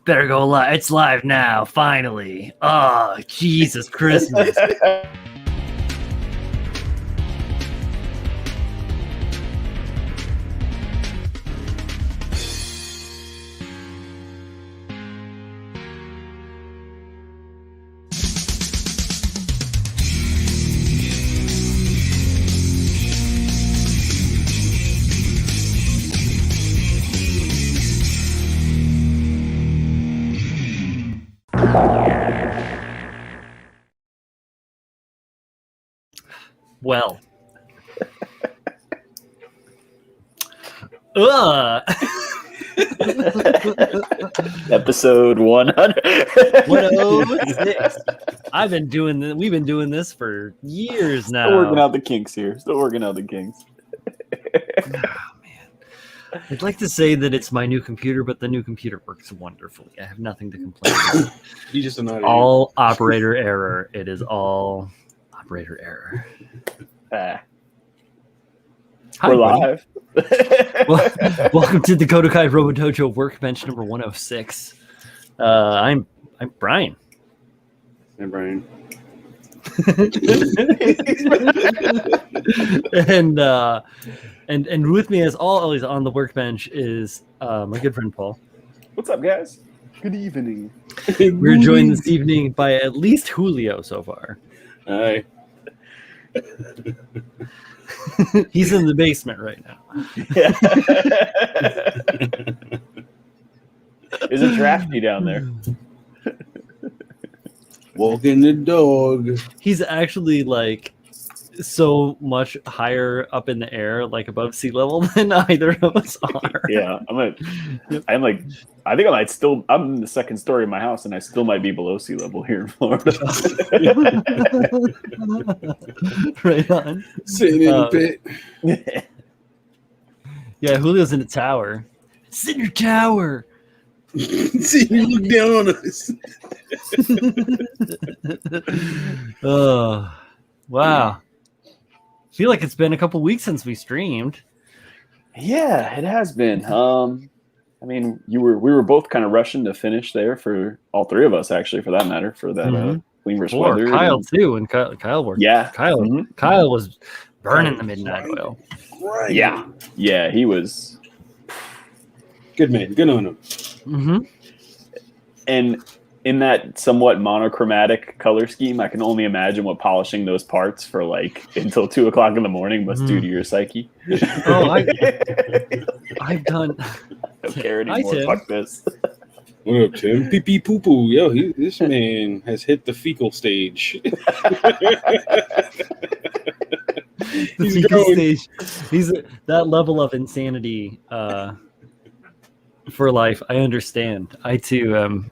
Better go live. It's live now, finally. Oh, Jesus Christmas. Well. Episode 100. 106. We've been doing this for years now. Still working out the kinks here. Oh, man. I'd like to say that it's my new computer, but the new computer works wonderfully. I have nothing to complain about. You just annoyed all operator error. It is all operator error. Hi, we're live. Welcome to the KotoKai Robo-Dojo Workbench number 106. I'm Brian. I'm Brian. and with me as always on the workbench is my good friend Paul. What's up, guys? Good evening. We're joined this evening by at least Julio so far. Hi. He's in the basement right now. Yeah. There's a drafty down there. Walking the dog. He's actually like so much higher up in the air, like above sea level, than either of us are. Yeah, I'm in the second story of my house, and I still might be below sea level here in Florida. Right on. Sitting in the pit. Yeah, Julio's in a tower. Sit in your tower. See you look down on us. Oh, wow. I feel like it's been a couple weeks since we streamed. Yeah, it has been. I mean, we were both kind of rushing to finish there for all three of us, actually, for that matter, for that Clean vs. Weather. Kyle too, and Kyle worked. Yeah, Kyle was burning the midnight oil. Right. Yeah, he was good man. Good on him. Mm-hmm. And in that somewhat monochromatic color scheme, I can only imagine what polishing those parts for like until 2:00 in the morning must do to your psyche. Oh, I've done. I don't care anymore. Tim. Fuck this. What up, Tim? Pee pee poo poo. Yo, this man has hit the fecal stage. He's growing. He's that level of insanity. For life, I understand. I too am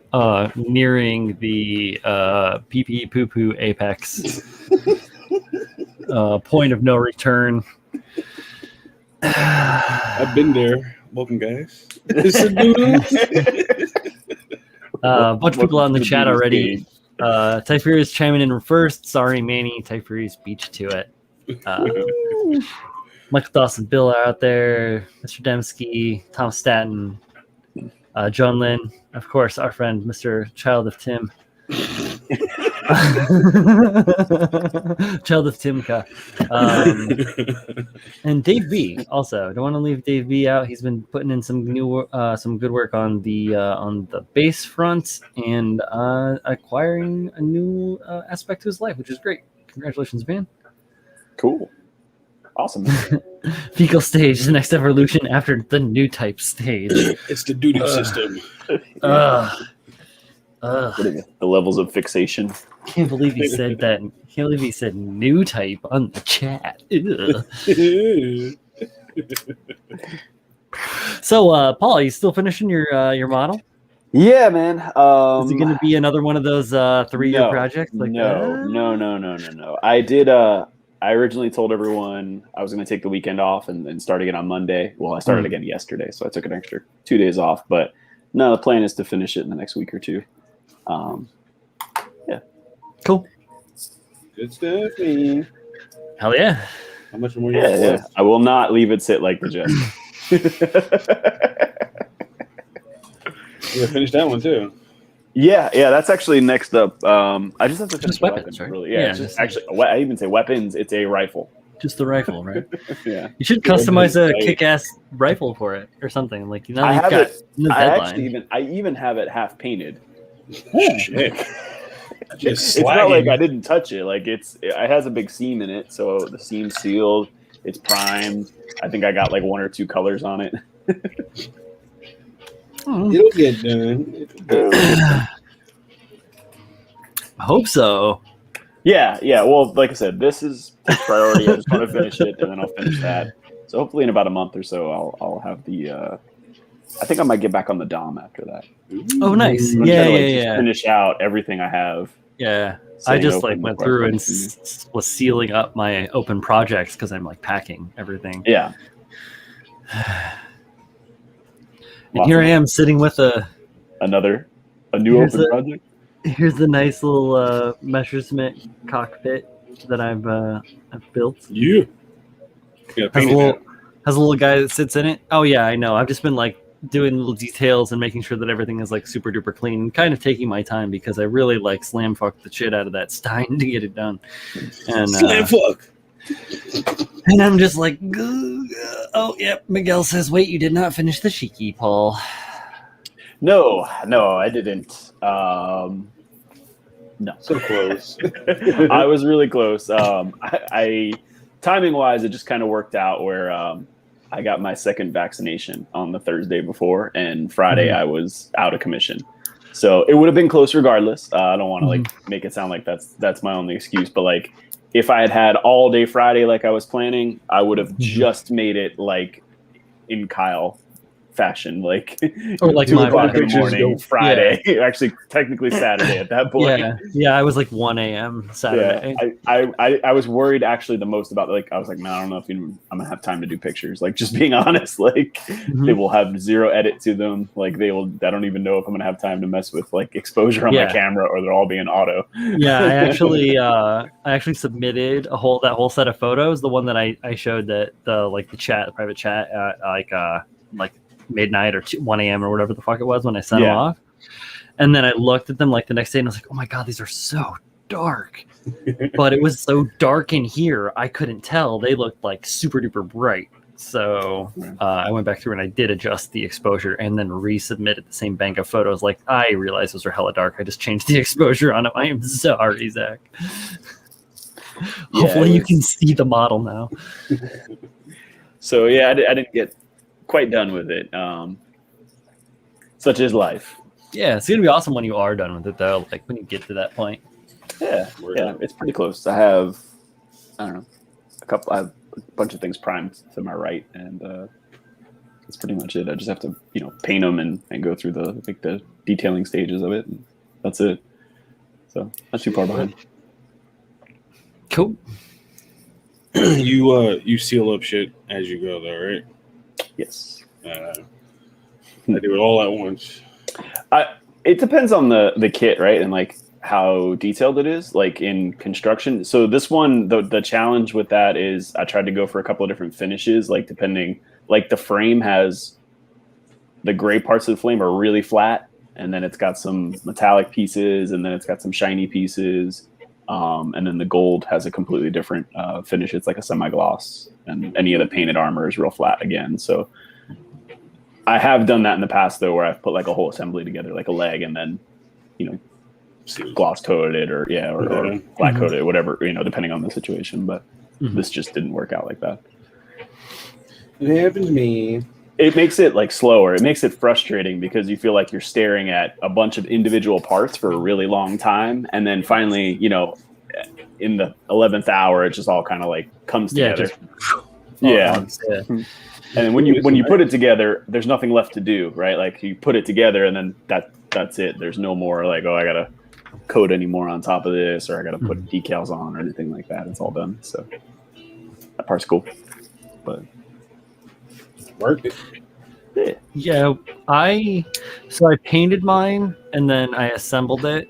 nearing the pee pee poo poo apex point of no return. I've been there. Welcome, guys. A bunch of people on the chat already. Typhoon is chiming in first. Sorry, Manny. Typhoon beat you to it. Michael Dawson, Bill are out there. Mr. Dembski, Tom Statton. John Lynn, of course, our friend, Mr. Child of Tim. Child of Timka. And Dave B also. Don't want to leave Dave B out. He's been putting in some good work on the bass front and acquiring a new aspect to his life, which is great. Congratulations, man. Cool. Awesome. Fecal stage, the next evolution after the new type stage. It's the duty system. What are the levels of fixation? Can't believe he said that. Can't believe he said new type on the chat. So, Paul, are you still finishing your model? Yeah, man. Is it going to be another one of those 3-year projects? Like No. I originally told everyone I was going to take the weekend off and start again on Monday. Well, I started again yesterday, so I took an extra 2 days off. But no, the plan is to finish it in the next week or two. Yeah. Cool. Good stuff, man. Hell yeah. How much more? Yeah. I will not leave it sit like the Jets. You finished that one too. Yeah, that's actually next up. I just have to finish Just weapons, right? really. Yeah, it's just actually. I even say weapons. It's a rifle. Just the rifle, right? Yeah. You should customize a kick-ass rifle for it or something. Like, I you've have got it. the deadline. I even have it half painted. Shit. Just It's not like I didn't touch it. Like it has a big seam in it, so the seam's sealed. It's primed. I think I got like 1 or 2 colors on it. It'll get done. I hope so. Yeah. Well, like I said, this is priority. I just want to finish it, and then I'll finish that. So hopefully, in about a month or so, I'll have the. I think I might get back on the DOM after that. Oh, nice. I'm Yeah, trying to, yeah. Finish out everything I have. Yeah. I just like went through and was sealing up my open projects because I'm like packing everything. Yeah. And here I am sitting with a new open project. Here's the nice little Messerschmitt cockpit that I've built. Yeah. Has a little guy that sits in it. Oh yeah, I know. I've just been like doing little details and making sure that everything is like super duper clean, kind of taking my time because I really like slam fucked the shit out of that Stein to get it done. And slam fuck. And I'm just like, oh yep. Miguel says, "Wait, you did not finish the Shiki, Paul." No, I didn't. No, so close. I was really close. I timing wise, it just kind of worked out where I got my second vaccination on the Thursday before, and Friday I was out of commission. So it would have been close regardless. I don't want to like make it sound like that's my only excuse, but like if I had all day Friday like I was planning, I would have just made it like in Kyle fashion, like or like 2 o'clock in the morning, Friday. Yeah. Actually, technically Saturday at that point. Yeah. I was like 1 a.m. Saturday. Yeah, I was worried actually the most about like I was like, man, I don't know if I'm gonna have time to do pictures. Like just being honest, like they will have 0 edit to them. Like I don't even know if I'm gonna have time to mess with like exposure on my camera, or they're all being auto. Yeah, I actually submitted that whole set of photos. The one that I showed that the private chat like midnight or 1 a.m. or whatever the fuck it was when I sent them off. And then I looked at them like the next day and I was like, oh my God, these are so dark. But it was so dark in here, I couldn't tell. They looked like super duper bright. So I went back through and I did adjust the exposure and then resubmitted the same bank of photos. Like, I realized those are hella dark. I just changed the exposure on them. I am sorry, Zach. Hopefully you can see the model now. So yeah, I didn't get quite done with it. Such is life. Yeah, it's gonna be awesome when you are done with it, though. Like when you get to that point. Yeah, it's pretty close. I have, I don't know, I have a bunch of things primed to my right, and that's pretty much it. I just have to, paint them and go through the detailing stages of it, and that's it. So not too far behind. Cool. You seal up shit as you go, though, right? Yes. I do it all at once. It depends on the kit, right? And like how detailed it is, like in construction. So this one, the challenge with that is I tried to go for a couple of different finishes, like depending, like the frame has the gray parts of the frame are really flat, and then it's got some metallic pieces, and then it's got some shiny pieces. And then the gold has a completely different finish. It's like a semi-gloss, and any of the painted armor is real flat again. So I have done that in the past, though, where I've put like a whole assembly together, like a leg, and then, gloss coated it or flat coated it, whatever, depending on the situation. But this just didn't work out like that. It happened to me. It makes it like slower. It makes it frustrating because you feel like you're staring at a bunch of individual parts for a really long time. And then finally, in the 11th hour, it just all kind of like comes together. And then when you put it together, there's nothing left to do, right? Like you put it together and then that's it. There's no more like, oh, I got to coat any more on top of this, or I got to put decals on or anything like that. It's all done. So that part's cool. But worked it. Yeah, I painted mine and then I assembled it,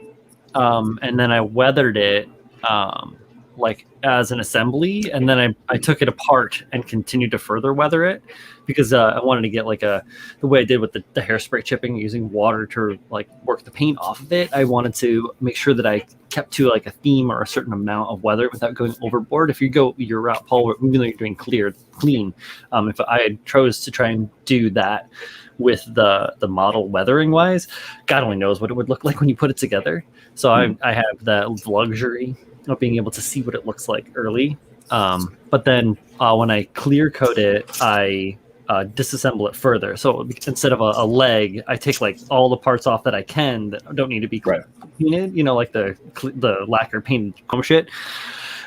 and then I weathered it like as an assembly, and then I took it apart and continued to further weather it because I wanted to get like the way I did with the hairspray chipping using water to like work the paint off of it. I wanted to make sure that I kept to like a theme or a certain amount of weather without going overboard. If you go your route, Paul, even though you're doing clean, if I had chose to try and do that with the model weathering wise, God only knows what it would look like when you put it together. So I have that luxury of being able to see what it looks like early. But then when I clear coat it, I disassemble it further. So instead of a leg, I take like all the parts off that I can that don't need to be painted, like the lacquer painted chrome shit.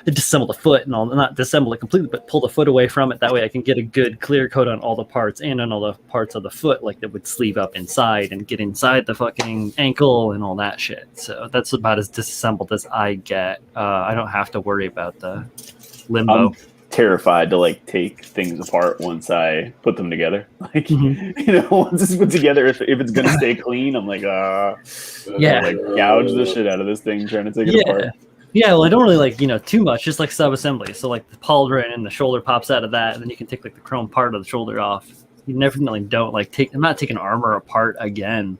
I disassemble the foot and all, not disassemble it completely, but pull the foot away from it. That way I can get a good clear coat on all the parts and on all the parts of the foot, like that would sleeve up inside and get inside the fucking ankle and all that shit. So that's about as disassembled as I get. I don't have to worry about the limbo. I'm terrified to like take things apart once I put them together. Like, once it's put together, if it's gonna stay clean, I'm like, like gouge the shit out of this thing trying to take it apart. Yeah, well, I don't really like, too much, just like sub-assembly. So like the pauldron and the shoulder pops out of that, and then you can take like the chrome part of the shoulder off. You definitely don't like I'm not taking armor apart again.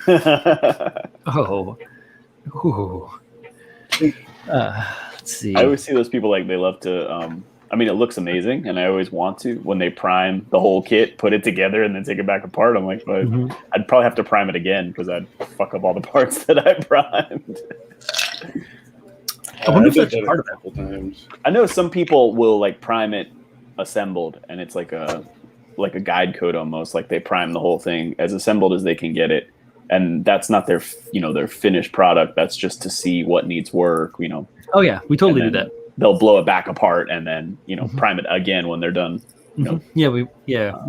Ooh. Let's see. I always see those people like they love to, it looks amazing, and I always want to, when they prime the whole kit, put it together, and then take it back apart. I'm like, but I'd probably have to prime it again because I'd fuck up all the parts that I primed. I wonder if that's part of it. I know some people will like prime it assembled, and it's like a guide code almost. Like they prime the whole thing as assembled as they can get it, and that's not their their finished product. That's just to see what needs work. Oh yeah, we totally do that. They'll blow it back apart and then prime it again when they're done. Yeah, we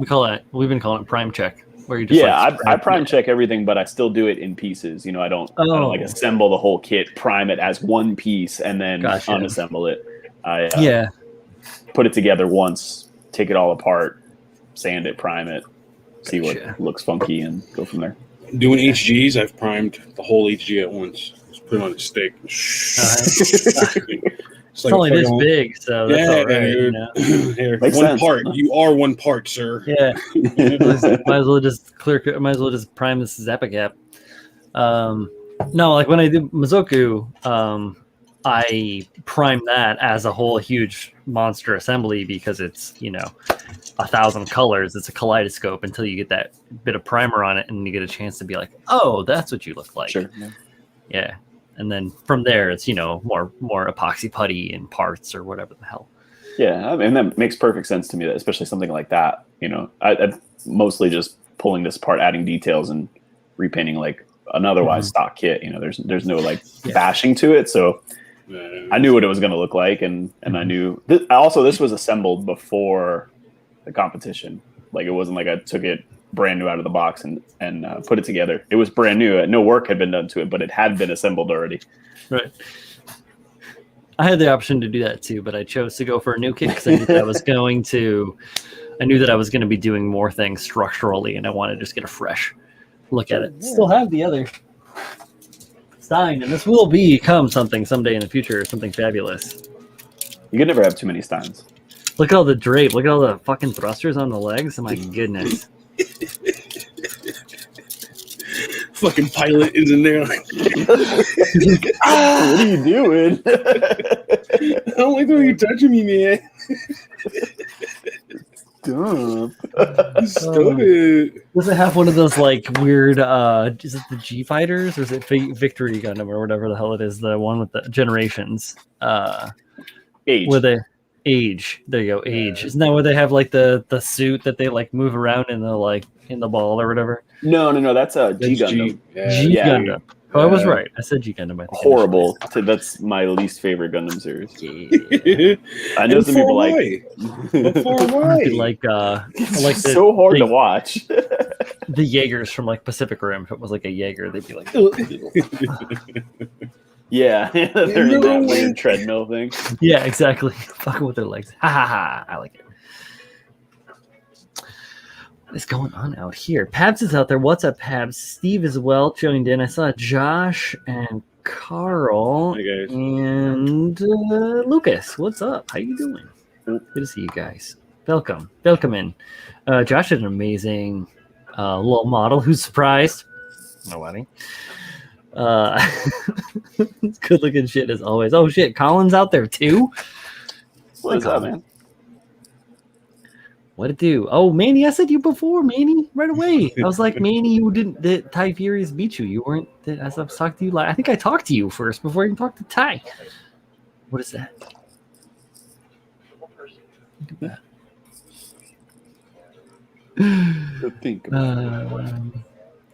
call it. We've been calling it prime check. Where you just I prime check everything, but I still do it in pieces. I don't like assemble the whole kit, prime it as one piece, and then unassemble it. I put it together once, take it all apart, sand it, prime it, see what looks funky, and go from there. Doing HGs, I've primed the whole HG at once. Just put it on a stick. It's only this big, so that's all right. Here, one part. You are one part, sir. Yeah. might as well just prime this Zappa no, like when I did Mizoku, I prime that as a whole huge monster assembly because it's 1,000 colors. It's a kaleidoscope until you get that bit of primer on it, and you get a chance to be like, oh, that's what you look like. Sure. Yeah. And then from there, it's more epoxy putty and parts or whatever the hell. Yeah, that makes perfect sense to me. That especially something like that. I mostly just pulling this apart, adding details, and repainting like an otherwise stock kit. There's no bashing to it. So I knew what it was going to look like, and I knew. This was assembled before the competition. Like it wasn't like I took it brand new out of the box and put it together. It was brand new. No work had been done to it, but it had been assembled already. Right. I had the option to do that too, but I chose to go for a new kit because I knew that I was going to be doing more things structurally, and I wanted to just get a fresh look at it. Still have the other Stein, and this will become something someday in the future, something fabulous. You can never have too many Steins. Look at all the drape. Look at all the fucking thrusters on the legs. Oh my goodness. Fucking pilot is in there. Like, what are you doing? I don't like the way you're touching me, man. Dumb. Stop it. Does it have one of those like weird? Is it the G Fighters or is it Victory Gundam or whatever the hell it is? The one with the generations. Age. Where they age. There you go. Age. Isn't that where they have like the suit that they like move around in the ball or whatever? No. That's a G Gundam. G Gundam. Oh, I was right. I said G Gundam. I think horrible. That's my least favorite Gundam series. Yeah. I know some people like. Like so hard to watch. The Jaegers from like Pacific Rim. If it was like a Jaeger, they'd be like. Yeah, they're in that weird treadmill thing. Yeah, exactly. Fucking with their legs. Ha ha ha! I like it. What is going on out here? Pabs is out there. What's up, Pabs? Steve as well joined in. I saw Josh and Carl, Hi, guys. and Lucas. What's up? How you doing? Good to see you guys. Welcome in. Josh did an amazing little model. Who's surprised? Nobody. Good looking shit as always. Oh shit, Colin's out there too. What's up, man? What it do? Oh, Manny, I said you before, Manny, right away. I was like, Manny, you didn't. The Ty Furies beat you. You weren't. As I was talking to you, I think I talked to you first before I even talked to Ty. What is that? Look at that.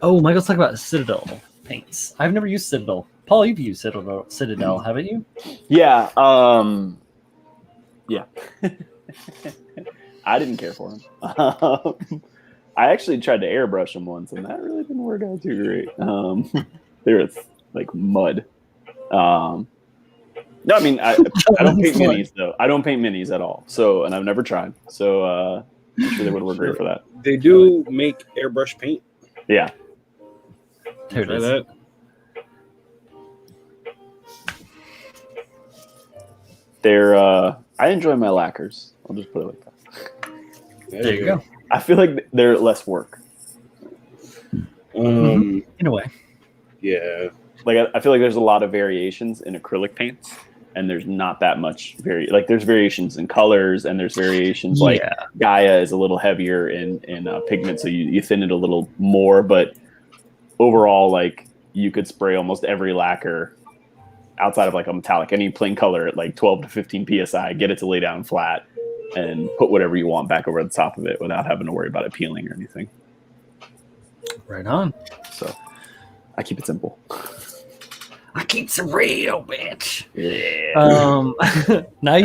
Oh, Michael's talking about Citadel paints. I've never used Citadel. Paul, you've used Citadel, haven't you? Yeah. Yeah. I didn't care for them. I actually tried to airbrush them once, and that really didn't work out too great. They were like mud. No, I mean, I don't paint minis, though. I don't paint minis at all. So, and I've never tried. So, I'm sure they would work great for that. They do make airbrush paint. Yeah. There it Try is. that. They're, I enjoy my lacquers. I'll just put it like that. There you go. I feel like they're less work. In a way. Yeah. Like, I feel like there's a lot of variations in acrylic paints, and there's not that much there's variations in colors, and there's variations like Gaia is a little heavier in pigment, so you thin it a little more, but overall, like, you could spray almost every lacquer outside of like a metallic, any plain color at like 12 to 15 psi, get it to lay down flat, and put whatever you want back over the top of it without having to worry about it peeling or anything. Right on. So I keep it simple. I keep it real, bitch. Yeah. Now,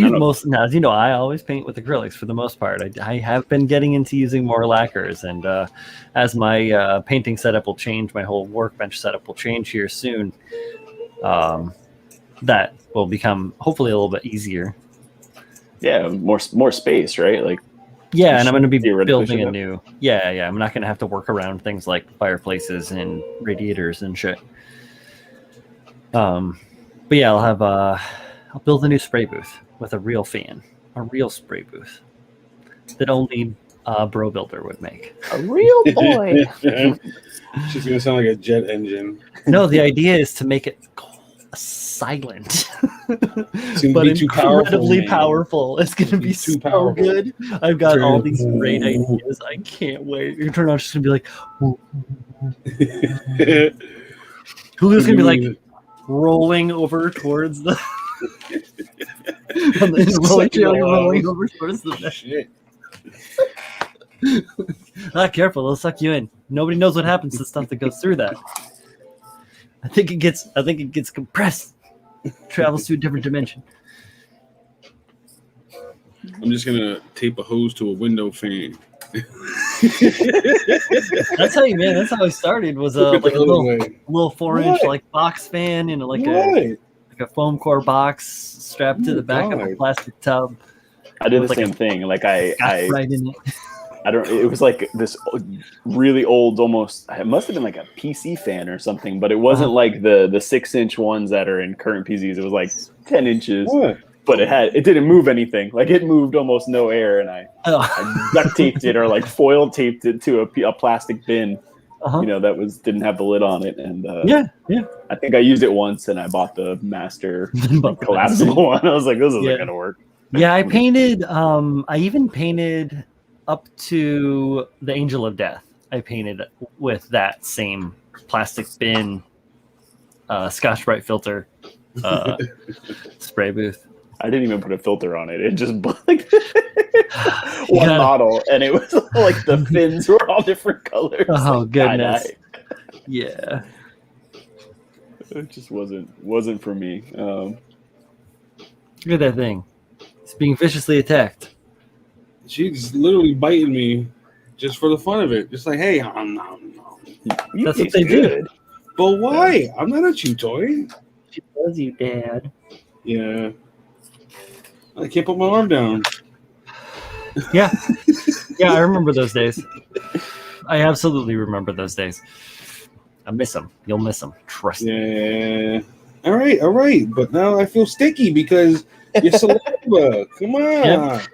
as you know, I always paint with acrylics for the most part. I have been getting into using more lacquers, and as my painting setup will change, my whole workbench setup will change here soon. That will become hopefully a little bit easier. Yeah, more space, right? Like, yeah, and I'm going to be building should a have. new. Yeah. I'm not going to have to work around things like fireplaces and radiators and shit. But yeah, I'll build a new spray booth with a real fan, a real spray booth that only Bro Builder would make. A real boy. She's gonna sound like a jet engine. No, the idea is to make it silent, but incredibly powerful. It's going to be so powerful. Good. I've got all these great ideas. I can't wait. You're turning on, just going to be like, Julio's going to be like rolling over towards the rolling over towards the shit. Careful, they'll suck you in. Nobody knows what happens to stuff that goes through that. I think it gets compressed, travels to a different dimension. I'm just gonna tape a hose to a window fan. That's how I started. Was like a little 4-inch like box fan in a foam core box strapped to the back of a plastic tub. I did the same thing. Like I right in it. It was like this really old, almost, it must have been like a PC fan or something, but it wasn't like the 6-inch ones that are in current PCs. It was like 10 inches, but it didn't move anything. Like, it moved almost no air, and I duct taped it or like foil taped it to a plastic bin, that didn't have the lid on it. And I think I used it once, and I bought the master collapsible one. I was like, this isn't going to work. Yeah, I painted, I even painted up to the Angel of Death. I painted with that same plastic bin, Scotch Brite filter spray booth. I didn't even put a filter on it. It just like one model, and it was like the fins were all different colors. Oh, like, goodness. Yeah. It just wasn't for me. Look at that thing. It's being viciously attacked. She's literally biting me just for the fun of it. Just like, hey, that's what they do. But why? I'm not a chew toy. She loves you, Dad. Yeah. I can't put my arm down. Yeah. I remember those days. I absolutely remember those days. I miss them. You'll miss them. Trust me. Yeah. All right. But now I feel sticky because your saliva. Come on. Yep.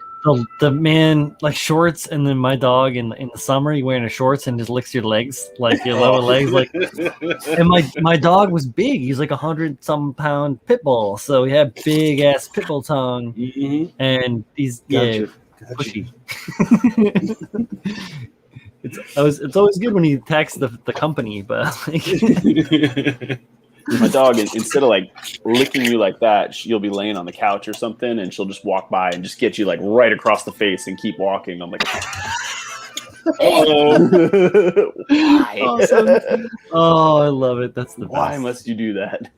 The man like shorts, and then my dog in the summer, he wearing the shorts and just licks your legs, like your lower legs, like. And my dog was big. He's like 100-some pound pit bull, so he had big ass pit bull tongue, and he's pushy. It's always good when he attacks the company, but like. My dog, instead of like licking you like that, she'll be laying on the couch or something, and she'll just walk by and just get you like right across the face and keep walking. I'm like, oh, why? Awesome. Oh, I love it. That's the best. Why must you do that?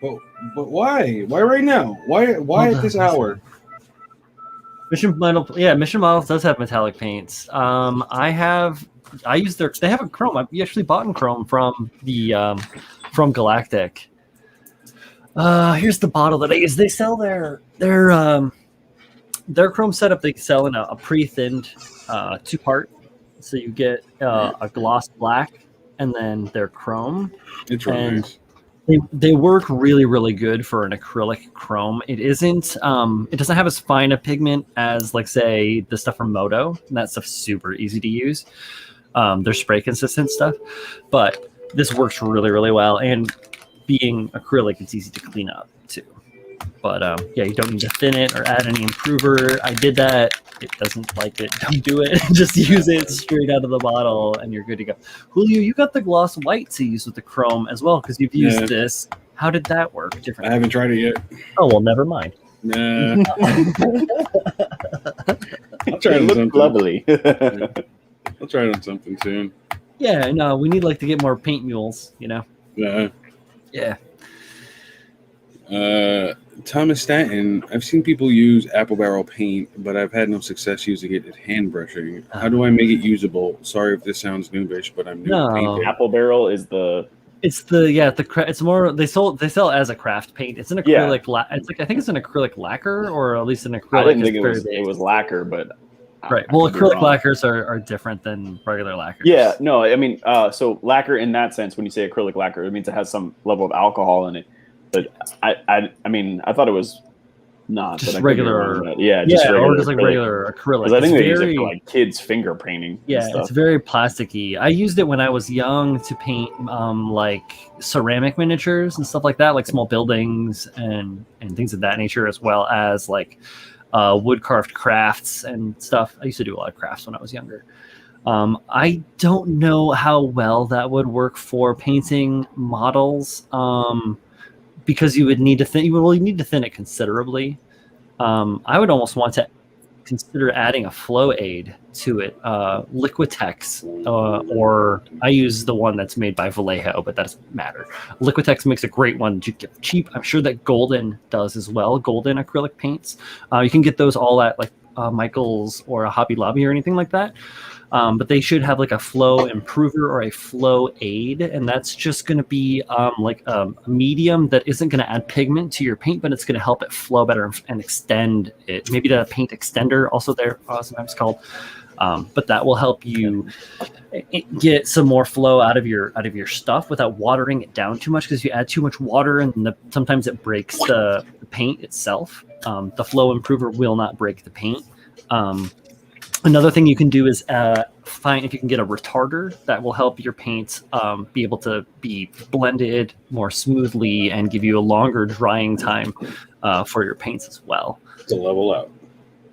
but why? Why right now? Why at this hour? Mission Models does have metallic paints. They have a chrome. I actually bought in chrome from the from Galactic. Here's the bottle that I use. They sell their chrome setup. They sell in a pre-thinned 2-part, so you get a gloss black and then their chrome. It's really nice. They work really, really good for an acrylic chrome. It isn't. It doesn't have as fine a pigment as, like, say, the stuff from Moto. And that stuff's super easy to use. They're spray consistent stuff, but this works really, really well. And being acrylic, it's easy to clean up too. But you don't need to thin it or add any improver. I did that. It doesn't like it. Don't do it. Just use it straight out of the bottle, and you're good to go. Julio, you got the gloss white to use with the chrome as well, because you've used this. How did that work differently? I haven't tried it yet. Oh, well, never mind. Nah. I'll try it on something. Lovely. I'll try it on something soon. Yeah, no, we need to get more paint mules, Yeah. Yeah. Thomas Stanton, I've seen people use apple barrel paint, but I've had no success using it at hand brushing. How do I make it usable? Sorry if this sounds noobish, but I'm new to painting. Apple barrel is the... It's more they sell it as a craft paint. It's an acrylic. It's like, I think it's an acrylic lacquer, or at least an acrylic. I didn't think it was lacquer, but right. Well, acrylic lacquers are different than regular lacquers. Yeah, no, I mean, so lacquer in that sense, when you say acrylic lacquer, it means it has some level of alcohol in it. But I mean, I thought it was not just regular. Just regular, or just like regular acrylic. Because I think they use it for like kids' finger painting. Yeah, it's very plasticky. I used it when I was young to paint like ceramic miniatures and stuff like that, like small buildings and things of that nature, as well as like wood carved crafts and stuff. I used to do a lot of crafts when I was younger. I don't know how well that would work for painting models. Because you would need to thin. You need to thin it considerably. I would almost want to consider adding a flow aid to it, Liquitex, or I use the one that's made by Vallejo, but that doesn't matter. Liquitex makes a great one. You get cheap. I'm sure that Golden does as well. Golden acrylic paints. You can get those all at like Michael's or a Hobby Lobby or anything like that. But they should have like a flow improver or a flow aid, and that's just going to be like a medium that isn't going to add pigment to your paint, but it's going to help it flow better and extend it. Maybe the paint extender, also there sometimes called, but that will help you get some more flow out of your stuff without watering it down too much. Because you add too much water, and sometimes it breaks the paint itself. The flow improver will not break the paint. Another thing you can do is find if you can get a retarder that will help your paint be able to be blended more smoothly and give you a longer drying time for your paints as well. To level out.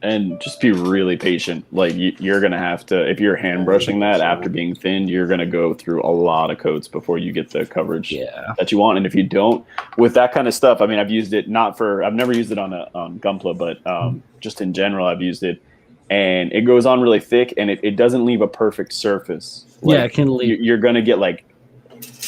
And just be really patient. Like you're going to have to, if you're hand brushing that after being thinned, you're going to go through a lot of coats before you get the coverage that you want. And if you don't, with that kind of stuff, I mean, I've used it I've never used it on Gunpla, but just in general, I've used it. And it goes on really thick, and it doesn't leave a perfect surface. Like, it can leave. You're going to get like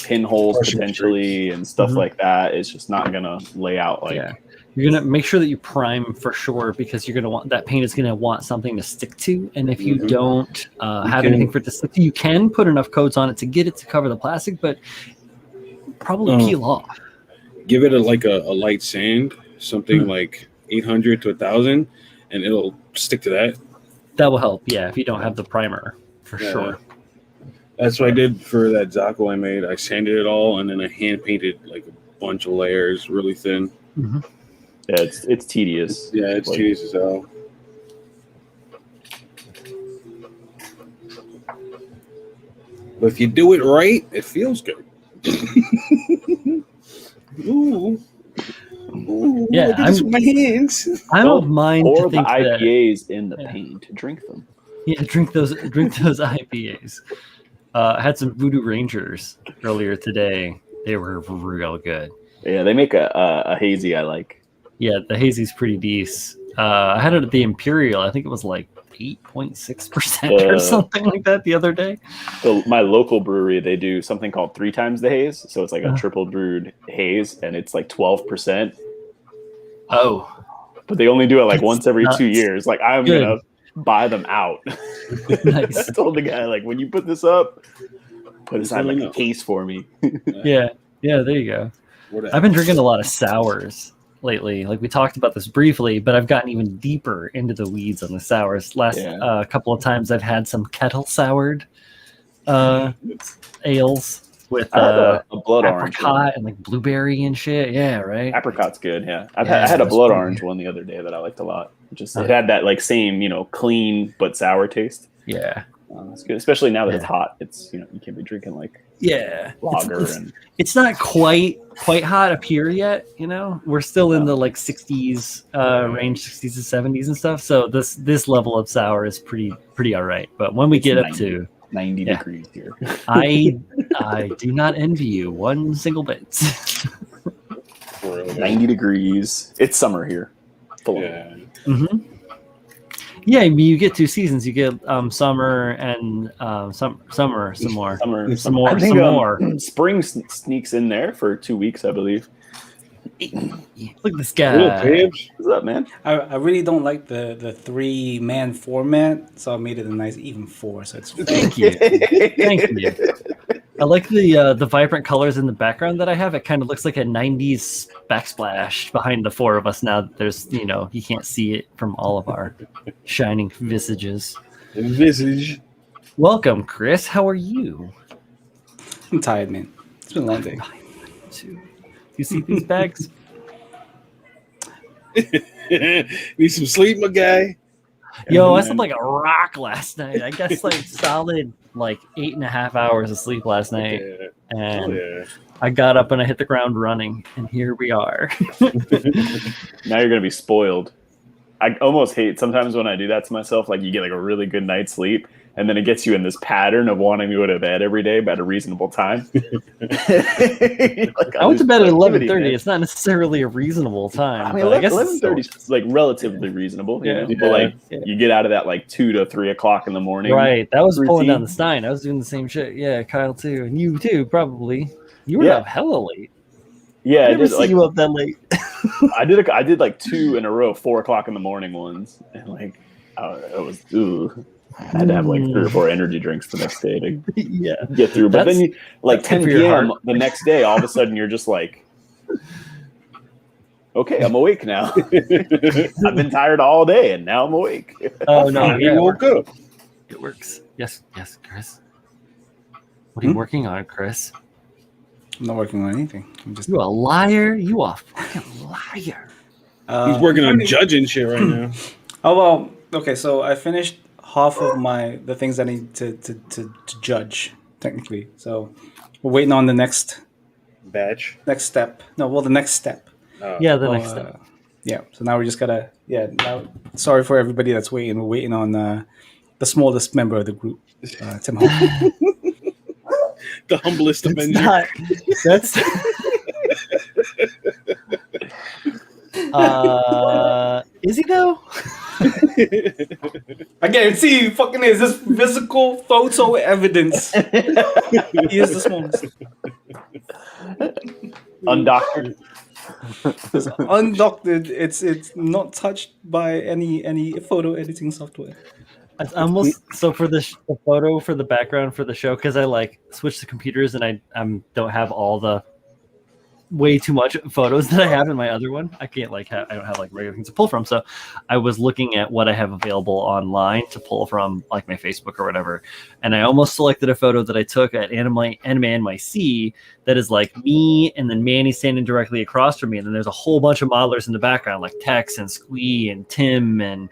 pinholes potentially and stuff like that. It's just not going to lay out like. Yeah. You're going to make sure that you prime for sure, because you're going to want that paint is going to want something to stick to. And if you don't have anything for it to stick to, you can put enough coats on it to get it to cover the plastic, but probably peel off. Give it a light sand, something like 800 to 1,000, and it'll stick to that. That will help, yeah, if you don't have the primer, for sure. That's what I did for that Zaco I made. I sanded it all, and then I hand painted like bunch of layers, really thin. Mm-hmm. Yeah, it's tedious. Yeah, it's tedious as hell. But if you do it right, it feels good. Ooh. Ooh, Yeah, I did this with my hands. I'm of mind to Pour the think that IPAs in the paint. Drink them. yeah, drink those IPAs. I had some Voodoo Rangers earlier today. They were real good. Yeah, they make a hazy I like. Yeah, the hazy's pretty decent. I had it at the Imperial. I think it was like 8.6% or something like that the other day. So my local brewery, they do something called 3 times the haze. So it's like a triple brewed haze, and it's like 12%. Oh, but they only do it like That's once every nuts. 2 years. Like I'm Good. gonna buy them out. Nice. I told the guy like, when you put this up, put aside like a case for me. Yeah, there you go. I've been drinking a lot of sours lately. Like we talked about this briefly, but I've gotten even deeper into the weeds on the sours. Last couple of times I've had some kettle soured ales with a blood apricot orange and like blueberry and shit. Yeah, right. Apricot's good. Yeah, I had a blood orange one the other day that I liked a lot. Just it had that like same clean but sour taste. Yeah, it's good, especially now that it's hot. It's you can't be drinking like lager it's not quite hot up here yet. We're still in the like 60s range, 60s to 70s and stuff. So this level of sour is pretty all right. But when we get up to 90 degrees here, I do not envy you one single bit. 90 degrees. It's summer here. Mm-hmm. Yeah, I mean, you get 2 seasons. You get summer and summer some more. Some more. Spring sneaks in there for 2 weeks, I believe. Look at this guy. What's up, man? I really don't like the 3-man format, so I made it a nice even 4. So it's thank you. I like the vibrant colors in the background that I have. It kind of looks like a 90s backsplash behind the 4 of us now. There's you can't see it from all of our shining visages. Welcome, Chris. How are you? I'm tired, man. It's been a long day. You see these bags? Need some sleep, my guy. Yo, I slept like a rock last night. I guess like solid 8.5 hours of sleep last night. And I got up and I hit the ground running, and here we are. Now you're gonna be spoiled. I almost hate sometimes when I do that to myself. Like you get like a really good night's sleep, and then it gets you in this pattern of wanting to go to bed every day at a reasonable time. I went to bed at 11:30. It's not necessarily a reasonable time. I mean, 11:30 is like relatively reasonable. But you get out of that like 2 to 3 o'clock in the morning. Right. That was pulling down the Stein. I was doing the same shit. Yeah, Kyle too, and you too, probably. You were up hella late. Yeah, I never see you up that late. I did like 2 in a row, 4 o'clock in the morning ones, and like it was. I had to have like 3 or 4 energy drinks the next day to get through. But then, 10 p.m. the next day, all of a sudden you're just like, okay, I'm awake now. I've been tired all day, and now I'm awake. Oh no, you woke up. It works. Yes, Chris. What are you working on, Chris? I'm not working on anything. You a liar. You a fucking liar. He's working on judging shit right now. Oh well. Okay, so I finished half of the things I need to judge technically. So we're waiting on the next batch. Next step. No, well, the next step. Next step. Yeah. So now we just gotta. Yeah. Now, sorry for everybody that's waiting. We're waiting on the smallest member of the group, Tim Hall. The humblest Avenger. That's. Is he though? I guarantee you, fucking is this physical photo evidence. He is the smallest. Undoctored. Undoctored. It's not touched by any photo editing software. It's almost so for the photo for the background for the show, because I switch the computers and I don't have all the way too much photos that I have in my other one. I can't I don't have like regular things to pull from. So I was looking at what I have available online to pull from, like my Facebook or whatever. And I almost selected a photo that I took at Anime NYC that is like me and then Manny standing directly across from me. And then there's a whole bunch of modelers in the background, like Tex and Squee and Tim and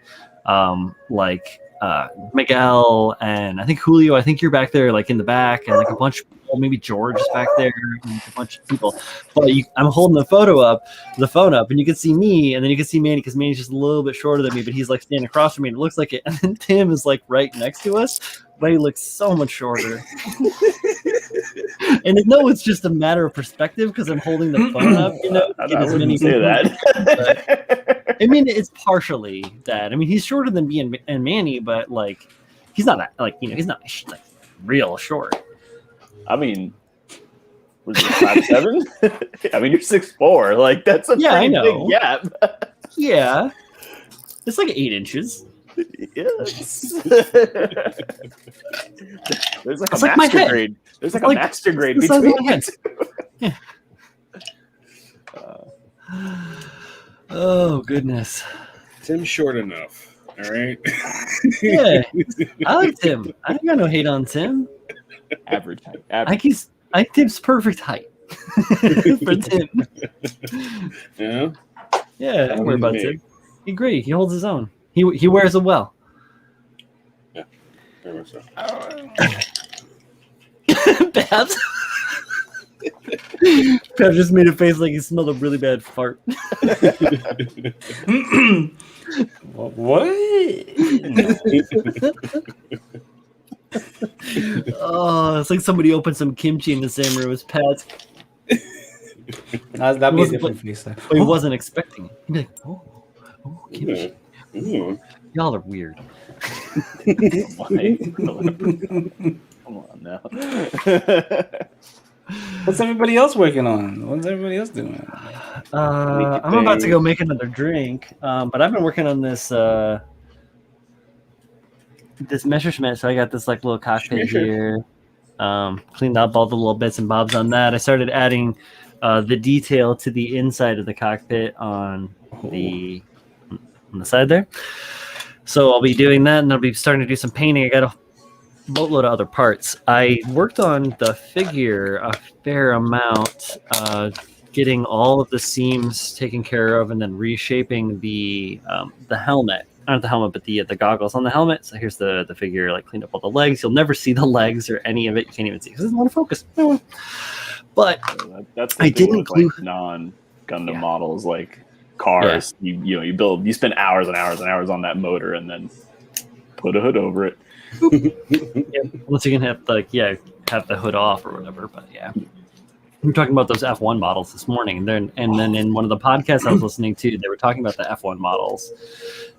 Miguel and I think Julio. I think you're back there, like in the back, and like a bunch of people, maybe George is back there, and a bunch of people. But I'm holding the phone up, and you can see me, and then you can see Manny because Manny's just a little bit shorter than me, but he's like standing across from me, and it looks like it. And then Tim is like right next to us, but he looks so much shorter. And no, it's just a matter of perspective because I'm holding the phone up, I wouldn't say that. I mean, it's partially that. I mean, he's shorter than me and Manny, but like, he's not he's not like real short. I mean, was it 5'7"? I mean, you're 6'4". Like that's a pretty big gap. Yeah, it's like 8 inches. Yes. There's like it's a like master grade. There's like a master grade between the two. Yeah. Oh goodness. Tim's short enough. All right. Yeah, I like Tim. I don't got no hate on Tim. Average height. I think Tim's perfect height for Tim. Yeah. Yeah, don't worry about Tim. He great. He holds his own. He wears it well. Yeah. Very much so. Babs. Babs just made a face like he smelled a really bad fart. What? Oh, it's like somebody opened some kimchi in the same room as Pat. That'd be a different face. But he wasn't expecting it. He'd be like, oh, kimchi. Ooh. Y'all are weird. Why? Come on now. What's everybody else working on? What's everybody else doing? I'm about to go make another drink, but I've been working on this this Messerschmitt. So I got this like little cockpit here. Cleaned up all the little bits and bobs on that. I started adding the detail to the inside of the cockpit on the side there. So I'll be doing that, and I'll be starting to do some painting. I got a boatload of other parts. I worked on the figure a fair amount, getting all of the seams taken care of, and then reshaping the helmet. Not the helmet, but the goggles on the helmet. So here's the figure, like cleaned up all the legs. You'll never see the legs or any of it. You can't even see because it doesn't want to focus. But that's I didn't include like non-Gundam models, like cars. Yeah. You spend hours and hours and hours on that motor, and then put a hood over it. Unless you can have have the hood off or whatever. But yeah, we were talking about those F1 models this morning, and then in one of the podcasts I was listening to, they were talking about the F1 models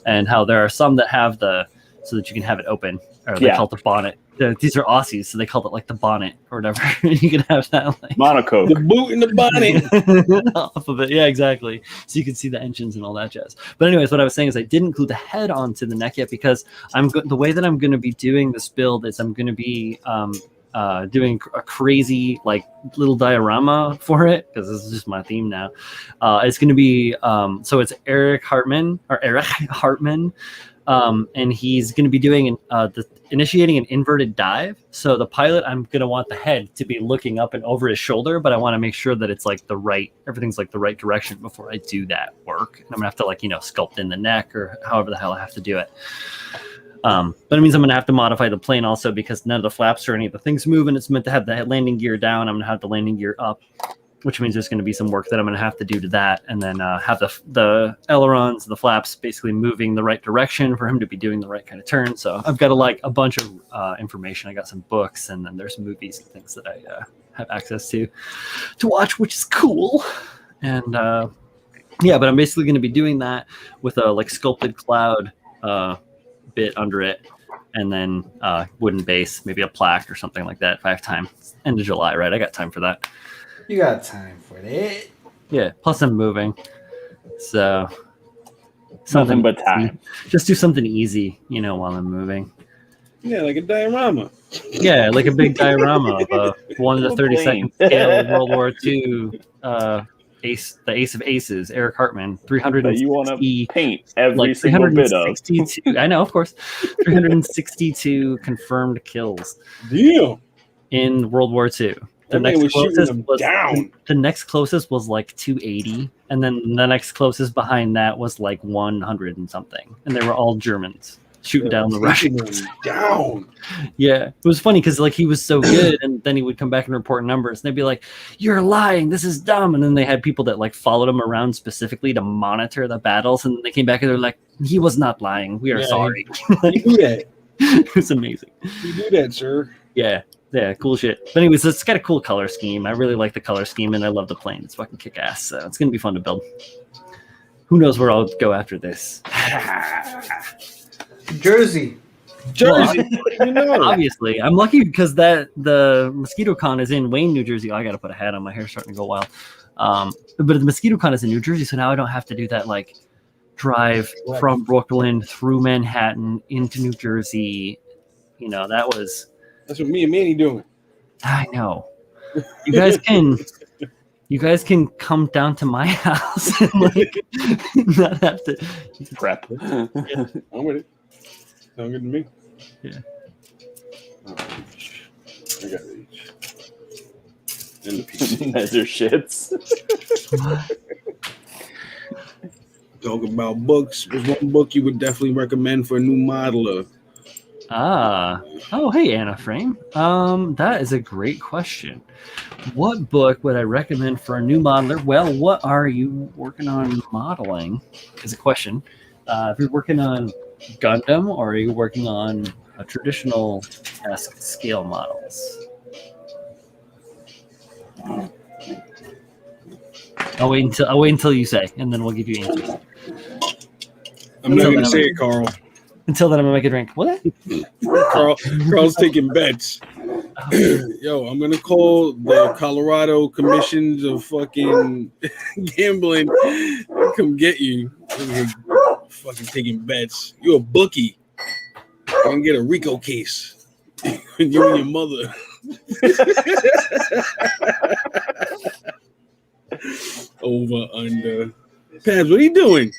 and how there are some that have so that you can have it open, or they call it the bonnet. These are Aussies, so they called it like the bonnet or whatever. You can have that like monocoque, the boot and the bonnet off of it. Yeah, exactly. So you can see the engines and all that jazz. But anyways, what I was saying is I didn't glue the head onto the neck yet because the way that I'm going to be doing this build is I'm going to be doing a crazy like little diorama for it because this is just my theme now. It's going to be so it's Eric Hartman, and he's going to be doing initiating an inverted dive. So the pilot, I'm going to want the head to be looking up and over his shoulder, but I want to make sure that it's like everything's like the right direction before I do that work. And I'm gonna have to sculpt in the neck or however the hell I have to do it. But it means I'm going to have to modify the plane also because none of the flaps or any of the things move, and it's meant to have the landing gear down. I'm going to have the landing gear up, which means there's going to be some work that I'm going to have to do to that, and then have the ailerons, the flaps basically moving the right direction for him to be doing the right kind of turn. So I've got a bunch of information. I got some books, and then there's movies and things that I have access to watch, which is cool. And but I'm basically going to be doing that with a sculpted cloud bit under it, and then wooden base, maybe a plaque or something like that if I have time. End of July, right? I got time for that. You got time for that. Yeah, plus I'm moving. So nothing but time. Just do something easy, while I'm moving. Yeah, like a diorama. Yeah, like a big diorama of one of the 32nd scale World War II ace, the ace of aces, Eric Hartman, That you want to 360, paint every like single bit of. 362. I know, of course, 362 confirmed kills Damn. in World War II. That man was shooting them down. The next closest was like 280, and then the next closest behind that was like 100 and something, and they were all Germans shooting down the Russians. Down. Yeah, it was funny because like he was so good, and then he would come back and report numbers, and they'd be like, "You're lying. This is dumb." And then they had people that like followed him around specifically to monitor the battles, and they came back and they're like, "He was not lying. We are sorry." You do that. It was amazing. You do that, sir. Yeah, cool shit. But anyways, it's got a cool color scheme. I really like the color scheme, and I love the plane. It's fucking kick ass. So it's gonna be fun to build. Who knows where I'll go after this? Jersey. Well, obviously, I'm lucky because the Mosquito Con is in Wayne, New Jersey. Oh, I got to put a hat on. My hair's starting to go wild. But the Mosquito Con is in New Jersey, so now I don't have to do that like drive from Brooklyn through Manhattan into New Jersey. You know, that's what me and Manny doing. I know. You guys can come down to my house and like not have to prep. Yeah. I'm with it. Sound good to me. Yeah. I got reach. And the PC. Measure shits. Talking about books. There's one book you would definitely recommend for a new modeler. Oh, hey, Anna Frame. That is a great question. What book would I recommend for a new modeler? Well, what are you working on modeling? Is a question. If you're working on Gundam, or are you working on a traditional scale models? I'll wait until you say, and then we'll give you answers. I'm not going to say it, Carl. Until then, I'm gonna make a drink. What? Carl's taking bets. Yo, I'm gonna call the Colorado Commissions of fucking gambling. Come get you. Fucking taking bets. You're a bookie. I'm gonna get a Rico case. You and your mother. Over under. Paz, what are you doing?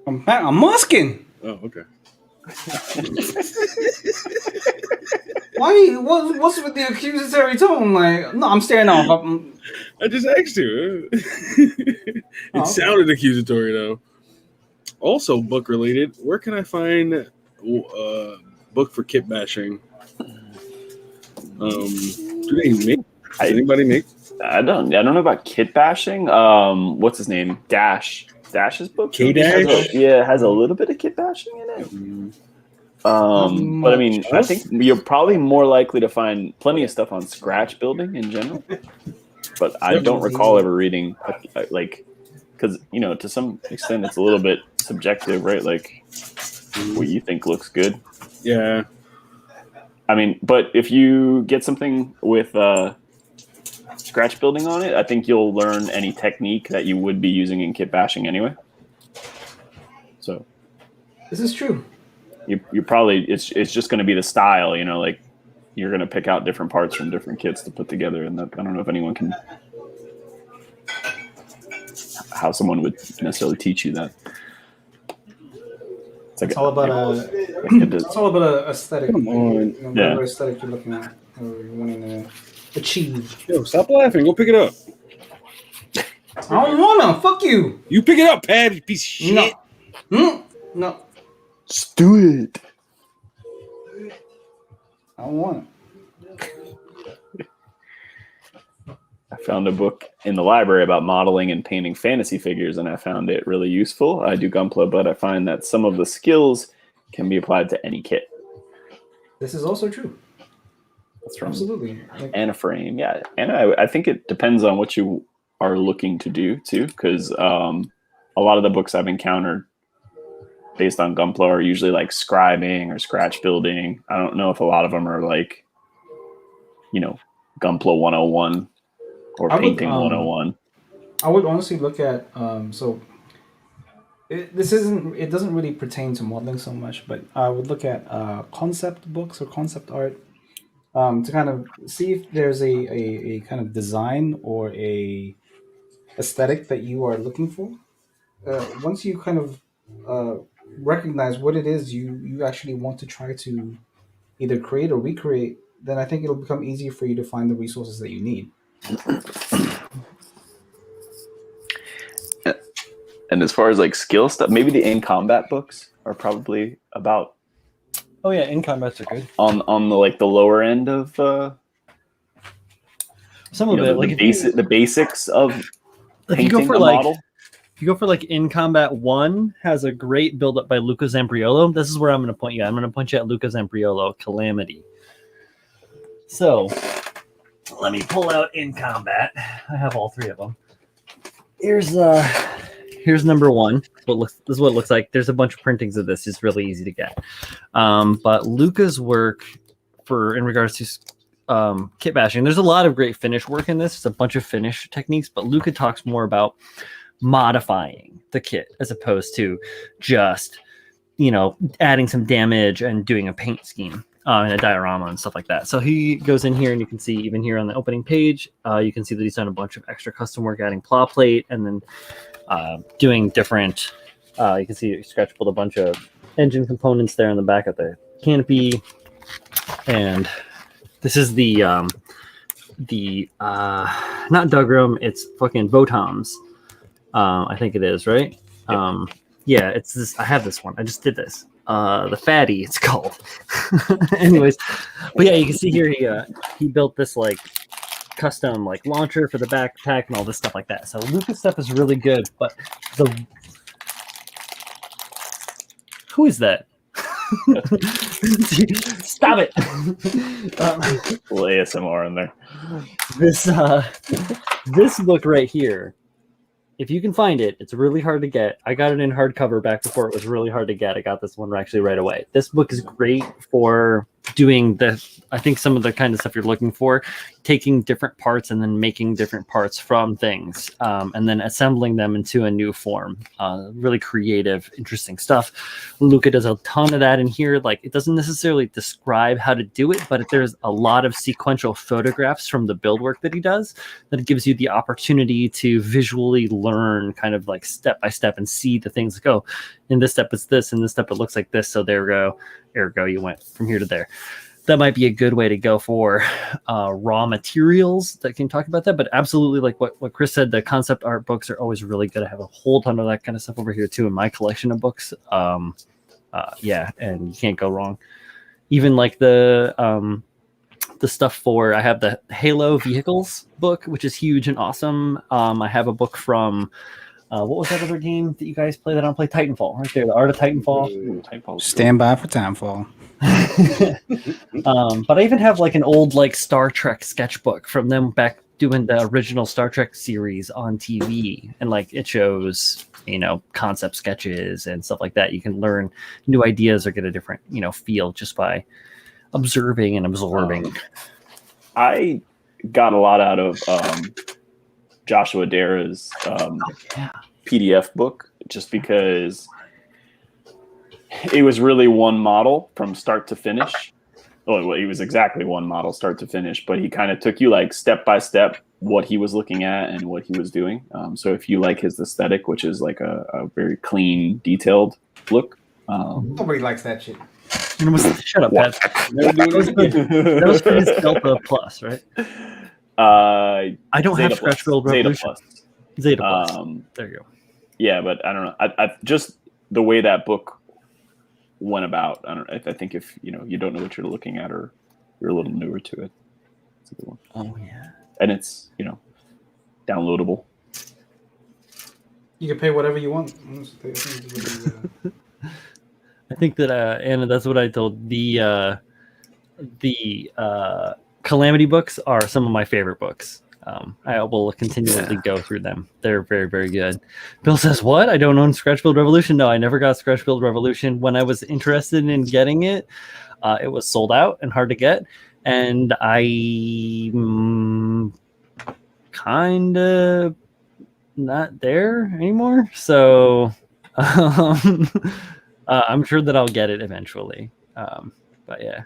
I'm masking. Oh, okay. Why? What's with the accusatory tone? Like, no, I'm staring off. I just asked you. It sounded accusatory, though. Also, book related. Where can I find a book for kit bashing? Do they make? Does anybody make? I don't know about kit bashing. What's his name? Dash's book. K-Dash? Has a little bit of kit bashing in it. But I mean, I think you're probably more likely to find plenty of stuff on scratch building in general. But I don't recall ever reading like, because to some extent it's a little bit subjective, right? Like what you think looks good. Yeah. I mean, but if you get something with scratch building on it, I think you'll learn any technique that you would be using in kit bashing anyway. So this is true. You probably it's just going to be the style, like you're going to pick out different parts from different kits to put together, and that, I don't know if anyone can how someone would necessarily teach you that. It's all about aesthetic. Come on. Whatever aesthetic you're looking at or you're wanting to achieve. Yo, stop laughing. Go pick it up. I don't wanna. Fuck you. You pick it up, Pad, you piece of shit. No. Just do it. I don't want it. I found a book in the library about modeling and painting fantasy figures, and I found it really useful. I do Gunpla, but I find that some of the skills can be applied to any kit. This is also true. That's from absolutely Anna Frame. Yeah, and I think it depends on what you are looking to do too, because a lot of the books I've encountered based on Gunpla are usually like scribing or scratch building. I don't know if a lot of them are like, Gunpla 101 or painting 101. I would honestly look at It doesn't really pertain to modeling so much, but I would look at concept books or concept art to kind of see if there's a kind of design or a aesthetic that you are looking for. Once you kind of recognize what it is you actually want to try to either create or recreate, then I think it'll become easier for you to find the resources that you need. And as far as like skill stuff, maybe the in combat books are probably about Oh yeah, in combats are good. on the like the lower end of Some of it, like the basics of if you painting go for a like model. if you go for like In Combat 1 has a great build up by Luca Zampriolo. This is where I'm going to point you. I'm going to point you at Luca Zampriolo, Calamity. So let me pull out In Combat. I have all three of them. Here's number 1. This is what it looks like. There's a bunch of printings of this. It's really easy to get. But Luca's work in regards to kit bashing, there's a lot of great finish work in this. It's a bunch of finish techniques, but Luca talks more about modifying the kit as opposed to just adding some damage and doing a paint scheme and a diorama and stuff like that. So he goes in here, and you can see even here on the opening page, you can see that he's done a bunch of extra custom work, adding claw plate, and then doing different you can see Scratch pulled a bunch of engine components there in the back of the canopy. And this is the not Dugram, it's fucking Votoms. I think it is, right? Yep. Yeah, it's this. I have this one. I just did this. The Fatty, it's called. Anyways, but yeah, you can see here he built this like custom like launcher for the backpack and all this stuff like that. So Lucas stuff is really good, but who is that? Stop it! Little ASMR in there. This book right here, if you can find it, it's really hard to get. I got it in hardcover back before it was really hard to get. I got this one actually right away. This book is great for doing I think some of the kind of stuff you're looking for, taking different parts and then making different parts from things, and then assembling them into a new form. Really creative, interesting stuff. Luca does a ton of that in here. Like, it doesn't necessarily describe how to do it, but there's a lot of sequential photographs from the build work that he does that gives you the opportunity to visually learn kind of like step by step and see the things go. In this step it's this, in this step it looks like this, so there we go. Ergo, you went from here to there. That might be a good way to go for raw materials that can talk about that. But absolutely, like what Chris said, the concept art books are always really good. I have a whole ton of that kind of stuff over here too in my collection of books. Yeah, and you can't go wrong. Even like the stuff I have the Halo Vehicles book, which is huge and awesome. I have a book from what was that other game that you guys play that I don't play? Titanfall, right there. The Art of Titanfall. Stand by for Titanfall. But I even have like an old like Star Trek sketchbook from them back doing the original Star Trek series on TV, and like it shows concept sketches and stuff like that. You can learn new ideas or get a different feel just by observing and absorbing. I got a lot out of Joshua Dara's PDF book, just because it was really one model from start to finish. Well, it was exactly one model start to finish, but he kind of took you like step by step what he was looking at and what he was doing. So if you like his aesthetic, which is like a very clean, detailed look. Nobody likes that shit. Shut up, Pat. That was for his Delta Plus, right? I don't Zeta have Scratch Build Revolution. Zeta Plus. There you go. Yeah, but I don't know. I just the way that book went about. I think if you don't know what you're looking at, or you're a little newer to it, it's a good one. Oh yeah, and it's downloadable. You can pay whatever you want. I think that Anna, that's what I told the Calamity books are some of my favorite books. I will continually go through them. They're very, very good. Bill says, what? I don't own Scratch Build Revolution? No, I never got Scratch Build Revolution. When I was interested in getting it, it was sold out and hard to get. And I kind of not there anymore. So Um, I'm sure that I'll get it eventually. But yeah.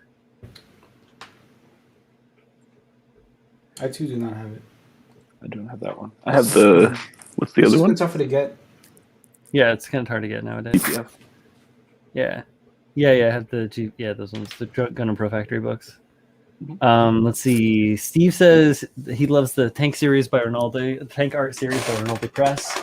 I too do not have it. I don't have that one. I have the. What's the It's other just one? been tougher to get. Yeah, it's kind of hard to get nowadays. PPF. Yeah. I have those ones, the Gun and Pro Factory books. Let's see. Steve says he loves the Tank series by Rinaldi, Tank art series by Rinaldi Press.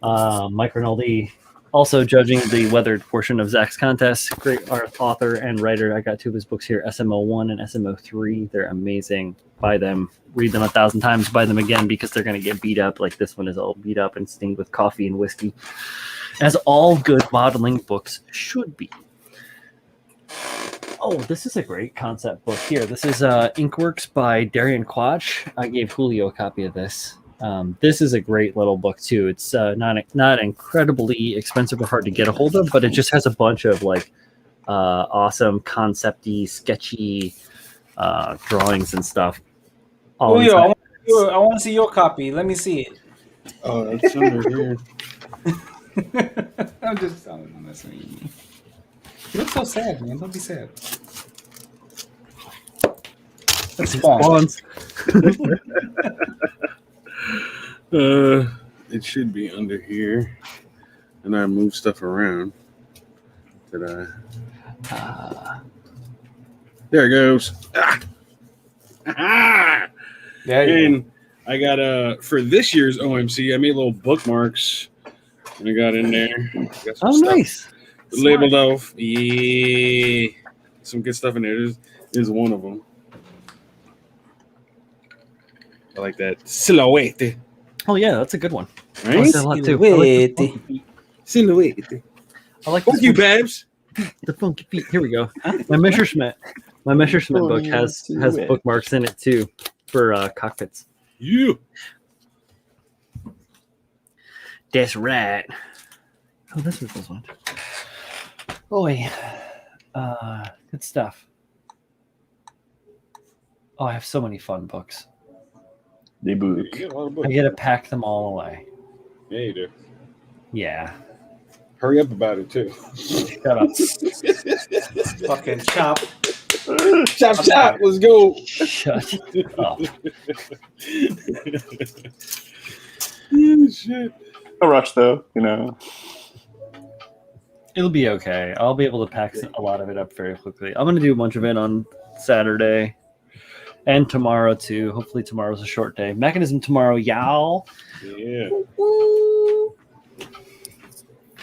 Mike Rinaldi also judging the weathered portion of Zach's contest. Great author and writer. I got 2 of his books here, SMO1 and SMO3. They're amazing. Buy them. Read them 1,000 times. Buy them again because they're going to get beat up. Like this one is all beat up and stained with coffee and whiskey. As all good modeling books should be. Oh, this is a great concept book here. This is Inkworks by Darian Quach. I gave Julio a copy of this. This is a great little book too. It's not incredibly expensive or hard to get a hold of, but it just has a bunch of like awesome concept-y, sketchy drawings and stuff. Julio, I want to see your copy. Let me see it. Oh, that's under here. I'm messing with you. You look so sad, man. Don't be sad. That's spawns. It should be under here, and I move stuff around. Did I? There it goes. Ah! There you go. And I got for this year's OMC, I made little bookmarks, and I got in there. Got some stuff Nice. labeled off. Yeah, some good stuff in there. There's one of them. I like that silhouette. Oh yeah, that's a good one. I Right? like that a lot too. I like the funky feet. Silhouette. I like Thank you, Babs. the funky feet. Here we go. My Messerschmitt book has bookmarks in it too for cockpits. Yeah. That's right. Oh, this was this one. Boy, good stuff. Oh, I have so many fun books. The book. You got a lot of I books. get to pack them all away. Yeah, you do. Yeah. Hurry up about it too. Shut up. Fucking chop. Chop chop. Let's go. Shut up. Shit. A rush though, you know. It'll be okay. I'll be able to pack a lot of it up very quickly. I'm going to do a bunch of it on Saturday and tomorrow too. Hopefully tomorrow's a short day. Mechanism tomorrow, y'all. Yeah.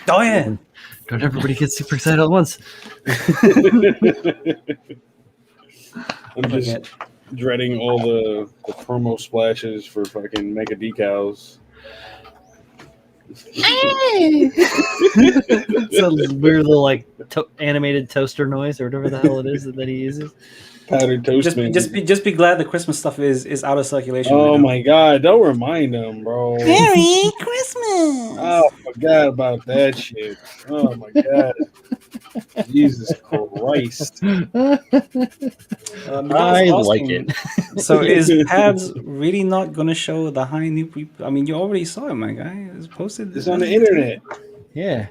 Oh yeah. Don't everybody get super excited at once. I'm just dreading all the promo splashes for fucking mega decals. It's a weird little like animated toaster noise or whatever the hell it is that he uses. Powdered toast. Just be glad the Christmas stuff is out of circulation. Oh right now. my god! Don't remind them, bro. Merry Christmas! Oh, I forgot about that shit. Oh my god. Jesus Christ. I like it. So is Pabs really not going to show the high new? I mean, you already saw it, my guy. It's posted. It's on the internet. Yeah.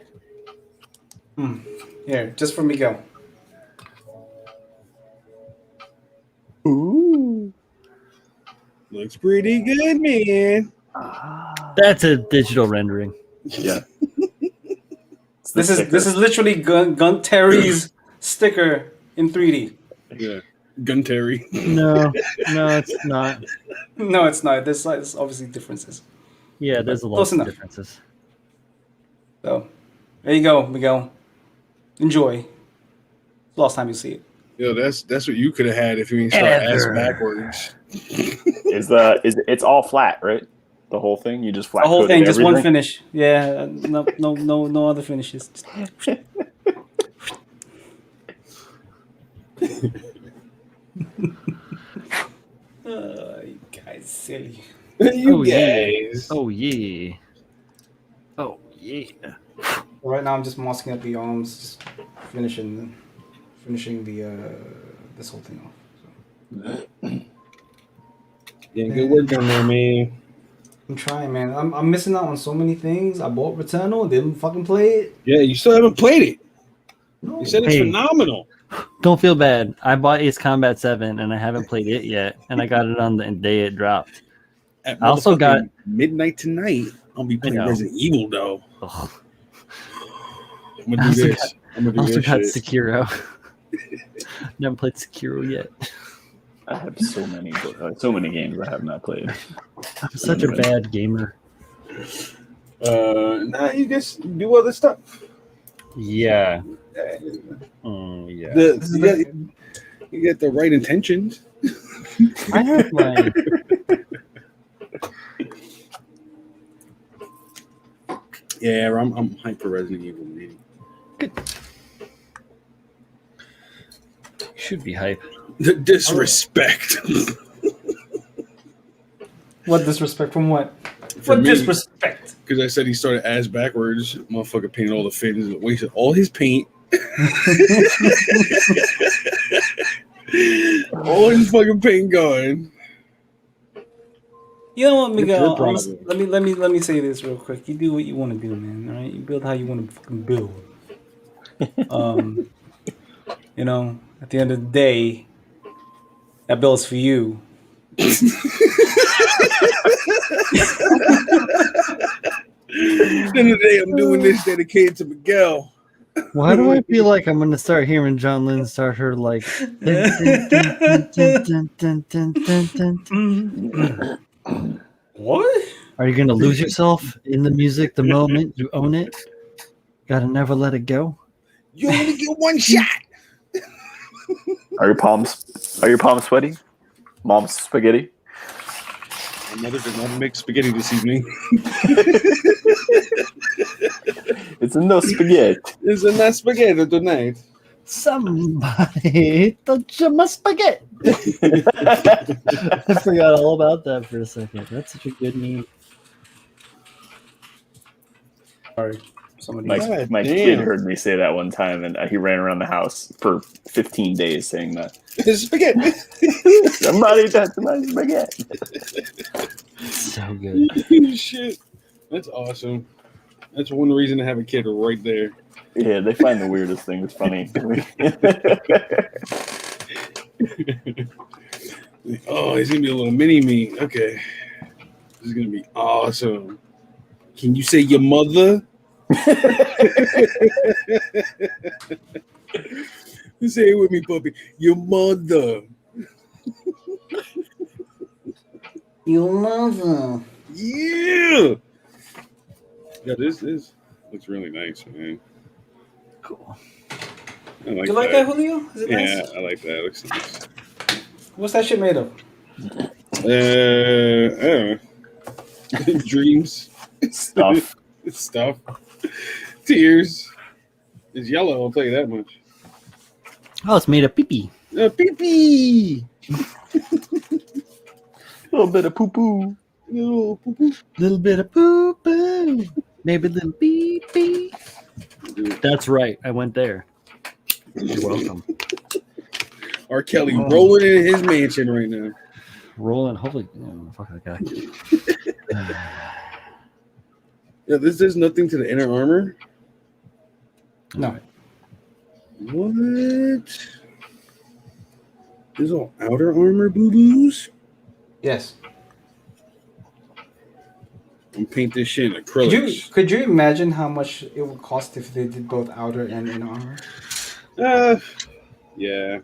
Here, just for Miguel. Ooh. Looks pretty good, man. That's a digital rendering. Yeah. This is literally Gun Terry's sticker in 3D. Yeah. Gun Terry. No, it's not. No, it's not. There's obviously differences. Yeah, there's a lot Close of enough. differences. So there you go, Miguel. Enjoy. Last time you see it. Yo, that's what you could have had if you didn't start ass backwards. It's all flat, right? The whole thing? You just flat The whole coated thing, just one everything? finish. Yeah, no other finishes. You guys silly. You yeah. guys. Oh yeah. Oh yeah. Right now, I'm just masking up the arms, just finishing the this whole thing off. So. Yeah, good work on there, man. I'm trying, man. I'm missing out on so many things. I bought Returnal, didn't fucking play it. Yeah, you still haven't played it. No. You said it's Hey. phenomenal. Don't feel bad. I bought Ace Combat 7 and I haven't played it yet, and I got it on the day it dropped. At I also got midnight tonight. I'll be playing know. Resident Evil though. Ugh. I'm gonna do this. I'm I gonna also do got this shit. Sekiro. Never played Sekiro yet. I have so many games I have not played. I'm such a bad gamer. Nah, you just do other stuff. Yeah. Yeah. You get the right intentions. I have my. Yeah, I'm hyped for Resident Evil, man. Good. Should be hype. The disrespect. What disrespect from what? For What me, disrespect? because I said he started ass backwards. Motherfucker painted all the fins and wasted all his paint. All his fucking paint gone. You know what, It's your Miguel? problem. Let me say this real quick. You do what you want to do, man. All right, you build how you want to fucking build. You know, at the end of the day, that build's for you. At the end of the day, I'm doing this dedicated to Miguel. Why do I feel like I'm gonna start hearing John Lynn start her like? What? Are you gonna lose yourself in the music the moment you own it? Gotta never let it go. You only get one shot. Are your palms sweaty? Mom's spaghetti? My mother did not make spaghetti this evening. It's in no spaghetti. It's a nice spaghetti tonight. Somebody touch my spaghetti. I forgot all about that for a second. That's such a good meme. Sorry, somebody. My damn. kid heard me say that one time, and he ran around the house for 15 days saying that. Spaghetti. Somebody touch my spaghetti. So good. Shit. That's awesome. That's one reason to have a kid right there. Yeah, they find the weirdest things funny. Oh, he's gonna be a little mini me. Okay. This is gonna be awesome. Can you say your mother? Say it with me, puppy. Your mother. Your mother. Yeah. Yeah, this looks really nice, man. Cool. I like You like that, Julio? Is it Yeah, nice? I like that. It looks nice. What's that shit made of? I don't know. Dreams. Stuff. Stuff. Tears. It's yellow, I'll tell you that much. Oh, it's made of pee-pee. Pee-pee! A little bit of poo-poo. Little poo-poo. Little bit of poo-poo. Maybe a little pee-pee. That's right. I went there. You're welcome. R. Kelly rolling in his mansion right now. Rolling. Hopefully. Oh, fuck that guy. Yeah, this does nothing to the inner armor. No. What? This is all outer armor boo-boos? Yes. I'm paint this shit in acrylics. Could you imagine how much it would cost if they did both outer and inner armor? Yeah.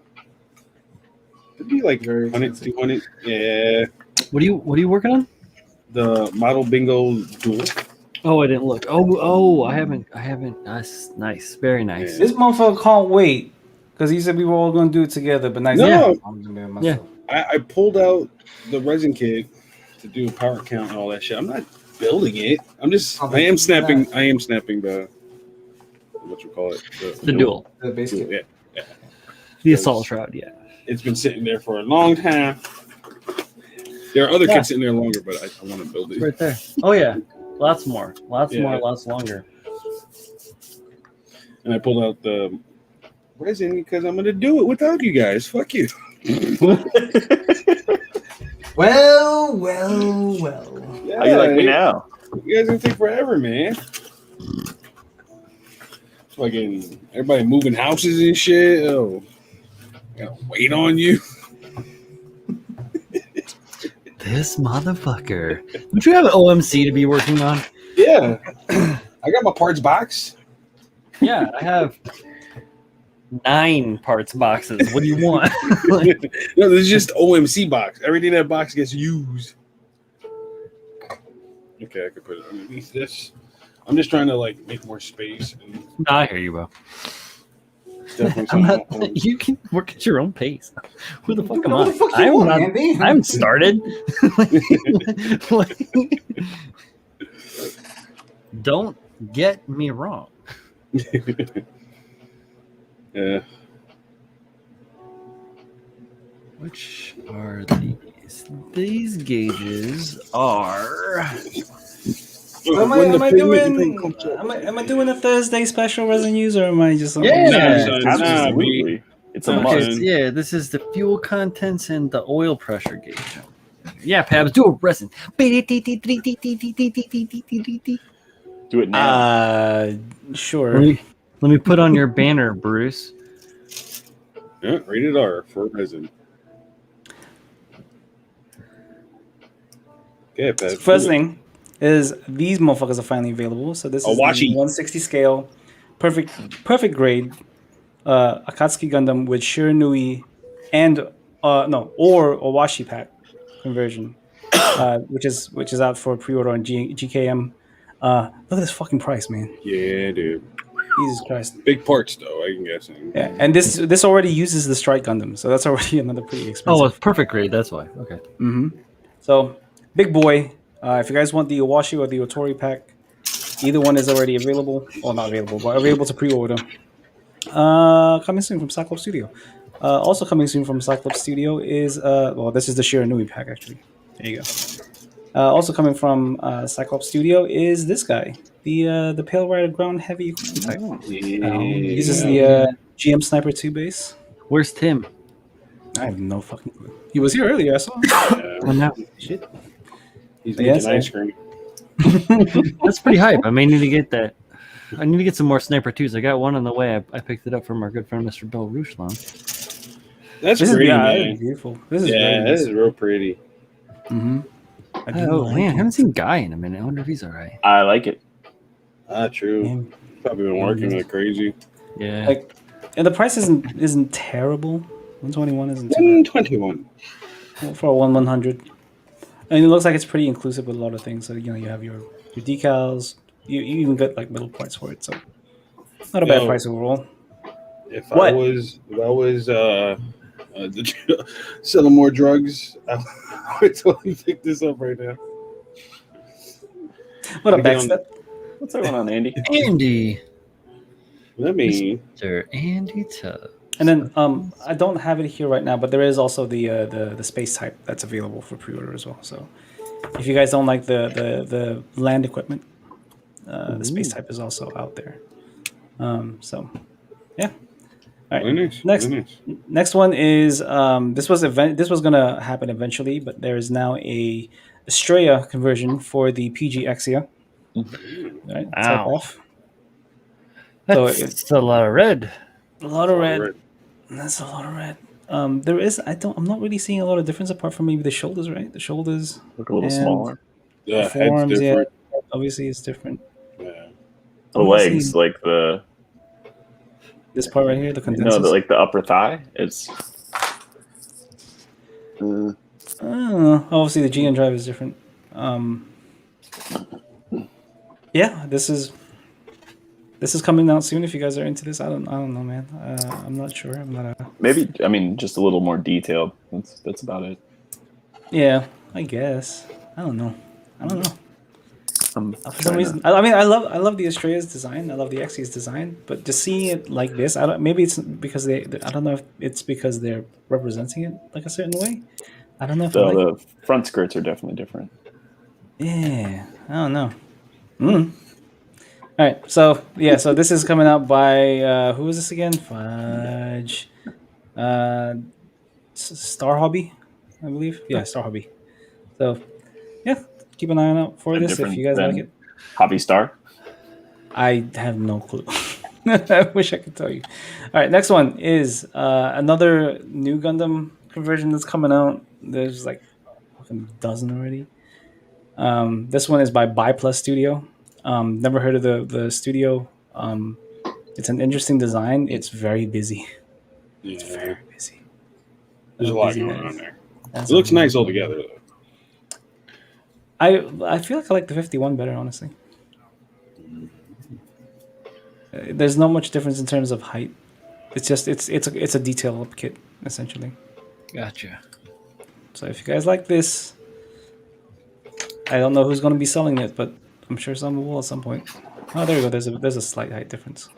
It'd be like Very 100, expensive. 200. Yeah. What are you working on? The model bingo duel. Oh, I didn't look. Oh, I haven't. That's nice. Very nice. This motherfucker can't wait because he said we were all going to do it together. But nice. No. I'm doing it myself. I pulled out the resin kit to do a power count and all that shit. I'm not building it. I am snapping the what you call it? The duel. The base kit. Yeah. The assault shroud. Yeah. It's been sitting there for a long time. There are other kits sitting there longer, but I want to build it. Right there. Oh yeah. Lots more. Lots Yeah. more. Lots longer. And I pulled out the resin because I'm going to do it without you guys. Fuck you. Wait, Well. Yeah, How you like me now? You guys gonna take forever, man. Fucking everybody moving houses and shit. Oh, gotta wait on you. This motherfucker. Don't you have an OMC to be working on? Yeah, I got my parts box. Yeah, I have 9 parts boxes. What do you want? Like, No, this is just OMC box. Everything in that box gets used. Okay, I could put it underneath this. I'm just trying to like make more space. And I hear you, bro. definitely I'm not, something. you can work at your own pace. Who the fuck am What I? the fuck you I'm want, not, Andy? I haven't started. Like, don't get me wrong. Yeah. Which are these? These gauges are. Am When the I pigment doing? comes up. Am I doing a Thursday special resin use, or am I just? Yeah. Nah, son, nah, Absolutely. It's a Okay, must. Okay, so yeah, this is the fuel contents and the oil pressure gauge. Yeah, Pabs, do a resin. Do it now. Sure. Let me put on your banner, Bruce. Yeah, rated R for resin. Okay, Pat. First thing is these motherfuckers are finally available. So this is the Awashi. 160 scale, perfect grade, Akatsuki Gundam with Shiranui and or Owashi pack conversion, which is out for pre-order on GKM. Look at this fucking price, man. Yeah, dude. Jesus Christ. Big parts though, I'm guessing. Yeah, and this already uses the Strike Gundam, so that's already another pretty expensive. Oh, it's perfect grade. That's why. Okay. So, big boy. If you guys want the Owashi or the Otori pack, either one is already available. Well, not available, but available to pre-order. Coming soon from Cyclops Studio. Also coming soon from Cyclops Studio is this is the Shiranui pack actually. There you go. Also coming from Cyclops Studio is this guy, the Pale Rider Ground Heavy equipment type. Uses the GM Sniper 2 base. Where's Tim? I have no fucking clue. He was here earlier. I saw him. Oh, no. Shit. He's But yeah, making so- ice cream. That's pretty hype. I may need to get that. I need to get some more Sniper 2s. I got one on the way. I picked it up from our good friend Mr. Bill Ruslan. That's This is pretty, this man. is beautiful. This is Yeah, very this is real pretty. Mm-hmm. Oh, man. I haven't seen Guy in a minute. I wonder if he's all right. I like it. True. Probably been working like crazy. Yeah. Like, and the price isn't terrible. 121 isn't too 121. bad for a 100. And it looks like it's pretty inclusive with a lot of things. So you have your decals. You even get like metal parts for it. So not a bad Yo. price overall. If What? I was selling more drugs, I would totally pick this up right now. What a Gotta get on- backstep. What's going on, Andy? Andy. Let me. Mr. Andy Tubb. And then I don't have it here right now, but there is also the space type that's available for pre-order as well. So if you guys don't like the land equipment, the space type is also out there. So yeah. All right. Very nice. Next. Very nice. Next one is this was gonna happen eventually, but there is now a Estrella conversion for the PG Exia. Right, Type Wow. F. So That's a lot of red. a lot of red. Red. That's a lot of red. I'm not really seeing a lot of difference apart from maybe the shoulders, right? The shoulders. Look a little And smaller. The the head's forearms, different. Obviously, it's different. Yeah. The I'm legs, seeing like the this part right here, the no, condensers. like the upper thigh. It's Obviously, the GN drive is different. Yeah, this is coming out soon. If you guys are into this, I don't know, man. I'm not sure. I'm not a. maybe. I mean, just a little more detailed. That's about it. Yeah, I guess. I don't know. I'm For some trying reason, to- I love the Estrella's design. I love the Xe's design, but just seeing it like this, maybe it's because I don't know if it's because they're representing it like a certain way. I don't know if I like it. the front skirts are definitely different. Yeah, I don't know. All right, so yeah, so this is coming out by who is this again? Fudge, Star Hobby, I believe. Yeah, Star Hobby. So, yeah, keep an eye out for And this if different you guys like than it. Hobby Star. I have no clue. I wish I could tell you. All right, next one is another new Gundam conversion that's coming out. There's like a fucking dozen already. This one is by Plus Studio. Never heard of the studio. It's an interesting design. It's very busy. It's Yeah, very busy. there's a How lot busy going that on is. there. That's It looks nice amazing. altogether, though. I feel like I like the 51 better, honestly. There's not much difference in terms of height. It's just it's a detail up kit essentially. Gotcha. So if you guys like this, I don't know who's going to be selling it, but I'm sure someone will at some point. Oh, there you go. There's a slight height difference.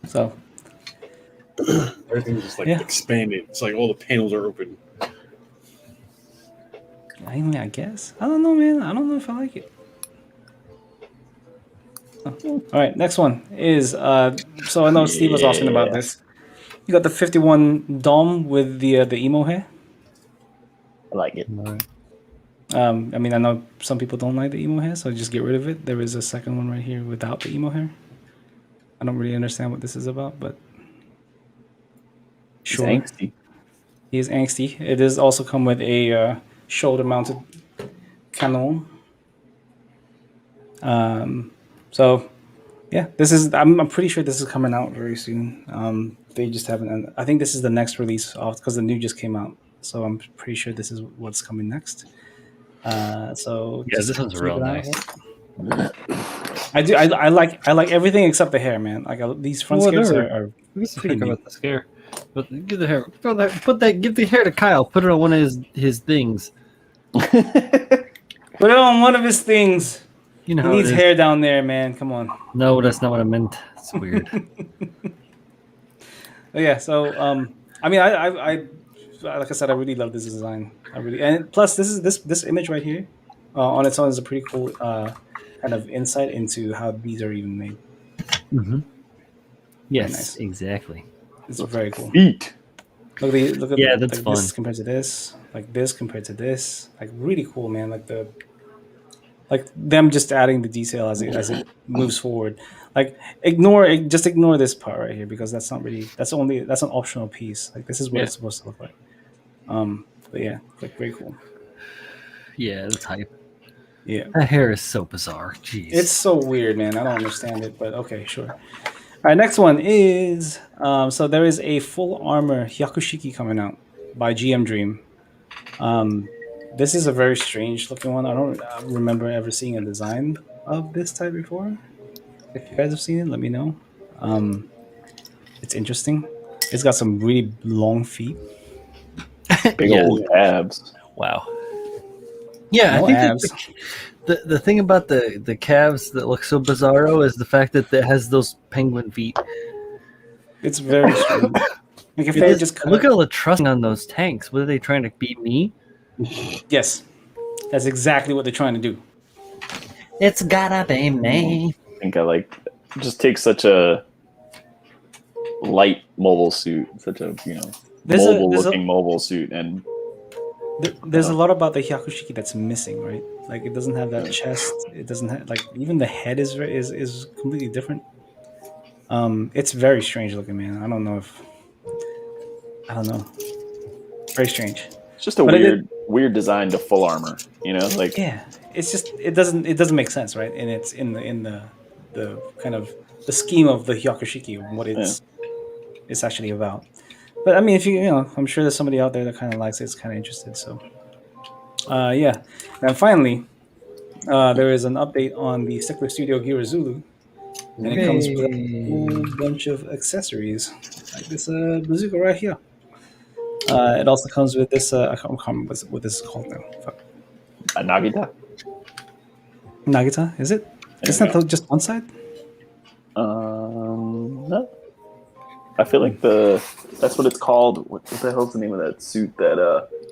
So Everything's just like Yeah. expanded. It's like all the panels are open. I mean, I guess I don't know, man. I don't know if I like it. Oh. All right, next one is so I know Steve was asking about this. You got the 51 Dom with the emo hair. I like it. I mean, I know some people don't like the emo hair, so just get rid of it. There is a second one right here without the emo hair. I don't really understand what this is about, but It's sure, angsty. he is angsty. It does also come with a shoulder-mounted cannon. So yeah, this is. I'm pretty sure this is coming out very soon. They just haven't. I think this is the next release off because the new just came out. So I'm pretty sure this is what's coming next. So Yeah, this one's keep real an eye nice. out. I do. I like everything except the hair, man. Like these front skirts Whatever. are Who gives a pretty fuck neat. about the scare? But give the hair. Give the hair to Kyle. Put it on one of his things. Put it on one of his things. You know He how needs it is. hair down there, man. Come on. No, that's not what I meant. It's weird. But yeah. So I mean, I like I said, I really love this design. I really and plus this image right here on its own is a pretty cool kind of insight into how these are even made. Mm-hmm. Yes, nice. exactly. It's very cool. Feet. Look at Yeah, that's fun. this compared to this, like this compared to this, like really cool, man. Like them just adding the detail as it moves forward. Like just ignore this part right here because that's not really that's an optional piece. Like this is what Yeah. it's supposed to look like. But yeah, like very cool. Yeah, that's hype. Yeah, That hair is so bizarre. Jeez. it's so weird, man. I don't understand it, but okay, sure. All right, next one is so there is a full armor Hyakushiki coming out by GM Dream. This is a very strange looking one. I don't remember ever seeing a design of this type before. If you guys have seen it, let me know. It's interesting. It's got some really long feet. Big Yeah. old abs. Wow. Yeah, No I think abs. the thing about the calves that look so bizarro is the fact that it has those penguin feet. It's very strange. Like if It they is- just cut, look at all the trussing on those tanks. What are they trying to beat me? yes, that's exactly what they're trying to do. It's gotta be me. I think I like just take such a light mobile suit, such a There's a- mobile there's a- looking mobile suit, and There's a lot about the Hyakushiki that's missing, right? Like it doesn't have that chest. It doesn't have like even the head is completely different. It's very strange looking, man. I don't know. Very strange. it's just a But it weird design to full armor. Like Yeah, it's just it doesn't make sense, right? And it's in the kind of the scheme of the Hyakushiki and what it's actually about. But I mean, if I'm sure there's somebody out there that kind of likes it, it's kind of interested. So, yeah. And finally, there is an update on the Stickler Studio Gira Zulu, and it comes with a whole bunch of accessories, like this bazooka right here. It also comes with this. I can't remember what this is called now. Fuck. a Nagita. Nagita, is it? Isn't There you that just one side? No. I feel like that's what it's called. What the hell's the name of that suit that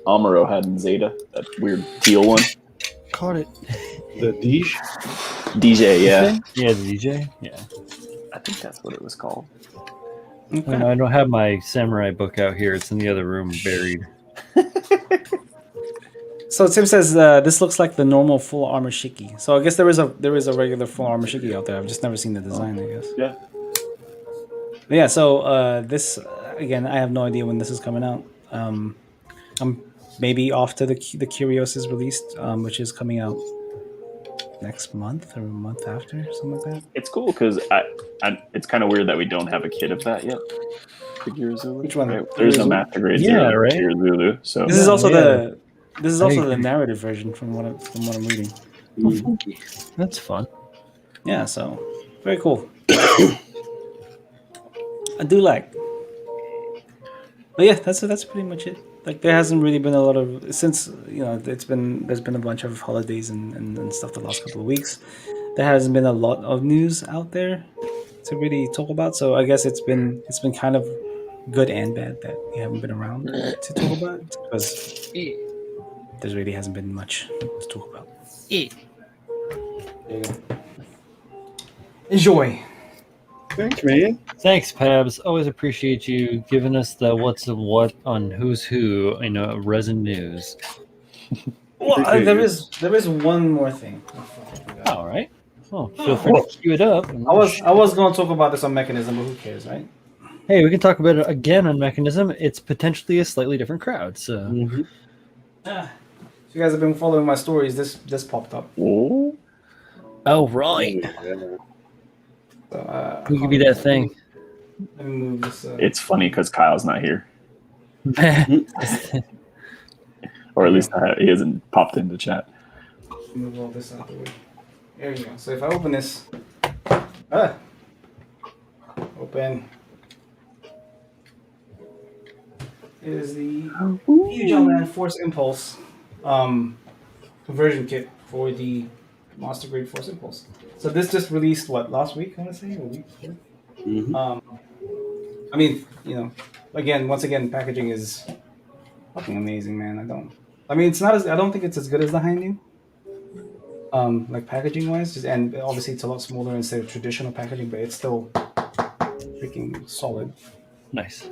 Amuro had in Zeta? That weird teal one. Caught it. The Dish. DJ, yeah. Yeah, the DJ. Yeah. I think that's what it was called. I don't have my samurai book out here. It's in the other room, buried. So Tim says this looks like the normal full armor shiki. So I guess there is a regular full armor shiki out there. I've just never seen the design. I guess. Yeah. But yeah. So this again, I have no idea when this is coming out. I'm maybe off to the Curios is released, which is coming out next month or a month after, something like that. It's cool because it's kind of weird that we don't have a kit of that yet. Zulu. Which one? Right? There's no master grade Yeah, zero right. Zulu. So This is also yeah. the agree. narrative version from what I'm reading. That's fun. Yeah, so very cool. I do like. But yeah, that's pretty much it. Like there hasn't really been a lot of since there's been a bunch of holidays and stuff the last couple of weeks. There hasn't been a lot of news out there to really talk about. So I guess it's been kind of good and bad that we haven't been around to talk about because there really hasn't been much to talk about. There you go. Enjoy. Thanks, man. Thanks, Pabs. Always appreciate you giving us the what's of what on who's who in resin news. Well, Appreciate there it. is one more thing. All right. Well, feel free to cue it up. I was going to talk about this on Mechanism, but who cares, right? Hey, we can talk about it again on Mechanism. It's potentially a slightly different crowd. So Mm-hmm. If you guys have been following my stories, this popped up. oh, right. Yeah. So, We could be that thing. Let me move this. it's funny because Kyle's not here, or at least he hasn't popped into chat. Move all this out the way. There you go. So if I open this, open. It is the Huge Element Force Impulse conversion kit for the Monster Grade Force Impulse. So this just released last week? I want to say, or a week before. Mm-hmm. I mean, once again, packaging is fucking amazing, man. It's not as I don't think it's as good as the Hainu. Like packaging wise, and obviously it's a lot smaller instead of traditional packaging, but it's still freaking solid. Nice.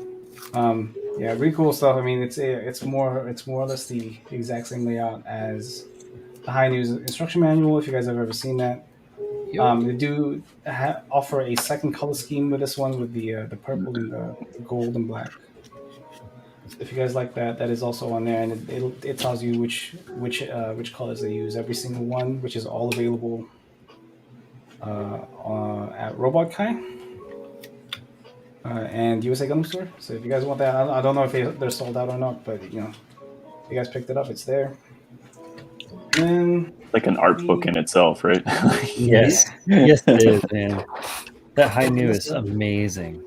Yeah, really cool stuff. I mean, it's more or less the exact same layout as the Hainu's instruction manual. If you guys have ever seen that, they do offer a second color scheme with this one with the purple and the gold and black. If you guys like that, that is also on there, and it tells you which colors they use. Every single one, which is all available at Robo-Dojo and USA Gundam Store. So if you guys want that, I don't know if they're sold out or not, but if you guys picked it up, it's there. And Like an art book in itself, right? Yes. Yes, it is, man. That Hainu is amazing.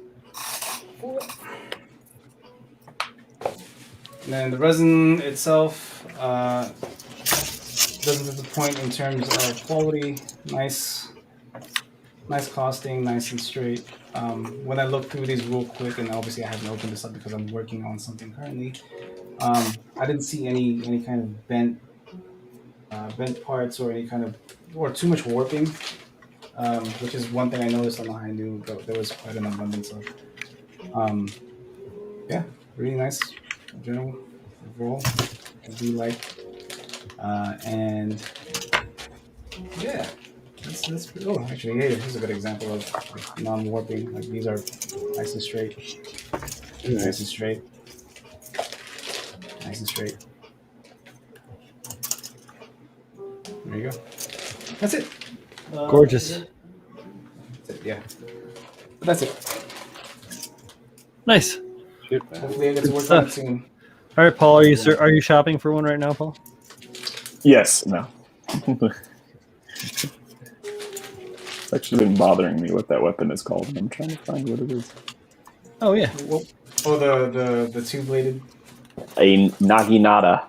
And then the resin itself doesn't disappoint in terms of quality. Nice costing, nice and straight. When I look through these real quick, and obviously I haven't opened this up because I'm working on something currently, I didn't see any kind of bent parts or or too much warping, which is one thing I noticed on the Hainu. There was quite an abundance of. Yeah, really nice. General overall, I do like, and yeah, that's pretty. Oh, actually, hey, here's a good example of non-warping. Like these are nice and straight, nice and straight, nice and straight. There you go. That's it. Gorgeous. That's it, yeah, but that's it. Nice. Hopefully, I get to work on it soon. All right, Paul. Are you shopping for one right now, Paul? Yes. No. It's actually been bothering me what that weapon is called. I'm trying to find what it is. Oh yeah. Oh, the two-bladed. A Naginata.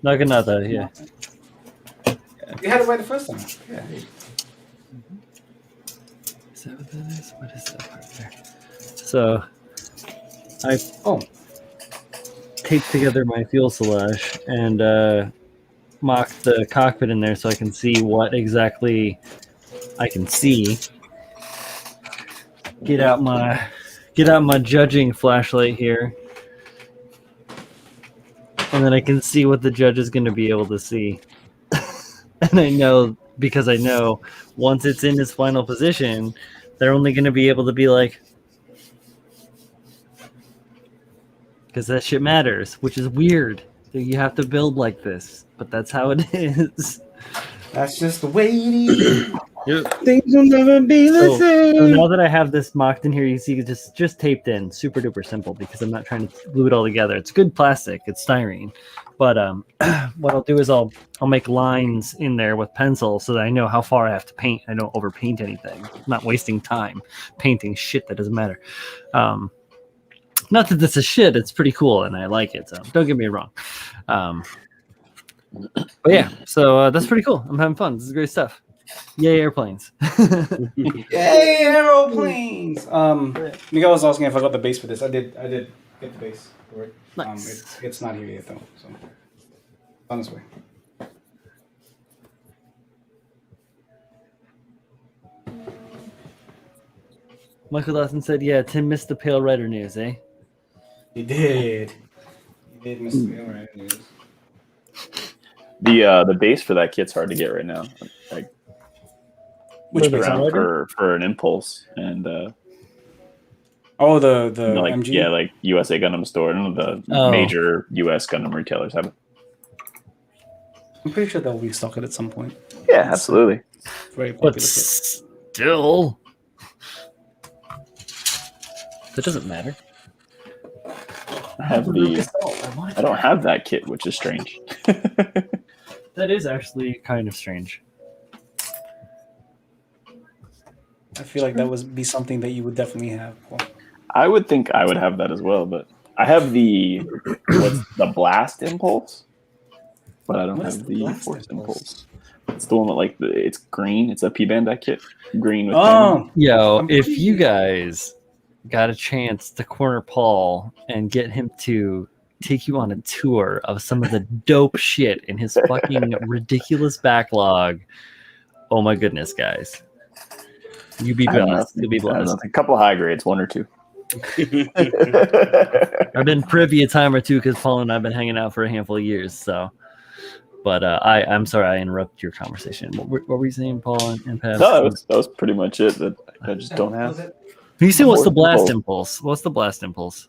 Naginata. Yeah. You had it right the first time. Yeah. Is that what that is? What is that part there? So, I taped together my fuselage and mocked the cockpit in there so I can see what exactly I can see. Get out my judging flashlight here. and then I can see what the judge is going to be able to see. And I know, because I know once it's in his final position, they're only going to be able to be like, because that shit matters, which is weird. You have to build like this, but that's how it is. That's just the way it is. Things will never be the So same. now that I have this mocked in here, you see it's just taped in, super duper simple, because I'm not trying to glue it all together. It's good plastic, it's styrene, but what I'll do is I'll make lines in there with pencil so that I know how far I have to paint. I don't overpaint anything. I'm not wasting time painting shit that doesn't matter. Not that this is shit. It's pretty cool and I like it. So don't get me wrong. But yeah, so that's pretty cool. I'm having fun. This is great stuff. Yay, airplanes. Yay, aeroplanes! Miguel was asking if I got the base for this. I did get the base for it. Nice. It's not here yet though, so on its way. Michael Dawson said, yeah, Tim missed the Pale Rider news, eh? He did. He did miss the right news. The base for that kit's hard to get right now. Like, Which base? around for an impulse and Oh, the you know, like MG. yeah, like USA Gundam Store. None of the major US Gundam retailers have it. I'm pretty sure they'll restock it at some point. Yeah, absolutely. Very popular. But still, that doesn't matter. I don't have that kit, which is strange. That is actually kind of strange. I feel like that would be something that you would definitely have. Well, I would think I would have that as well, but I have the blast impulse, but I don't have the force impulse. It's the one with like it's green. It's a P Bandai kit, green with. Yo, if you guys got a chance to corner Paul and get him to take you on a tour of some of the dope shit in his fucking ridiculous backlog, oh my goodness, guys. You'll be blessed. You'll be blessed. A couple of high grades, 1 or 2. I've been privy a time or two because Paul and I've been hanging out for a handful of years. So, but I'm sorry I interrupted your conversation. What were you saying, Paul and Pat? No, that was pretty much it. That I just don't have. You say what's the blast impulse? What's the blast impulse?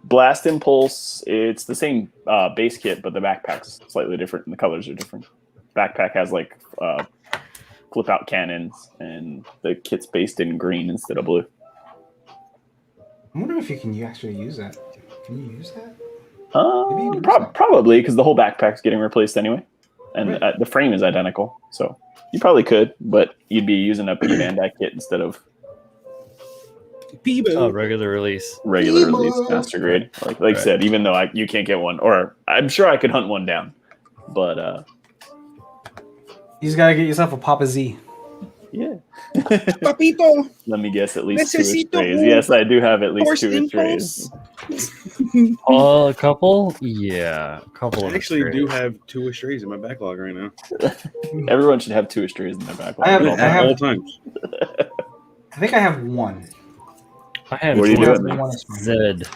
Blast impulse. It's the same base kit, but the backpack's slightly different and the colors are different. Backpack has like flip out cannons, and the kit's based in green instead of blue. I wonder if you can actually use that. Can you use that? Probably, because the whole backpack's getting replaced anyway, and the frame is identical. So you probably could, but you'd be using a P Bandai kit instead of regular release master grade. Like I said, even though you can't get one, or I'm sure I could hunt one down, but you just gotta get yourself a Papa Z. Yeah. Papito. Let me guess, at least 2 trays. Yes, I do have at least 2 trays. A couple? Yeah, a couple. I actually do have 2 trays in my backlog right now. Everyone should have 2 trays in their backlog. I have all times. I think I have 1. I have what are you doing? Zed.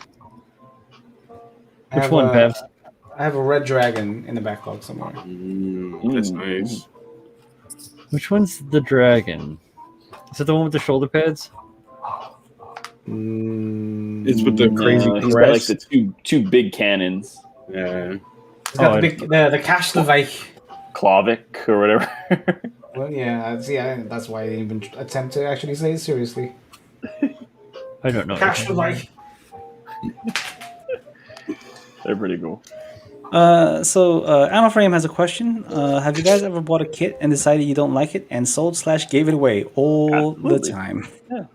Which one, Pev? I have a red dragon in the backlog somewhere. That's nice. Which one's the dragon? Is it the one with the shoulder pads? It's with the crazy he's got like the two big cannons. Yeah. He's got the Cash Levike. Klavik or whatever. Well, yeah, see, that's why I didn't even attempt to actually say it seriously. I don't know. Cash Levike. They're pretty cool. So Ammo Frame has a question. Have you guys ever bought a kit and decided you don't like it and sold / gave it away all the time? Yeah.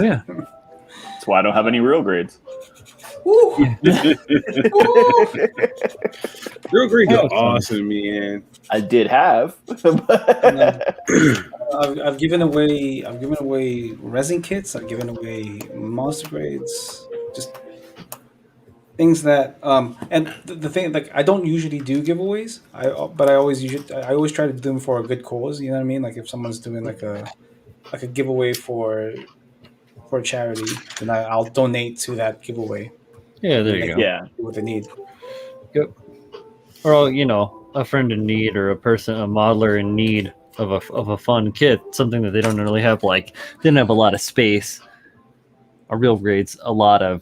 Yeah. That's why I don't have any real grades. Woo! Real grades are awesome, man. I did have. I've given away resin kits. I've given away monster grades. Just things that and the thing, like, I don't usually do giveaways. But I always try to do them for a good cause. You know what I mean? Like if someone's doing like a giveaway for a charity, then I'll donate to that giveaway. Yeah, there you go. Yeah, What they need. Yep. or a friend in need, or a modeler in need of a fun kit, something that they don't really have. Like they don't have a lot of space. A real grade's a lot of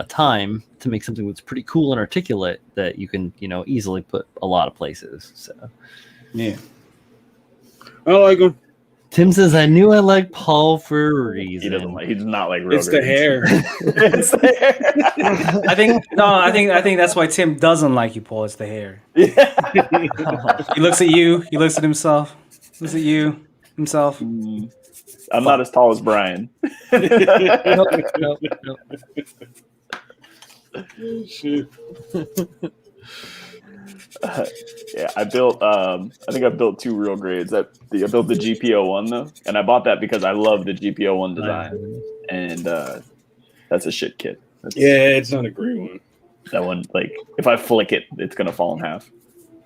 time to make something that's pretty cool and articulate that you can easily put a lot of places. So Yeah. I like him. Tim says, "I knew I liked Paul for a reason." He doesn't like. He does not like real. It's the hair. It's the hair. I think that's why Tim doesn't like you, Paul. It's the hair. Yeah. He looks at you. He looks at himself. Looks at you. Himself. I'm not as tall as Brian. Nope. Shit. Yeah, I built. I think I built 2 real grades. I built the GPO one though, and I bought that because I love the GPO one design, and that's a shit kit. Yeah, it's not a great one. That one, like, if I flick it, it's gonna fall in half.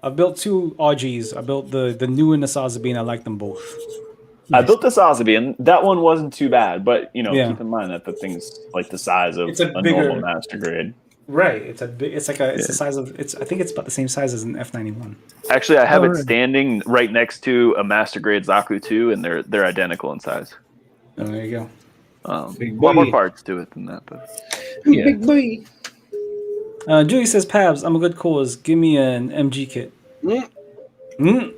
I built 2 RGs. I built the new and the Sazabi, and I like them both. I built the Sazabi, and that one wasn't too bad. But Yeah. keep in mind that the thing's like the size of It's a a bigger- normal master grade. Right. It's the size of I think it's about the same size as an F91. Actually, I have Oh, it really? standing right next to a master grade Zaku 2, and they're identical in size. Oh, there you go. Big A lot more boy. parts to it than that, but Yeah. Big boy. Julie says, "Pabs, I'm a good cause. Give me an MG kit." Mm. Mm.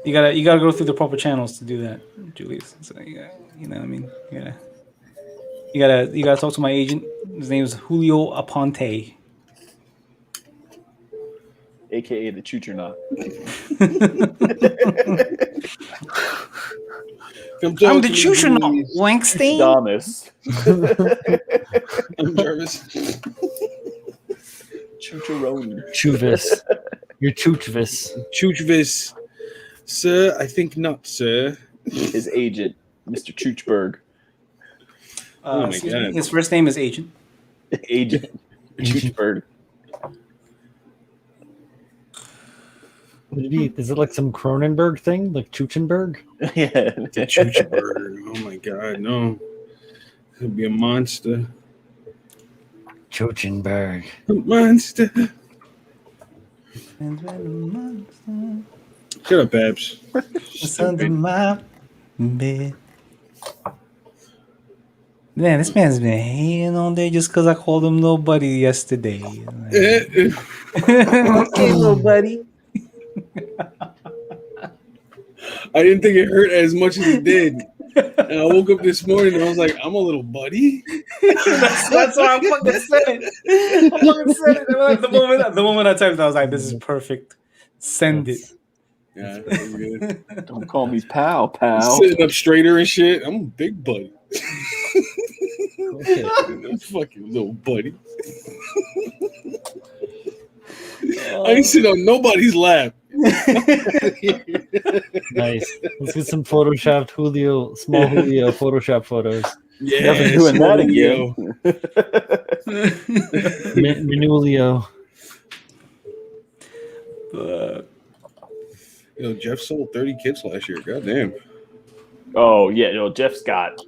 You gotta go through the proper channels to do that, Julie. So you know what I mean. You gotta talk to my agent. His name is Julio Aponte. AKA the Chuchernot. Come talk I'm to the me, Chushino, please. Wankstein. Damas. I'm Jarvis. Chucheroni. Chuvis. You're Chuchvis. Chuchvis. Sir, I think not, sir. His agent, Mr. Chuchberg. Oh my Excuse me, God. his first name is Agent. Agent Chuchberg. Is it like some Cronenberg thing, like Chuchenberg? Yeah. The Chuchberg. Oh my God, no. It'll be a monster. Chuchenberg. A monster. Shut up, Babs. Under my bed. Man, this man's been hating all day just because I called him nobody yesterday. Okay, nobody. I didn't think it hurt as much as it did. And I woke up this morning and I was like, I'm a little buddy. That's why I fucking said it. I fucking said it. The moment I typed, I was like, "This is perfect. Send it." Yeah, that was good. Don't call me pal. Sitting up straighter and shit. I'm a big buddy. Okay. Fucking little buddy. I ain't sit on nobody's lap. Nice. Let's get some photoshopped small Julio Photoshop photos. Yeah, Never doing small that Leo. again. Minulio. Yo, Jeff sold 30 kits last year. Goddamn. Oh yeah, Jeff's got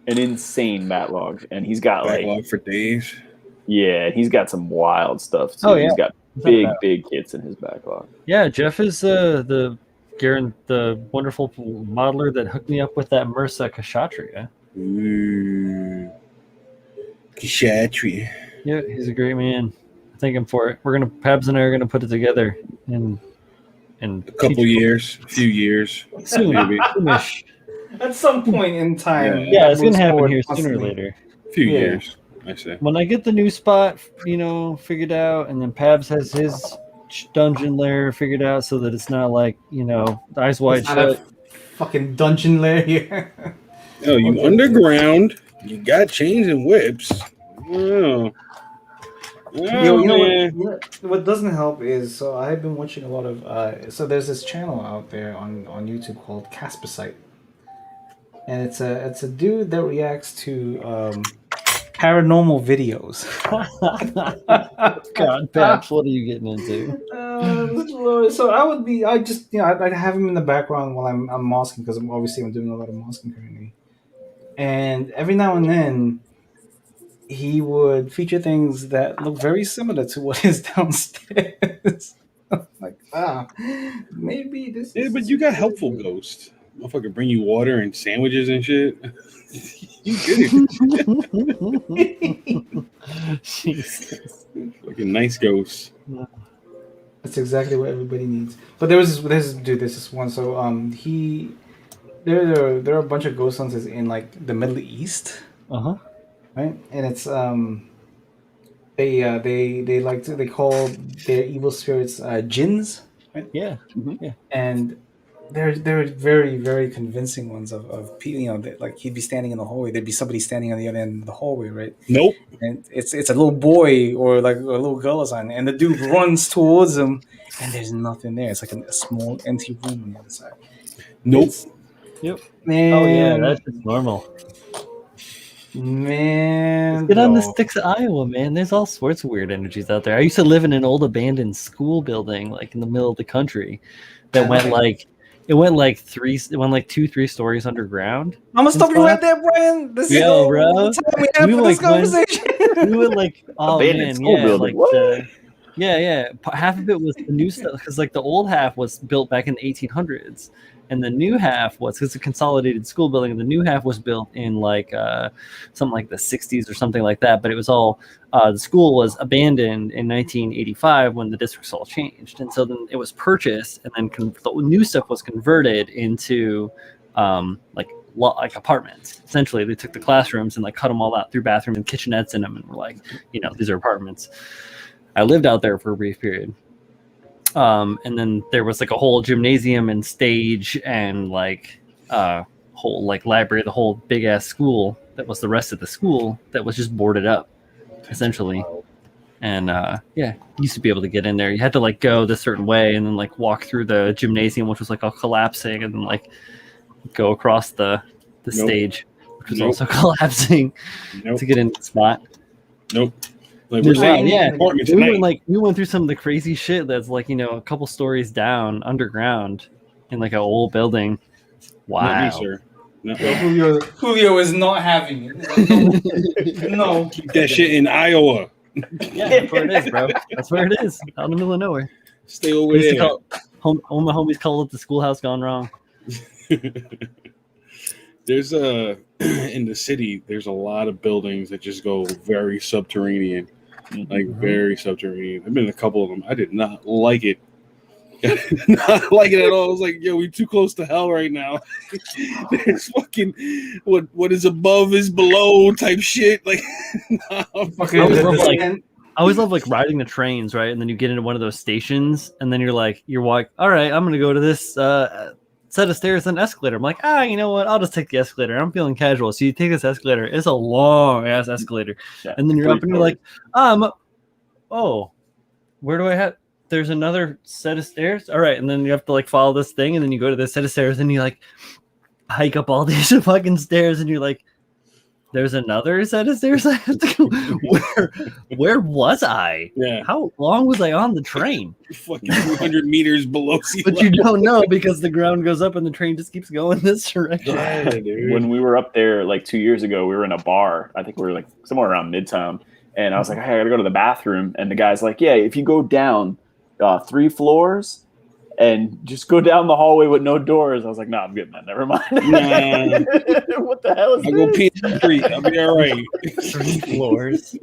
an insane backlog, and he's got Backlog for days. he's got some wild stuff too. Oh, yeah. He's got big kits in his backlog. Yeah, Jeff is the wonderful modeler that hooked me up with that Mursa Kshatriya. Ooh. Kshatriya. Yeah, he's a great man. I thank him for it. Pabs and I are gonna put it together in A couple years, a few years. soon, maybe. soonish. At some point in time. Yeah, it's gonna moves happen forward here sooner or constantly. later. A few Yeah. years, I say. When I get the new spot, figured out, and then Pabs has his dungeon lair figured out, so that it's not like eyes wide It's not a shut. fucking dungeon lair here. Oh, you underground. You got chains and whips. Oh. Yo, Man. what doesn't help is, so I've been watching a lot of so there's this channel out there on YouTube called Caspersight, and it's a dude that reacts to paranormal videos. God, Pabs, what are you getting into? So I have him in the background while I'm mosking, because I'm doing a lot of mosking currently, and every now and then he would feature things that look very similar to what is downstairs. Like, maybe this Yeah, is. but you got helpful ghosts. Motherfucker bring you water and sandwiches and shit. You good. Jesus. Fucking nice ghosts. That's exactly what everybody needs. But there's this one. So there are a bunch of ghost hunters in like the Middle East, Uh-huh. right? And it's they like to, they call their evil spirits jinns, right? Yeah. And they're very very convincing ones of people. You know, that, like he'd be standing in the hallway. There'd be somebody standing on the other end of the hallway, right? Nope. And it's a little boy or like a little girl or something, and the dude runs towards him, and there's nothing there. It's like a small empty room on the other side. Nope. Yep. Man, Oh yeah, that's just normal. Man, Get on the bro. sticks of Iowa, man. There's all sorts of weird energies out there. I used to live in an old abandoned school building, like in the middle of the country, that went like 2-3 stories underground. I'm gonna stop you right there, Brian. This is Yo, the bro. time we have We for like this conversation. We would like, oh Abandoned man, school yeah, building. like What? yeah. Half of it was the new stuff because like the old half was built back in the 1800s, and the new half was because it's a consolidated school building, and the new half was built in like something like the 60s or something like that. But it was all the school was abandoned in 1985 when the districts all changed, and so then it was purchased, and then the new stuff was converted into like apartments. Essentially, they took the classrooms and like cut them all out, threw bathrooms and kitchenettes in them, and were like, these are apartments. I lived out there for a brief period. And then there was like a whole gymnasium and stage and like whole like library, the whole big ass school that was the rest of the school that was just boarded up, essentially. And you used to be able to get in there. You had to like go this certain way and then like walk through the gymnasium, which was like all collapsing, and then like go across the stage, which was also collapsing to get in the spot. Nope. Like we went through some of the crazy shit that's like a couple stories down underground in like an old building. Wow. Not me, sir. Julio is not having it. No. Keep that shit in Iowa. Yeah, that's where it is, bro. That's where it is, out in the middle of nowhere. Stay over there. All my homies call it the schoolhouse gone wrong. There's in the city, there's a lot of buildings that just go very subterranean. Like very subterranean. I've been in a couple of them. I did not like it. Not like it at all. I was like, yo, we're too close to hell right now. There's fucking what is above is below type shit. Like, I always love like riding the trains, right? And then you get into one of those stations, and then you're like, all right, I'm gonna go to this set of stairs and escalator. I'm like, you know what? I'll just take the escalator. I'm feeling casual. So you take this escalator. It's a long ass escalator. Yeah, and then you're up and you're like, oh, where do I have? There's another set of stairs. All right. And then you have to like follow this thing. And then you go to this set of stairs and you like hike up all these fucking stairs. And you're like, there's another set of stairs I have to go. Where was I? Yeah. How long was I on the train? Fucking 200 meters below sea level. But you don't know because the ground goes up and the train just keeps going this direction. Yeah, dude. When we were up there like 2 years ago, we were in a bar. I think we were like somewhere around Midtown. And I was like, hey, I got to go to the bathroom. And the guy's like, yeah, if you go down 3 floors and just go down the hallway with no doors. I was like, I'm good, man. Never mind. Nah. What the hell is I'll this? go pee in the street. I'll be all right. 3 floors.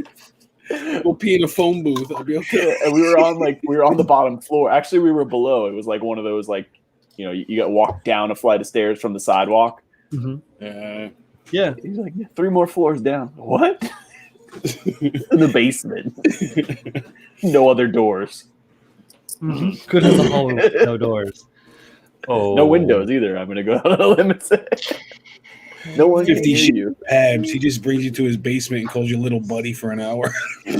Go pee in a phone booth. I'll be okay. And we were on the bottom floor. Actually, we were below. It was like one of those like, you got walked down a flight of stairs from the sidewalk. Mm-hmm. Yeah. He's like, 3 more floors down. What? In the basement. No other doors. Mm-hmm. Good as a hallway with no doors. Oh, no windows either. I'm gonna go out on a limb and say, no one can 50 hear shit you. abs. He just brings you to his basement and calls you little buddy for an hour. He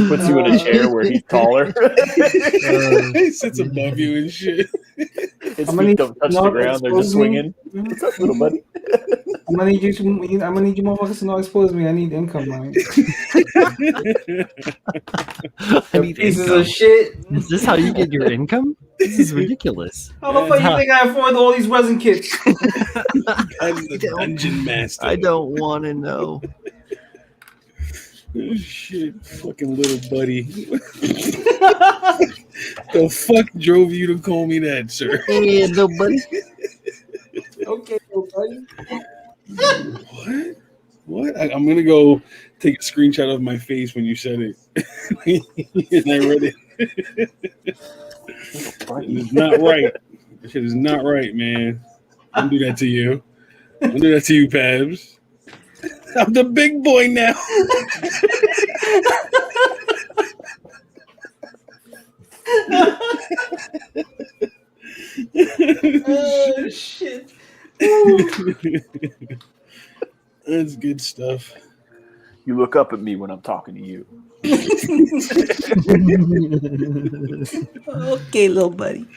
puts you in a chair where he's taller. He sits above you and shit. His feet don't touch the ground. They're just swinging. What's up, little buddy? I'm gonna need you motherfuckers to not expose me. I need income, man. I need Pieces income. of shit. Is this how you get your income? This is ridiculous. How the fuck you think I afford all these resin kits? Guy's the dungeon master. I don't want to know. Oh, shit, fucking little buddy. The fuck drove you to call me that, sir? Hey, nobody. Okay, buddy. What? I'm gonna go take a screenshot of my face when you said it, and I read it. It's not right. That shit is not right, man. Don't do that to you. Don't do that to you, Pabs. I'm the big boy now. Oh shit. That's good stuff. You look up at me when I'm talking to you. Okay, little buddy.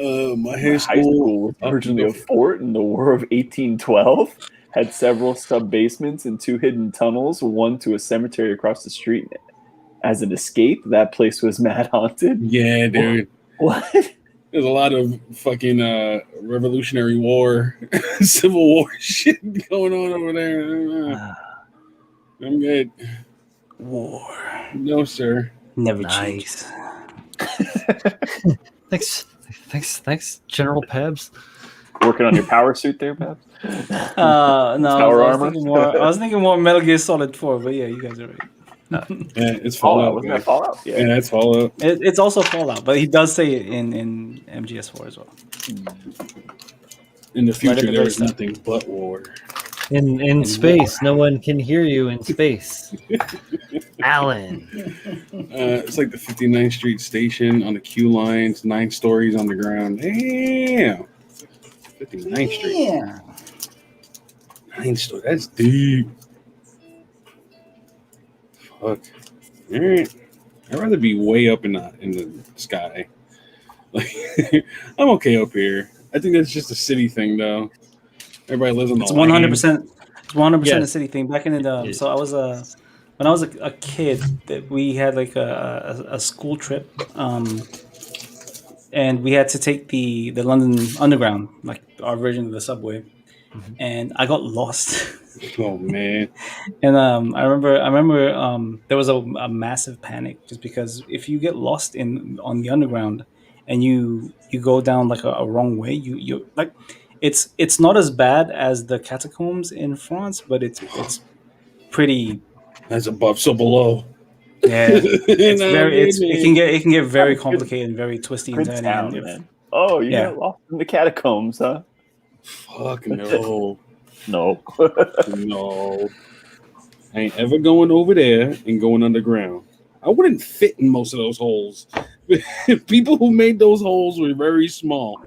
My High school was originally a fort in the War of 1812. Had several sub-basements and 2 hidden tunnels, one to a cemetery across the street. As an escape, that place was mad haunted. Yeah, dude. What? There's a lot of fucking Revolutionary War, Civil War shit going on over there. I'm good. War No, sir. never Nice. changes. Thanks, General Pebs. Working on your power suit there, Pab? No, Power I was armor? thinking more. I was thinking more Metal Gear Solid 4, but yeah, you guys are right. Yeah, it's Fallout. Fallout. Wasn't Man. that Fallout? Yeah, that's Fallout. It's also Fallout, but he does say it in MGS4 as well. In the Right at future, the there very is start. nothing but war. In space, no one can hear you in space. Alan. It's like the 59th Street station on the Q lines, 9 stories on the ground. Damn. 59th Street. Yeah. 9 stories. That's deep. Fuck. All right. I'd rather be way up in the sky. Like, I'm okay up here. I think that's just a city thing, though. Everybody lives on the It's 100%. It's 100% a Yes. city thing. Back in the so I was when I was a kid, that we had like a school trip, and we had to take the London Underground, like our version of the subway, and I got lost. Oh man. And I remember there was a massive panic just because if you get lost on the underground and you go down like a wrong way, you like it's not as bad as the catacombs in France, but it's pretty. That's above, so below. Yeah, it's No, very man. it can get very complicated and very twisty and Good turny. town, And man. Oh, you Yeah. got lost in the catacombs, huh? Fuck no. No. No. I ain't ever going over there and going underground. I wouldn't fit in most of those holes. People who made those holes were very small.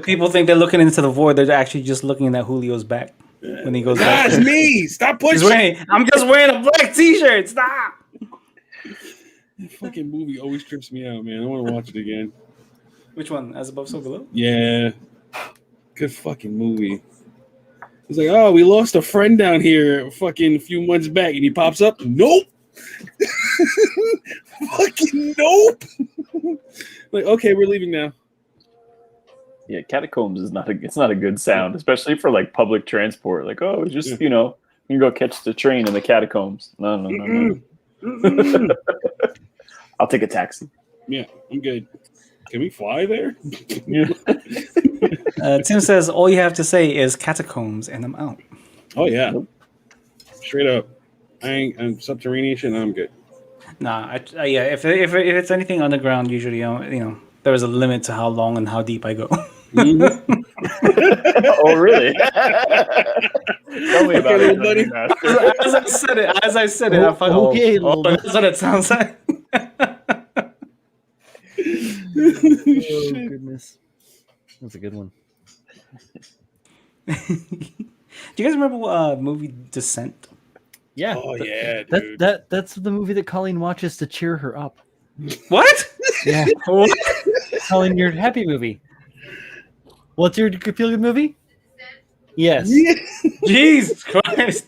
people think they're looking into the void. They're actually just looking at Julio's back when he goes back. That's me. Stop He's pushing. I'm just wearing a black t-shirt. Stop. That fucking movie always trips me out, man. I want to watch it again. Which one? As above, so below? Yeah. Good fucking movie. It's like, oh, we lost a friend down here fucking a few months back, and he pops up. Nope. Fucking nope. Like, okay, we're leaving now. Yeah, catacombs is not a good sound, especially for like public transport. Like, oh, just you can go catch the train in the catacombs. No. I'll take a taxi. Yeah, I'm good. Can we fly there? Yeah. Tim says all you have to say is catacombs, and I'm out. Oh yeah, straight up. I'm subterranean. I'm good. Nah, yeah. If it's anything underground, usually there is a limit to how long and how deep I go. Mhm. Oh, really? Tell me about it, buddy. Master. As I said it, I thought, Okay, oh, that's what it sounds like. Oh goodness, that's a good one. Do you guys remember movie Descent? Yeah. Oh yeah, dude. That's the movie that Colleen watches to cheer her up. What? Yeah. What? Colleen, your happy movie. What's your feel good movie? Yes. Jesus Christ.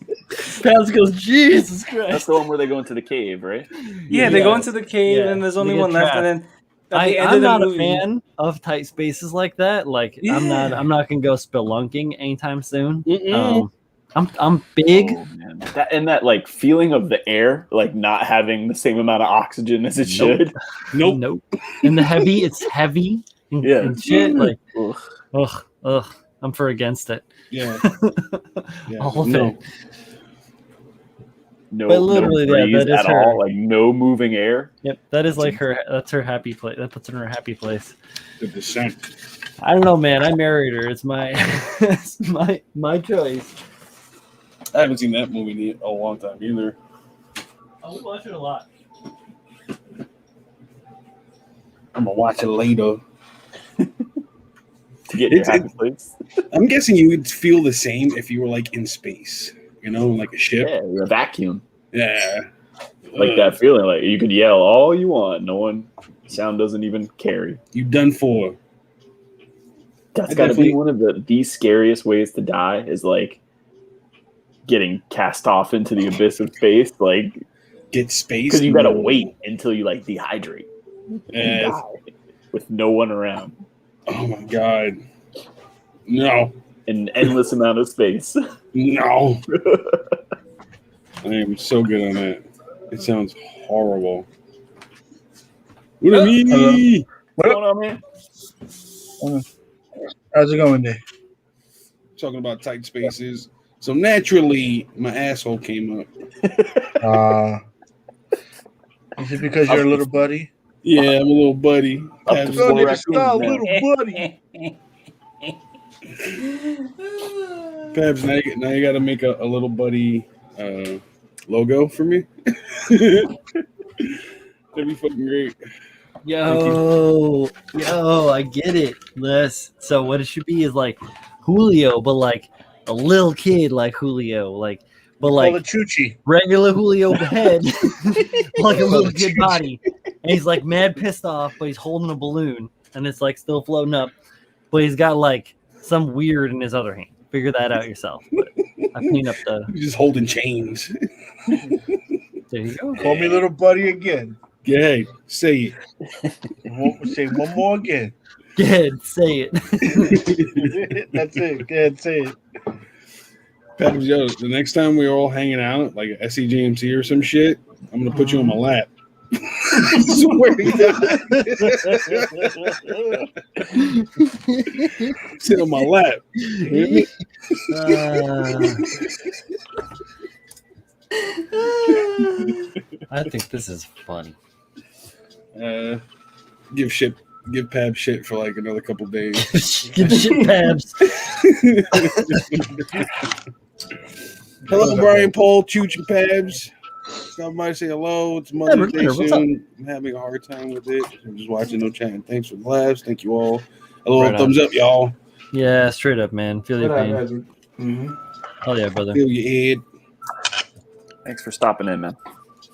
Pals goes, Jesus That's Christ. the one where they go into the cave, right? Yeah, they go Yes. into the cave Yeah. and there's They only get one left, trapped. and then at the end I'm of the not movie, a fan of tight spaces like that. Like I'm Yeah. not gonna go spelunking anytime soon. Mm-mm. I'm big. Oh man, that like feeling of the air like not having the same amount of oxygen as it should. Nope. And it's heavy and, Yeah. and shit. Like Ugh. ugh. I'm for against it. Yeah. Yeah. All of No. it. No, But literally, no breeze that is at her. all. Like no moving air. Yep, that is like her. That's her happy place. That puts her in her happy place. The Descent. I don't know, man. I married her. It's my, it's my choice. I haven't seen that movie in a long time either. I would watch it a lot. I'm gonna watch it later. To get in your happy place. I'm guessing you would feel the same if you were like in space, like a ship. Yeah, you're a vacuum. Yeah. Like that feeling. Like you could yell all you want. No one sound doesn't even carry. You done for. That's I got to be definitely- one of the scariest ways to die is like getting cast off into the abyss of space. Like Get space. because you got to wait until you like dehydrate and Yeah. die with no one around. Oh my god. No. An endless amount of space. No. I am so good on that. It sounds horrible. What do you mean? What's going on, man? How's it going there? Talking about tight spaces. So naturally, my asshole came up. Is it because you're a little buddy? Yeah, I'm a little buddy. Up to Have- four nigga, raccoons stop, now. little buddy. Pabs, now you got to make a little buddy logo for me. That'd be fucking great. Yo, I get it. So what it should be is like Julio, but like a little kid like Julio, but Call like it Chuchi. regular Julio head, like a little kid Chuchi. body, and he's like mad pissed off, but he's holding a balloon and it's like still floating up, but he's got like some weird in his other hand. Figure that out yourself. But I clean up the. You're just holding chains. There you go. Call me little buddy again. Yeah, say Say one more again. Go ahead, say it. That's it. Go ahead, say it. it. Pabs, yo, the next time we're all hanging out, like at SEJMC or some shit, I'm gonna put you on my lap. Swear to God. Sit on my lap. You hear me? I think this is funny. Give Pab shit for like another couple days. Give shit Pabs. Hello, Brian, Paul, Chooch, and Pabs. Stop by, say hello. It's Mother's Day what's soon. I'm having a hard time with it. I'm just watching, no chatting. Thanks for the laughs. Thank you all. A little Right on. thumbs up, y'all. Yeah, straight up, man. Feel your pain. Mm-hmm. Hell yeah, brother. Feel your head. Thanks for stopping in, man.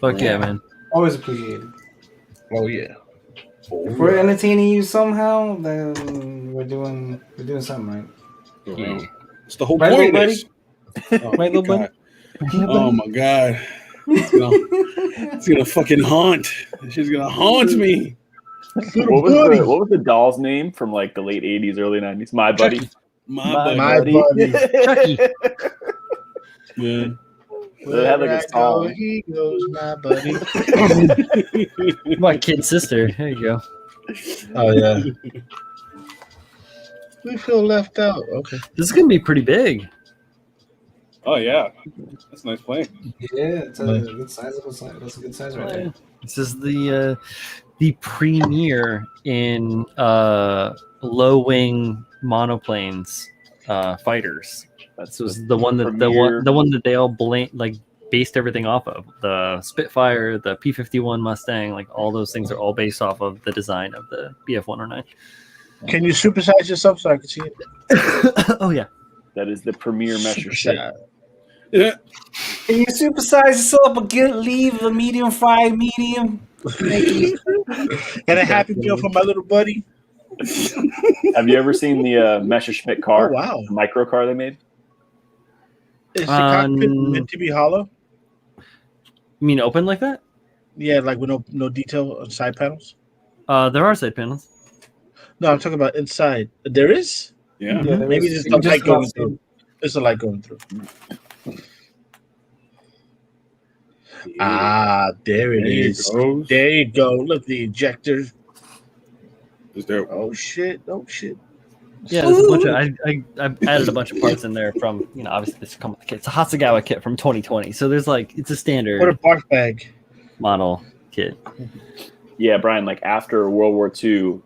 Fuck yeah, man. Always appreciated. Oh yeah. If we're entertaining you somehow, then we're doing something right. Yeah. It's the whole Right, point of little this. Oh, Right, little God. Oh my God. It's gonna fucking haunt. She's gonna haunt me. What was the doll's name from like the late 80s, early 90s? My buddy. My My buddy. buddy. Yeah. They had like Where a I go, song. he goes, my buddy. My kid sister. There you go. Oh yeah. We feel left out. Okay. This is gonna be pretty big. Oh yeah. That's a nice plane. Yeah, it's a good size. That's a good size right there. This is the premiere in low wing monoplanes fighters. That's This was the one that the one that they all based everything off of. The Spitfire, the P-51 Mustang, like all those things are all based off of the design of the BF-109. Can you supersize yourself so I can see it? Oh yeah. That is the premier measure shit. Supersize. Yeah. Can you supersize yourself but leave a medium fry medium? Can a happy meal for my little buddy? Have you ever seen the Messerschmitt car? Oh, wow. The micro car they made? Is the cockpit meant to be hollow? You mean open like that? Yeah, like with no detail on side panels. There are side panels. No, I'm talking about inside. There is. Yeah. Yeah, there Maybe is- there's you a just light going cannot see- through. There's a light going through. Ah, there it is. goes. There you go. Look, the ejector. Is there? Oh shit! Oh shit! Yeah, there's a bunch of I added a bunch of parts in there from obviously this come with the kit. It's a Hasegawa kit from 2020, so there's it's a standard What a barf bag. model kit. Yeah, Brian. Like after World War II,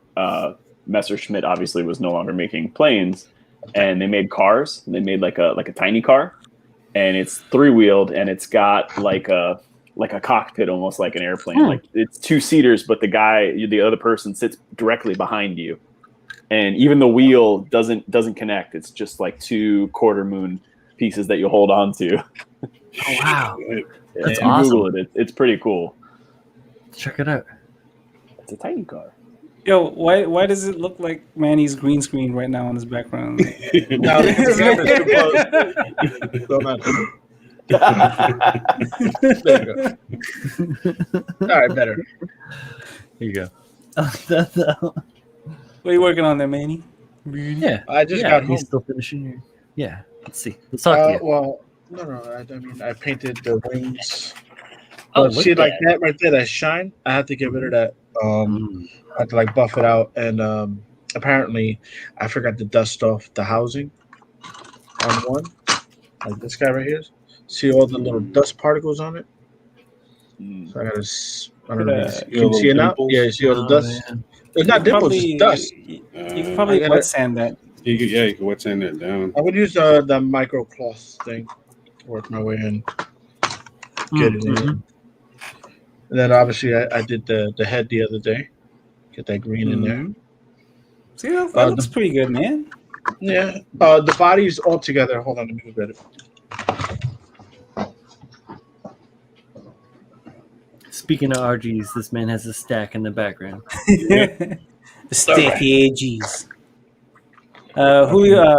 Messerschmitt obviously was no longer making planes, and they made cars. They made like a tiny car, and it's 3-wheeled, and it's got like a cockpit, almost like an airplane. Like it's 2-seaters, but the other person sits directly behind you, and even the wheel doesn't connect. It's just like 2 quarter moon pieces that you hold on to. Oh wow, that's And awesome. Google it. It's pretty cool. Check it out. It's a tiny car. Yo, why does it look like Manny's green screen right now on his background? No, the camera's too close. Go on. There you go. All right, better. Here you go. What are you working on there, Manny? Yeah, I just got home. he's still finishing your. Yeah, let's see. Let's talk to you. Well, no. I mean, I painted the wings. Oh, But look see, at like that. that right there, that shine. I have to get rid of that. I have to like buff it out, and apparently, I forgot to dust off the housing on one, like this guy right here. See all the little dust particles on it. So I gotta. I don't know. You can see it now. dimples? Yeah, you see all the Oh, dust. man. It's not dimples. It's dust. You can probably I gotta- wet sand that. You can wet sand that down. I would use the micro cloth thing. Work my way in. Get it in. Mhm. And then obviously I did the head the other day. Get that green in there. See, that looks pretty good, man. Yeah. The body's all together. Hold on, let me move it. Speaking of RGs, this man has a stack in the background. The sticky AGs. Julio,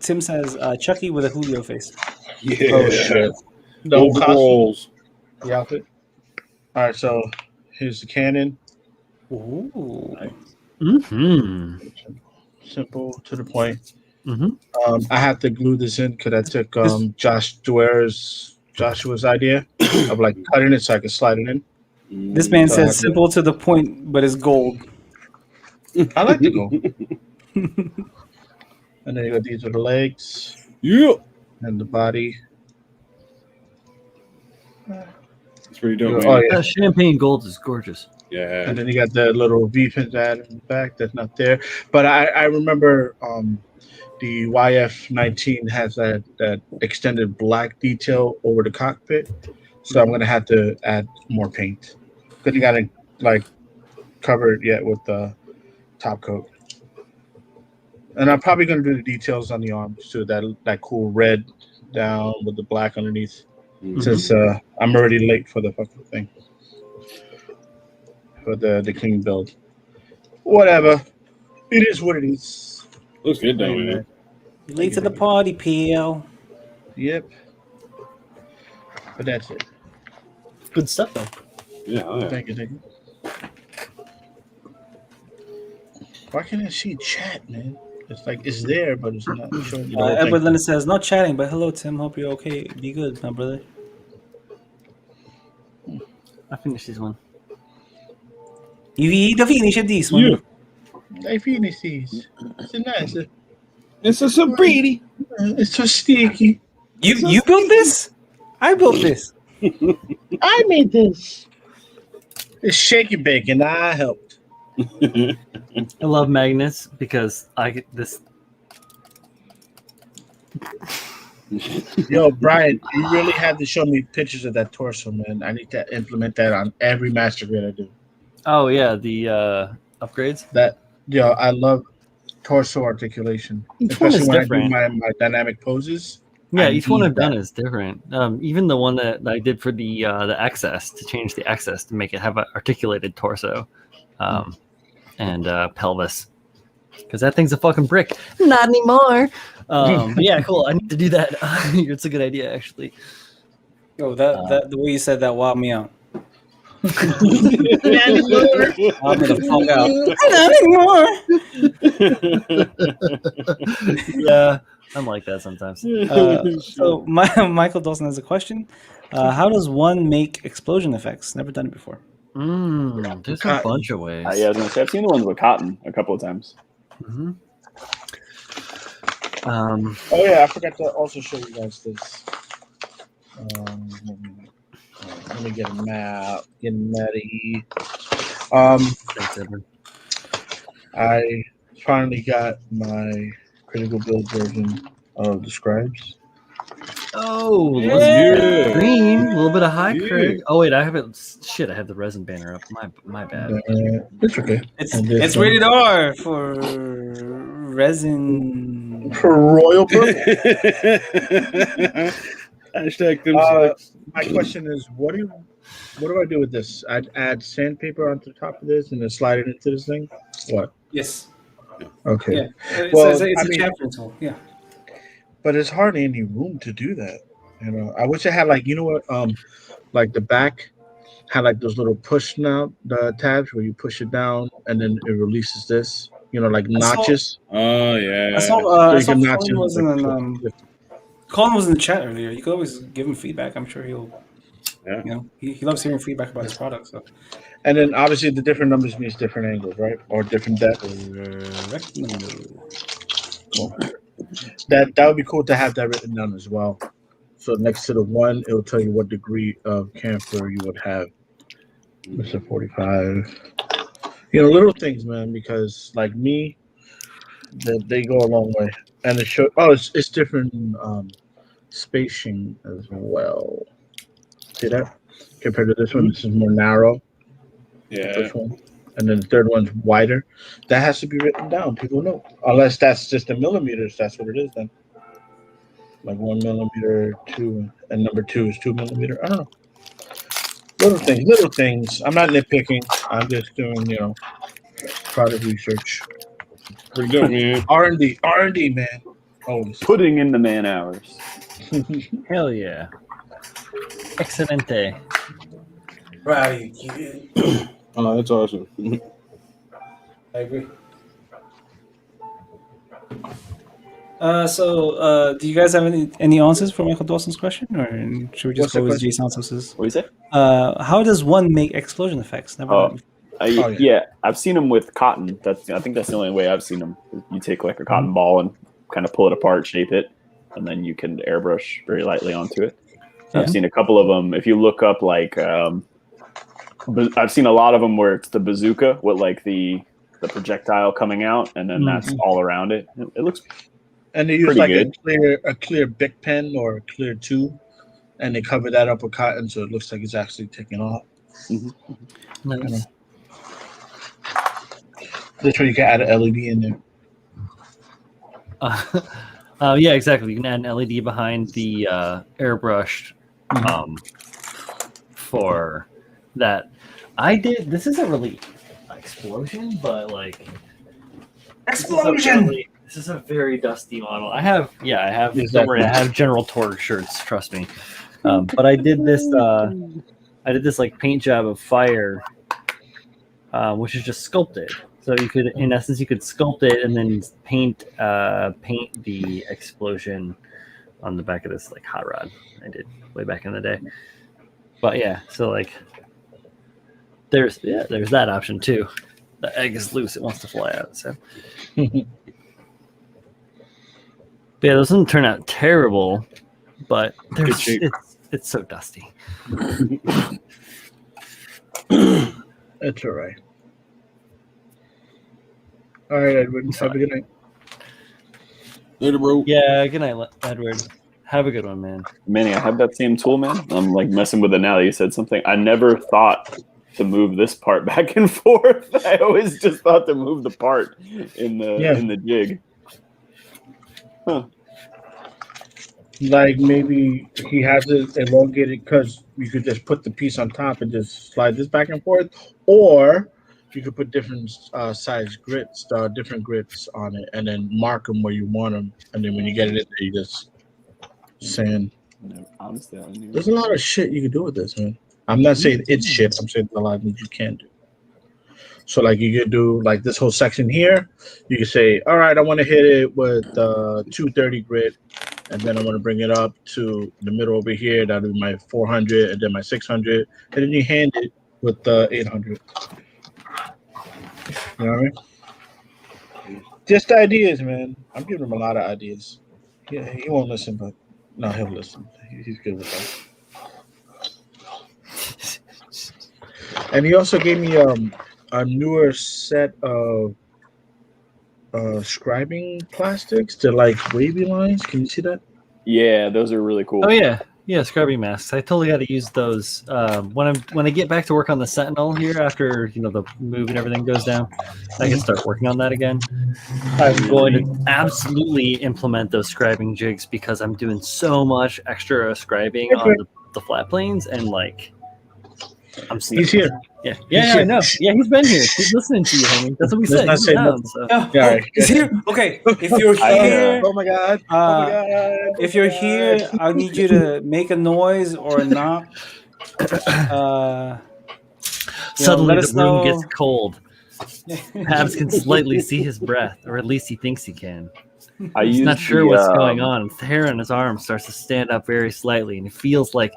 Tim says Chucky with a Julio face. Yeah. Oh shit. The whole costume, Overalls. the outfit. All right, so here's the cannon. Ooh. Mm-hmm. Simple to the point. Mm-hmm. I had to glue this in because I took Joshua's idea of like cutting it so I could slide it in. This man So I says have to- simple to the point, but it's gold. I like to go. And then you got these are the legs Yeah. and the body. It's pretty dope. Oh man. yeah. That champagne gold is gorgeous. Yeah. And then you got the little V pins added in the back that's not there. But I remember the YF-19 has that extended black detail over the cockpit. So I'm gonna have to add more paint. Because you gotta like cover it yet with the top coat. And I'm probably gonna do the details on the arms too, that cool red down with the black underneath. Since I'm already late for the fucking thing. For the clean build. Whatever. It is what it is. Looks good though, man. Late to the party, PL. Yep. But that's it. Good stuff, though. Yeah. Oh, yeah. Thank you. Why can't I see chat, man? It's like it's there, but it's not showing you the whole Edward thing. Lennon says, not chatting, but hello, Tim. Hope you're okay. Be good, my brother. I finished this one. You finish this one. Yeah. I finish these. It's nice. This is so pretty. It's so sticky. You built this? I built this. I made this. It's shaky bacon. I helped. I love magnets because I get this. Yo, Brian, you really had to show me pictures of that torso, man. I need to implement that on every master grade I do. Oh yeah, the upgrades. I love torso articulation, Each one is especially when different. I do my dynamic poses. Yeah, I each one need I've done that. is different. Even the one that I did for the access to change the access to make it have an articulated torso and pelvis. because that thing's a fucking brick. Not anymore. But yeah, cool. I need to do that. It's a good idea, actually. Yo, that the way you said that wowed me out. Not anymore. Wowed me the fuck out. Not anymore. Yeah, I'm like that sometimes. So Michael Dawson has a question. How does one make explosion effects? Never done it before. There's a bunch of ways. Yeah, I was gonna say I've seen the ones with cotton a couple of times. Mhm. Oh yeah, I forgot to also show you guys this. Let me get a map. Get ready. Thanks, Edward. I finally got my critical build version of the scribes. Oh, Yeah. green, a little bit of high Yeah. crit. Oh wait, I haven't. Shit, I have the resin banner up. My bad. It's okay. It's rated R for resin. For Royal Purple. Hashtag them selects. My question is, what do I do with this? I'd add sandpaper onto the top of this and then slide it into this thing? What? Yes. Okay. Yeah. It's, Well, it's I a mean- chamfer tool. Yeah. But there's hardly any room to do that. You know, I wish I had like, you know what, like the back had like those little push now the tabs where you push it down and then it releases this. You know, like notches. Oh yeah. I saw So you can Colin notch it, was like, in Colin was in the chat earlier. You could always give him feedback. I'm sure he'll. Yeah. You know, he loves hearing feedback about his product. So. And then obviously the different numbers means different angles, right? Or different depth. Cool. That would be cool to have that written down as well. So next to the one, it will tell you what degree of camphor you would have. Mr. 45. You know, little things, man, because like me, they go a long way. And it show it's different spacing as well. See that? Compared to this one, this is more narrow. The Yeah. first one. And then the third one's wider. That has to be written down. People know. Unless that's just in millimeters, that's what it is then. Like 1 millimeter, 2, and number 2 is 2 millimeter. I don't know. Little things. I'm not nitpicking. I'm just doing, you know, product research. Pretty dope, man. R&D, man. Always. Putting in the man hours. Hell yeah. Excelente. Right. Oh, that's awesome. I agree. Do you guys have any answers for Michael Dawson's question, or should we just What's the go with question? Jay Santos's? What do you say? How does one make explosion effects? Never Oh. done it. yeah. Yeah, I've seen them with cotton. I think that's the only way I've seen them. You take like a cotton ball and kind of pull it apart, shape it, and then you can airbrush very lightly onto it. I've seen a couple of them. If you look up like, I've seen a lot of them where it's the bazooka with like the projectile coming out, and then that's all around it. It looks And they use Pretty like good. a clear Bic pen or a clear tube, and they cover that up with cotton so it looks like it's actually taking off. Nice. This way you can add an LED in there. Yeah, exactly. You can add an LED behind the airbrush for that. This isn't really an explosion, but like Explosion! This is a very dusty model. I have. Exactly. Don't worry, I have General Torg shirts. Trust me. But I did this. I did this like paint job of fire, which is just sculpted. So you could, in essence, you could sculpt it and then paint the explosion on the back of this like hot rod. I did way back in the day. But yeah, so like there's that option too. The egg is loose; it wants to fly out. So. But yeah, those didn't turn out terrible, but it's so dusty. That's all right. All right, Edward. Have a good night. Later, bro. Yeah, good night, Edward. Have a good one, man. Manny, I have that same tool, man. I'm like messing with it now that you said something. I never thought to move this part back and forth. I always just thought to move the part in the jig. Huh. Like maybe he has it elongated because you could just put the piece on top and just slide this back and forth, or you could put different size grits, different grits on it, and then mark them where you want them. And then when you get it in there, you just sand. No, honestly, I don't There's a lot of shit you can do with this, man. I'm not saying it's shit. I'm saying a lot of things you can do. So, like, you could do like this whole section here. You could say, all right, I want to hit it with 230 grit, and then I want to bring it up to the middle over here. That'll be my 400, and then my 600, and then you hand it with 800. You know what I mean? Just ideas, man. I'm giving him a lot of ideas. Yeah, he won't listen, but no, he'll listen. He's good with that. And he also gave me a newer set of scribing plastics. They're like wavy lines. Can you see that? Yeah, those are really cool. Oh yeah, scrubbing masks. I totally got to use those when I get back to work on the Sentinel here after the move and everything goes down. I can start working on that again. I'm going to absolutely implement those scribing jigs because I'm doing so much extra scribing on the flat planes and like I'm. He's here. Yeah, I know. Yeah, he's been here. He's listening to you, homie. That's what we said. He's down, so. Yeah, he's here. Okay, if you're here, oh my god. If you're here, I need you to make a noise or a knock. Suddenly, let the us room know. gets cold. Habs can slightly see his breath, or at least he thinks he can. He's not sure what's going on. The hair on his arm starts to stand up very slightly, and it feels like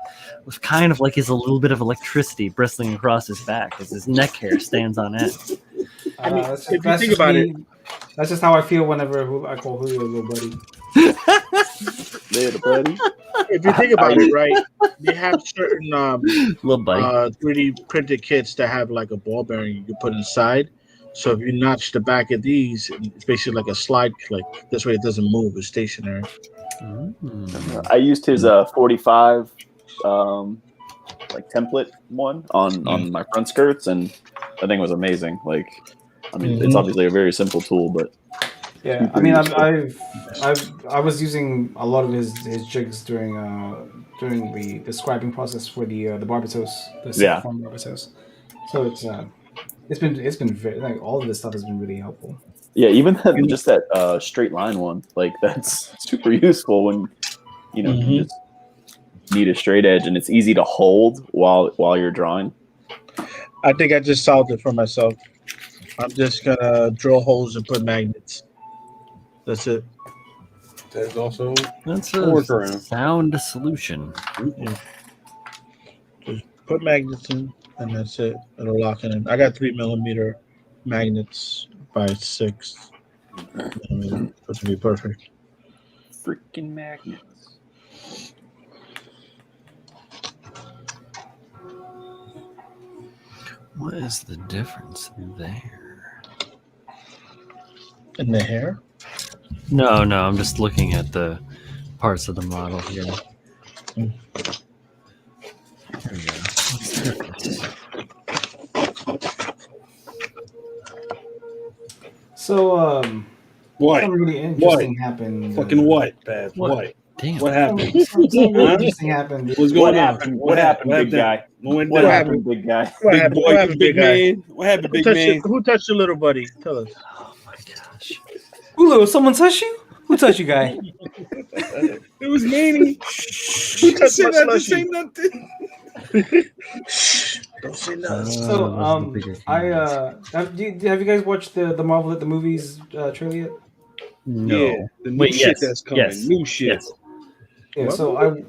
it's kind of like he's a little bit of electricity bristling across his back as his neck hair stands on end. If you think about it, that's just how I feel whenever I call Julio little buddy. Little buddy. If you think about it, right, they have certain Little buddy. 3D printed kits that have like a ball bearing you can put inside. So if you notch the back of these, it's basically like a slide click. This way it doesn't move; it's stationary. I used his 45 like template one on my front skirts, and I think it was amazing. Like, I mean, it's obviously a very simple tool, but yeah, I mean, I was using a lot of his jigs during the scribing process for the Barbatos, the Yeah. form Barbatos. So it's been very, like, all of this stuff has been really helpful. yeah, even just that straight line one, like that's super useful when you just need a straight edge, and it's easy to hold while you're drawing. I think I just solved it for myself. I'm just gonna drill holes and put magnets. That's it. That's also That's a a workaround. sound solution. Just put magnets in, and that's it. It'll lock it in. I got 3mm magnets by 6. That should be perfect. Freaking magnets. What is the difference there? In the hair? No, I'm just looking at the parts of the model here. There we go. What's the difference? So What? something really interesting happened. Fucking what, Pat? What? Damn. What happened? Something really interesting happened. What's going on? What happened, big guy? What happened, big guy? Big boy, big man. What happened, big man? Who touched your little buddy? Tell us. Oh my gosh. Julio, someone touch you? Who touched you, guy? It was Manny. Who touched my Not to slushy? say nothing. Don't say nothing. So have you guys watched the Marvel at the Movies trailer yet? No. Yeah, the new Wait, shit yes, that's coming. yes, New shit. yes. Yeah. What? So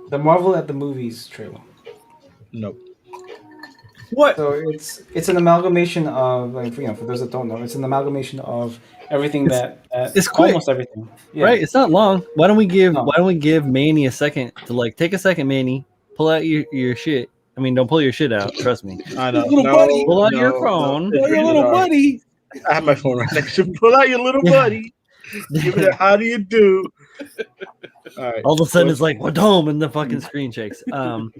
the Marvel at the Movies trailer. Nope. What? So it's an amalgamation of, like, for those that don't know, it's an amalgamation of everything it's quick. almost everything. Yeah. Right? It's not long. Why don't we give No. Manny a second to take a second, Manny, pull out your shit. I mean, don't pull your shit out. Trust me. I know. Little buddy. Pull out your phone. Oh, your little buddy. I have my phone right next to me. Pull out your little buddy. Give it a how do you do? All right. All of a sudden, it's like "Wadome" and the fucking screen shakes. And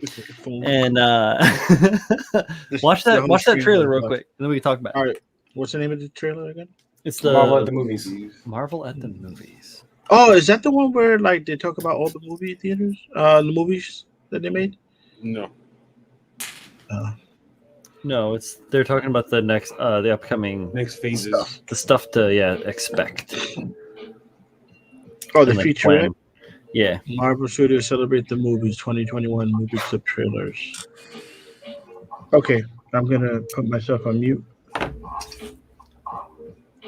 watch that trailer real quick, and then we can talk about it. All right. What's the name of the trailer again? It's the Marvel at the Movies. Marvel at the Movies. Oh, is that the one where like they talk about all the movie theaters, the movies that they made? No. No, they're talking about the the upcoming Next phases. stuff, the stuff to expect. Oh, the And, like, featurette. plan. Yeah. Marvel Studios celebrate the movies 2021 movie clip trailers. Okay, I'm gonna put myself on mute.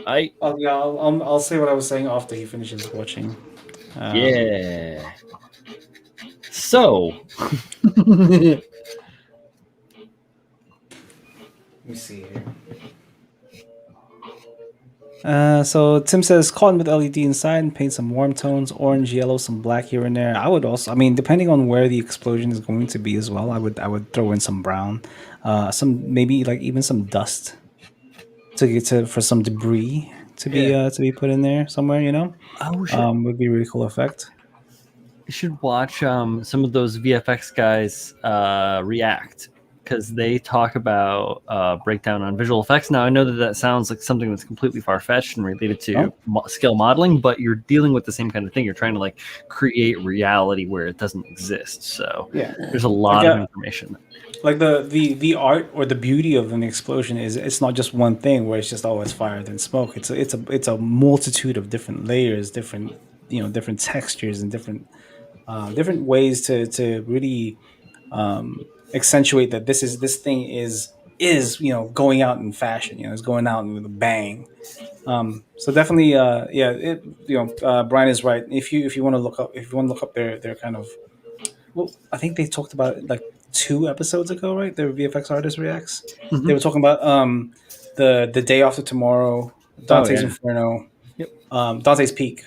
I'll say what I was saying after he finishes watching. Yeah. So. Let me see here. So Tim says cotton with LED inside and paint some warm tones, orange, yellow, some black here and there. I would also, I mean, depending on where the explosion is going to be as well, I would throw in some brown, some maybe like even some dust for some debris to be put in there somewhere. Oh shit. Would be a really cool effect. You should watch some of those VFX guys react, because they talk about breakdown on visual effects. Now, I know that sounds like something that's completely far-fetched and related to scale modeling, but you're dealing with the same kind of thing. You're trying to like create reality where it doesn't exist. So there's a lot of information. Like the art or the beauty of an explosion is it's not just one thing where it's just it's fire then smoke. It's a multitude of different layers, different textures and different ways to really accentuate that this thing is going out in fashion. It's going out with a bang. So definitely, Brian is right. If you want to look up their kind of, well, I think they talked about it like 2 episodes ago, right? Their VFX artist reacts. Mm-hmm. They were talking about the day after tomorrow, Dante's Inferno, Dante's Peak.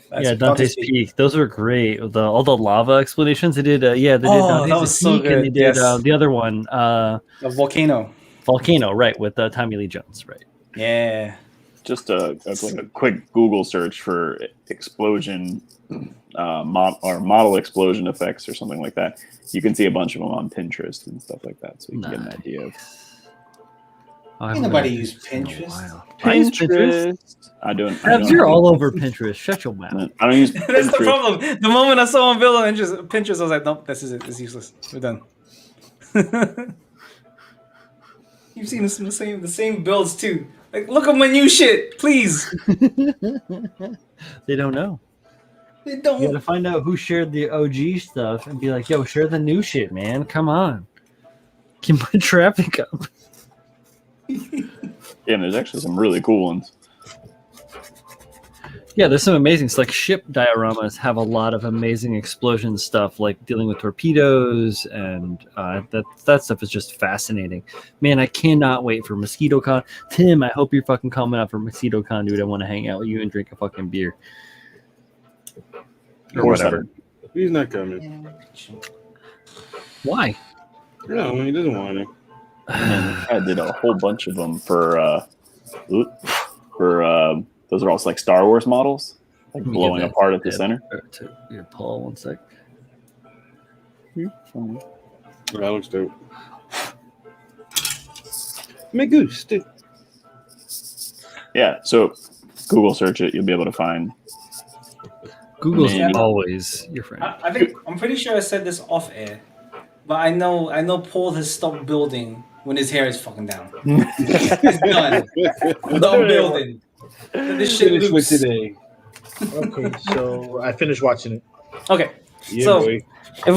Dante's Peak. Those were great. All the lava explanations they did. They did Dante's that was so Peak, good. and they did the other one, the volcano. Volcano, right, with Tommy Lee Jones, right? Yeah. Just a quick Google search for explosion model explosion effects or something like that. You can see a bunch of them on Pinterest and stuff like that, so you can get an idea of. Ain't nobody use Pinterest. I use Pinterest. I don't. You're all over Pinterest. Shut your mouth. I don't use Pinterest. That's the problem. The moment I saw him build on Pinterest, I was like, nope, this is it. It's useless. We're done. You've seen the same builds too. Like, look at my new shit, please. They don't know. They don't. You got to find out who shared the OG stuff and be like, yo, share the new shit, man. Come on. Keep my traffic up. Yeah, and there's actually some really cool ones. Yeah, there's some amazing stuff. Like ship dioramas have a lot of amazing explosion stuff, like dealing with torpedoes, and that stuff is just fascinating. Man, I cannot wait for MosquitoCon. Tim, I hope you're fucking coming out for MosquitoCon, dude. I want to hang out with you and drink a fucking beer. Or whatever. He's not coming. Why? No, he doesn't want to. I did a whole bunch of them for those are also like Star Wars models, like blowing apart at the center. Here, Paul, one sec. That looks dope. Make goose, dude. Yeah, so Google search it, you'll be able to find. Google's always your friend. I'm pretty sure I said this off air, but I know Paul has stopped building when his hair is fucking down. It's done. Done building. This shit loops today. Okay, so I finished watching it. Okay, Yeah, so boy. for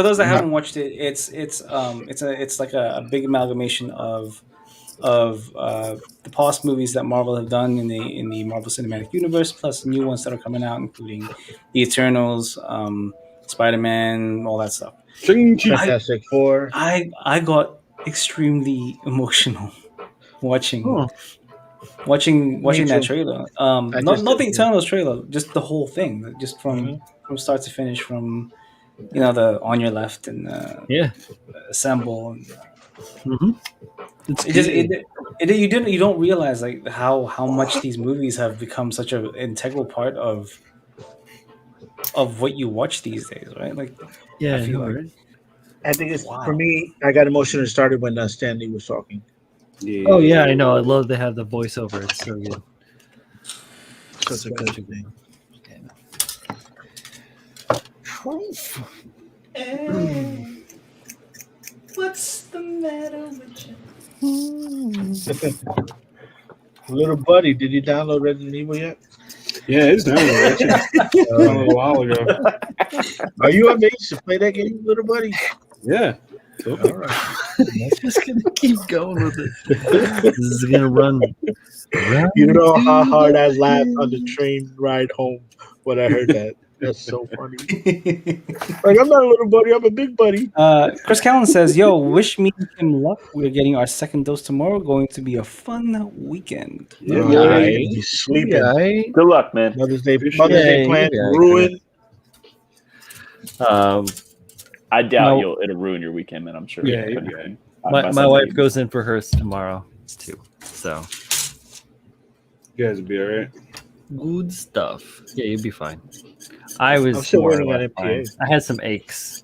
those that haven't watched it, it's like a big amalgamation of the past movies that Marvel have done in the Marvel Cinematic Universe, plus new ones that are coming out, including the Eternals, Spider-Man, all that stuff. Fantastic Four. I got extremely emotional watching that trailer. Not the Eternals trailer, just the whole thing, just from start to finish, from the On Your Left and Assemble. And, you don't realize like how much these movies have become such an integral part of what you watch these days, right? Like, yeah, I feel like. right? I think it's for me. I got emotional started when Stanley was talking. Yeah. Oh yeah, I know. I love they have the voiceover. It's so good. Such a good thing. What What's the matter with you? Little buddy, did you download Resident Evil yet? Yeah, it's done. A little while ago. Are you of age to play that game, little buddy? Yeah. All right. Just gonna keep going with it. This is gonna run. You know how hard I laughed on the train ride home when I heard that. That's so funny. Like, I'm not a little buddy, I'm a big buddy. Chris Callen says, "Yo, wish me and Kim luck. We're getting our second dose tomorrow. Going to be a fun weekend." Yeah, Alright, boy. he's sleeping. Good luck, man. Mother's Day Yeah, plan yeah, ruined. I doubt No. it'll ruin your weekend, man. I'm sure. Yeah, But, yeah. My wife goes in for hers tomorrow too. So You guys will be all right. good stuff. Yeah, you'll be fine. I was I'm still more or waiting on less MPA. fine. I had some aches,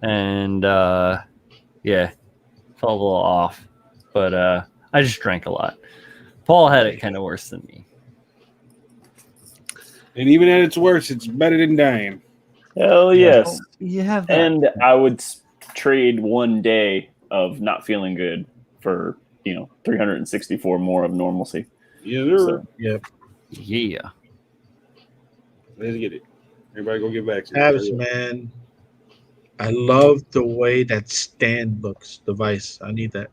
and yeah, felt a little off. But I just drank a lot. Paul had it kind of worse than me. And even at its worst, it's better than dying. Hell yes. You have that. And I would trade one day of not feeling good for 364 more of normalcy. Yeah, they're So, Yeah. let's get it. Everybody go get vaccinated. Travis, man. I love the way that stand looks. Device. I need that.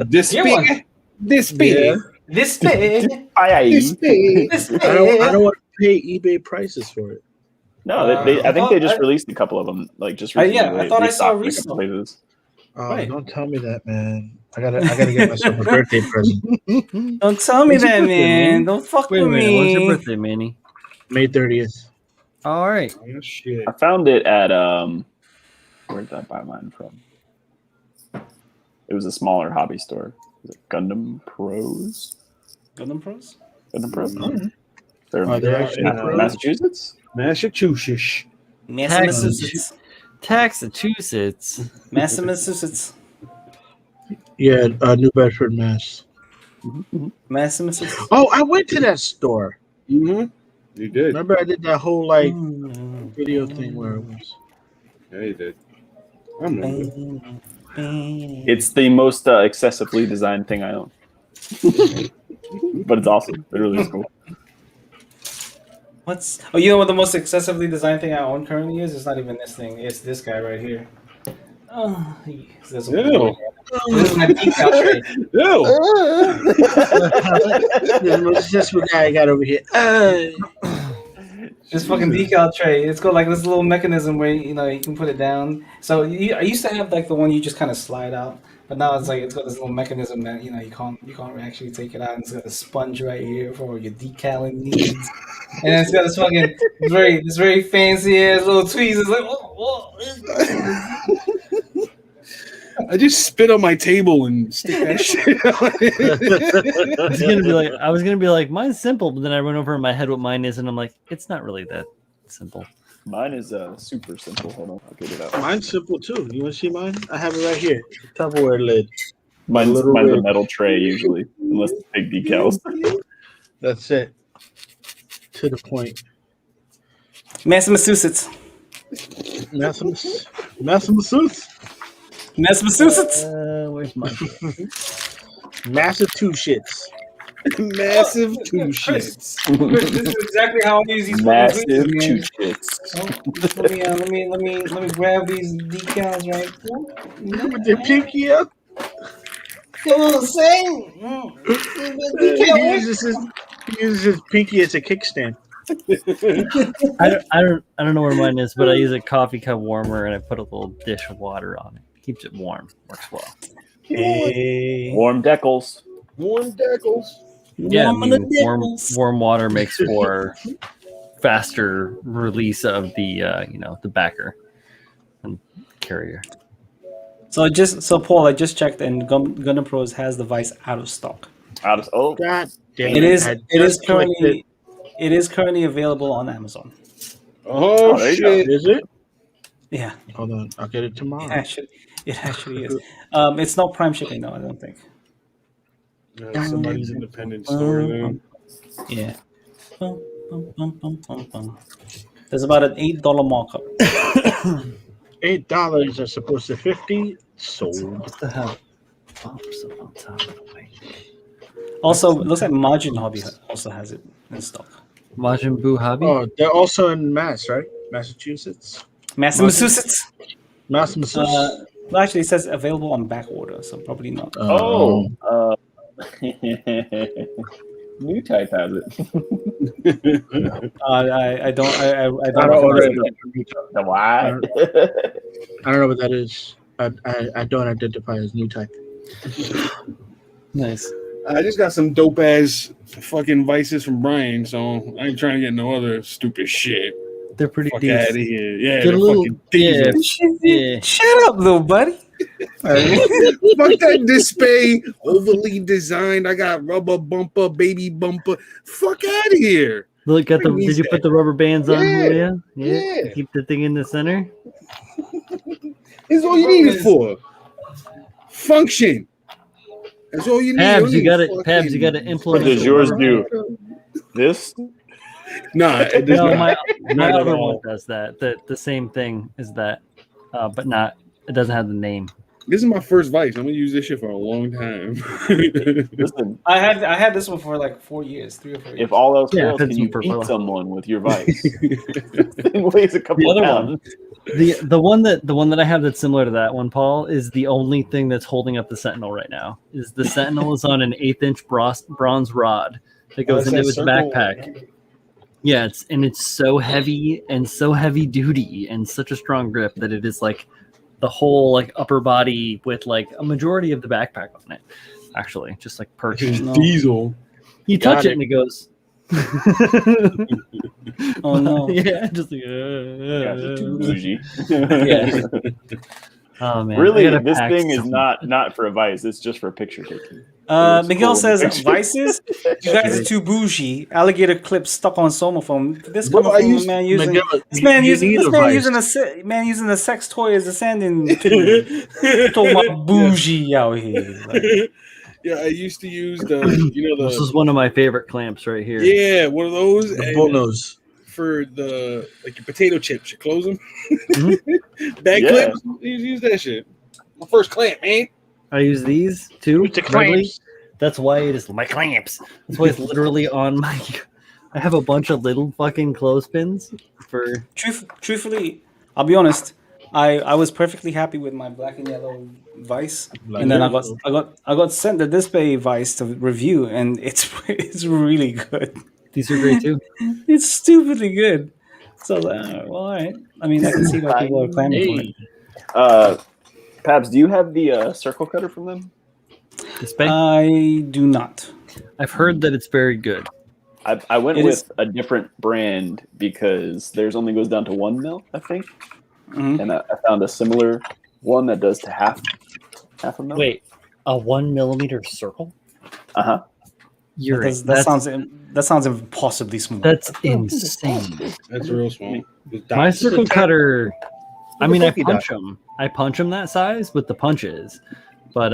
This Get big. one. This big. Yeah. This big. aye. This big. This I don't want to pay eBay prices for it. No, I think they just released a couple of them. Like just recently. yeah, I thought I saw restocked a couple recently. places. Right. Don't tell me that, man. I gotta get myself a birthday present. Don't tell me When's your that, birthday, man. man? Don't fuck Wait a with minute. me. When's your birthday, Manny? May 30th. All right. Oh, shit. I found it at where did I buy mine from? It was a smaller hobby store. Was it Gundam Pros? Gundam Pros? Gundam Pros? Alright. They're Oh, they're actually in Massachusetts? Massachusetts. Massachusetts. Massachusetts. Massachusetts. Yeah, New Bedford, Mass. Massachusetts. Oh, I went to that store. Mm-hmm. You did. Remember, I did that whole video thing where it was. Yeah, you did. I remember. It's the most excessively designed thing I own. But it's awesome. It really is cool. You know what the most excessively designed thing I own currently is? It's not even this thing. It's this guy right here. Oh, this Ew. is my decal tray. Ew. The most successful guy I got over here. This fucking decal tray. It's got like this little mechanism where you can put it down. So I used to have like the one you just kind of slide out, but now it's got this little mechanism that you can't actually take it out. And it's got a sponge right here for your decaling needs, and it's got this fucking this very fancy ass little tweezers. Like, I just spit on my table and stick that shit on it. I was gonna be like, mine's simple, but then I went over in my head what mine is, and I'm like, it's not really that simple. Mine is super simple. Hold on, I'll get it out. Mine's simple too. You want to see mine? I have it right here. Tupperware lid. Mine's little a red. metal tray usually, unless it's big decals. That's it. To the point. Massachusetts. Massachusetts. Massachusetts. Where's mine? Massive two shits. Massive two shits. This is exactly how I use these Massive fucking two tweezers, shits. man. Let me grab these decals right. With your pinky up. Come on, say. He uses his pinky as a kickstand. I don't know where mine is, but I use a coffee cup warmer and I put a little dish of water on it. Keeps it warm. Works well. Hey. Warm decals. Warm deckles. Yeah, Warm on the warm nipples. water makes for faster release of the the backer and carrier. So Paul, I just checked, and Gundam Pros has the Vice out of stock. God damn It is. I It is just clicked currently. It is currently available on Amazon. Oh, there you shit. Is it? Yeah, Hold on. I'll get it tomorrow. it actually is. It's not Prime shipping, though. I don't think. Somebody's independent store then. Yeah. There's about an $8 markup. $8 are supposed to 50. Sold. Supposed to have bumps up on top of the weight. Also, it looks like Margin Hobby also has it in stock. Majin Buu Hobby. Oh, they're also in Mass, right? Massachusetts. Massachusetts. Massachusetts. Well, actually, it says available on back order, so probably not. New type has it. I don't. I I don't. don't order recognize it. The why? I don't know what that is. I don't identify as new type. Nice. I just got some dope ass fucking vices from Brian, so I ain't trying to get no other stupid shit. They're pretty Fuck decent. out of here. Yeah, Get they're a little- fucking diesel. Yeah. Shut up, little buddy. Fuck that display, overly designed. I got rubber bumper, baby bumper. Fuck out of here. Look at the. Who Did needs you that? put the rubber bands on, Yeah. Julia? Yeah. Keep the thing in the center. That's all you need it for. Function. That's all you need. Pabs, don't you need got it. fucking- Pabs, you got to What implement. does the yours rubber do? This? Nah, it does No, not. my Not at other all. one does that. The same thing is that, but not. It doesn't have the name. This is my first vice. I'm gonna use this shit for a long time. Listen, I had this one for like 4 years, 3 or 4 years. if all else Yeah, fails, that's can you super beat fun. someone with your vice? It weighs a couple The of other pounds. one, the one that I have that's similar to that one, Paul, is the only thing that's holding up the Sentinel right now. Is the Sentinel is on an 1/8 inch bronze rod that goes into its backpack. Yeah, it's so heavy and so heavy duty and such a strong grip that it is like the whole like upper body with like a majority of the backpack on it. Actually, just like perched. Diesel. You touch Got it it. and it goes. Oh no. Yeah, just like. Guys are too bougie. Yeah. Oh man! Really, I gotta this pack thing is some- not for a vice. It's just for picture taking. Miguel cool. says vices. You guys are too bougie. Alligator clip stuck on somaphone. This Bro, coming I from used- a man using Miguel, this man you using need this a man vice. using man using a sex toy as a sanding tool. Talking about bougie out here. Like, Yeah, I used to use the This is one of my favorite clamps right here. yeah, one of those The and bullnose. for the like your potato chips. You close them. Mhm. Bag Yeah. clips. You use that shit. My first clamp, man. I use these too. With the regularly. clamps. That's why it is my clamps. That's why it's literally on my. I have a bunch of little fucking clothespins for. truthfully, I'll be honest. I was perfectly happy with my black and yellow vice, and then I got sent the display vice to review, and it's really good. These are great too. It's stupidly good. So well, all right. I mean, I can see why people are clamoring for it. Pabs, do you have the circle cutter from them? This bag. I do not. I've heard that it's very good. I went It with is- a different brand because theirs only goes down to 1 mil, I think, Mhm. and I found a similar one that does to half a mil. Wait, a 1 millimeter circle? Uh-huh. You're That sounds impossibly small. that's insane. That's real small. My circle cutter. I mean, I Polka punch them. I punch them that size with the punches, but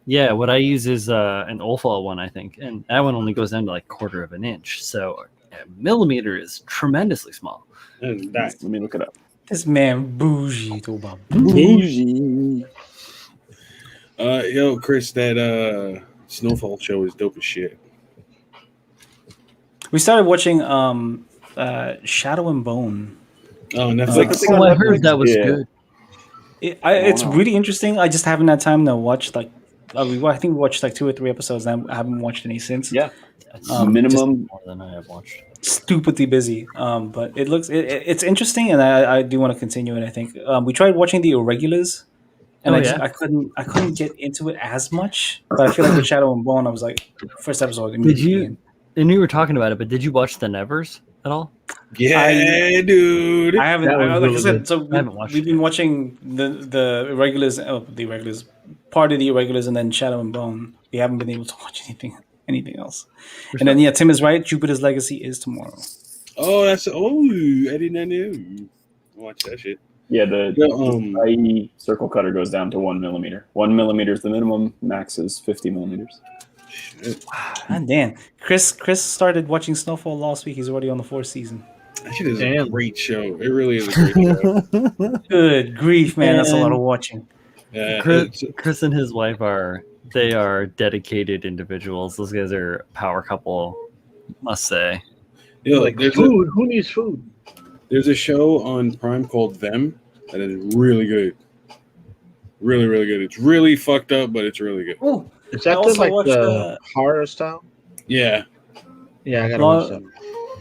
yeah. What I use is an Olfa one, I think, and that one only goes down to like 1/4 of an inch. So a millimeter is tremendously small. Let me look it up. This man bougie to about Bougie. Yo, Chris, that Snowfall show is dope as shit. We started watching Shadow and Bone. Oh, Like the Netflix. thing Oh, on I heard Netflix? that was Yeah. good. It's no. really interesting. I just haven't had time to watch like I think we watched like 2 or 3 episodes, and I haven't watched any since. Yeah. Minimum More than I have watched. stupidly busy. But it's interesting, and I do want to continue it. I think we tried watching the Irregulars, and Oh, I couldn't get into it as much. But I feel like with Shadow and Bone, I was like first episode. immediately in. And you were talking about it, but did you watch the Nevers at all? Yeah, dude. I haven't. That was Like really I said, good. so I haven't watched we've it. been watching the Irregulars, part of the Irregulars, and then Shadow and Bone. We haven't been able to watch anything else. And then Tim is right. Jupiter's Legacy is tomorrow. Oh, I did not know. Watch that shit. Yeah, the Yeah, IE circle cutter goes down to 1 millimeter. 1 millimeter is the minimum. Max is 50 millimeters. Shit. God damn. Chris started watching Snowfall last week. He's already on the 4th season. That shit is Damn. a great show. It really is a great show. Good grief, man. That's a lot of watching. Chris and his wife are dedicated individuals. Those guys are a power couple, must say. Like food. Who needs food? There's a show on Prime called Them that is really good. Really, really good. It's really fucked up, but it's really good. Oh, Is that the horror style? Yeah. Yeah, I gotta watch that.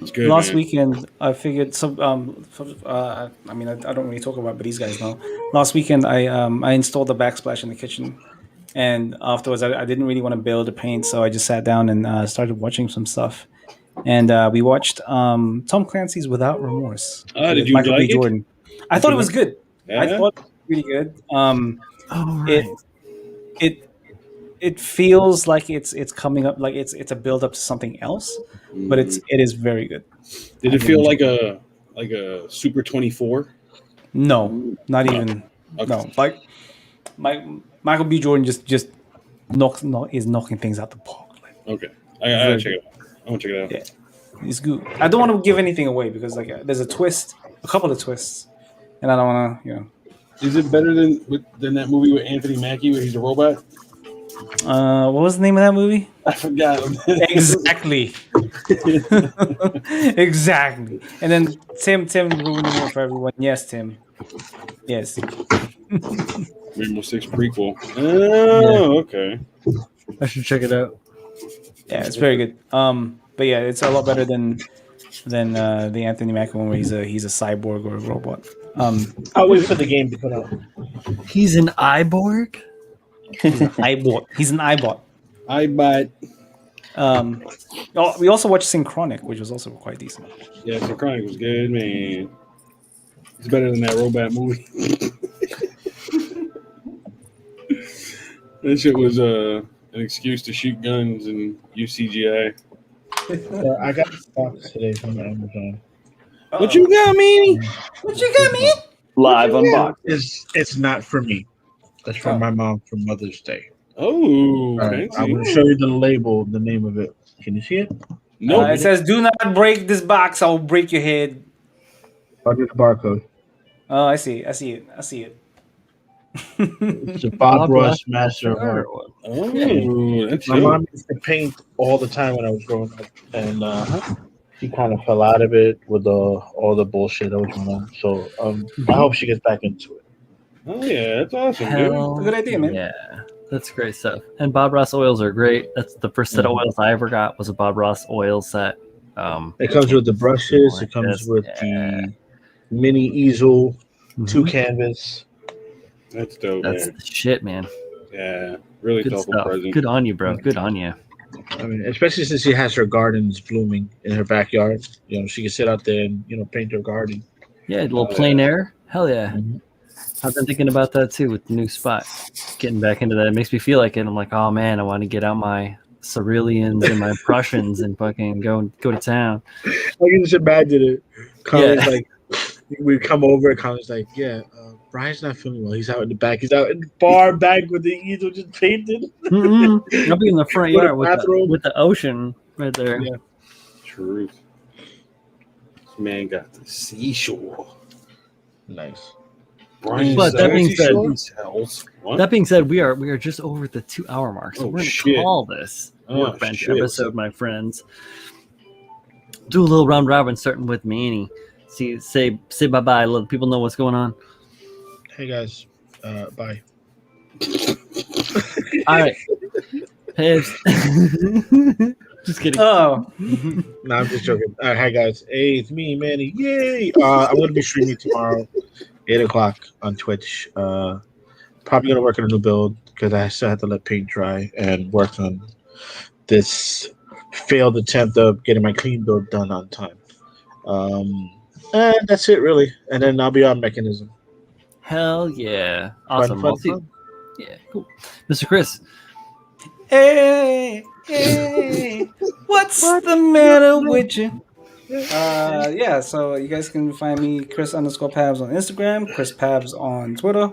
It's good. Last weekend, I figured some. I mean, I don't really talk about, but these guys know. Last weekend, I installed the backsplash in the kitchen, and afterwards, I didn't really want to build or paint, so I just sat down and started watching some stuff. And we watched Tom Clancy's Without Remorse. Did you Michael like B. Jordan. I thought it was good. Yeah? I thought it was really good. It feels like it's coming up, like it's a build up to something else, but it is very good. Did it feel like a Super 24? No, not even. Okay. No, like Michael B. Jordan just is knocking things out the park. Like, Okay, I gotta check it out. I want to check it out. yeah, it's good. I don't want to give anything away because like there's a couple of twists, and I don't want to, Is it better than that movie with Anthony Mackie where he's a robot? What was the name of that movie? I forgot. Exactly. Exactly. And then Tim ruined it for everyone. Yes, Tim. Yes. Rainbow Six prequel. Oh, okay. I should check it out. Yeah, it's very good. But yeah, it's a lot better than the Anthony Mackie one where he's a cyborg or a robot. I'll wait for the game to come out. He's an iBorg? He's an iBot. He's an iBot. iBot. We also watched Synchronic, which was also quite decent. Yeah, Synchronic was good, man. It's better than that robot movie. That shit was an excuse to shoot guns and use CGI. I got the box today from Amazon. What you got, man? What you got, man? Live unboxed. It's not for me. That's for my mom for Mother's Day. Oh, I'm going to show you the label, the name of it. Can you see it? No. It says, "Do not break this box. I will break your head." I'll do the barcode. Oh, I see it. It's a Bob Ross Master of Art. Oh, that's My mom used to paint all the time when I was growing up, and she kind of fell out of it with all the bullshit that was going on. So I hope she gets back into it. Oh yeah, that's awesome. Hell, Good idea, man. Yeah, that's great stuff. And Bob Ross oils are great. That's the first set of oils I ever got was a Bob Ross oil set. It comes with the brushes. It comes with the mini easel, 2 canvas. That's dope. That's man. the shit, man. Yeah, really Good thoughtful stuff. present. Good on you, bro. Good on you. I mean, especially since she has her gardens blooming in her backyard. She can sit out there and paint her garden. Yeah, a little plein air. Hell yeah. Mm-hmm. I've been thinking about that too with the new spot. Getting back into that. It makes me feel like it. I'm like, oh man, I want to get out my Ceruleans and my Prussians and fucking go to town. I can just imagine it. Colin's like, we come over and Colin's like, yeah, Brian's not feeling well. He's out in the back. He's out in the bar back with the easel just painted. I'll be in the front yard with the ocean right there. Yeah. Truth. This man got the seashore. Nice. Brian But that being said, what? that being said, we are just over the 2-hour mark, so Oh, we're gonna shit. call this Workbench shit. episode, my friends. Do a little round robin, starting with Manny. Say bye bye. Let people know what's going on. Hey guys, bye. All right, Pibbs. Just kidding. Oh, No, I'm just joking. All right, hi guys. Hey, it's me, Manny. Yay! I'm gonna be streaming tomorrow, 8:00 on Twitch. Probably gonna work on a new build because I still have to let paint dry and work on this failed attempt of getting my clean build done on time. And that's it really. And then I'll be on Mechanism. Hell yeah! Awesome. Fun, I'll see- fun. Yeah, cool. Mr. Chris. hey, what's the matter with you? Yeah, so you guys can find me Chris_Pabs on Instagram, Chris Pabs on Twitter,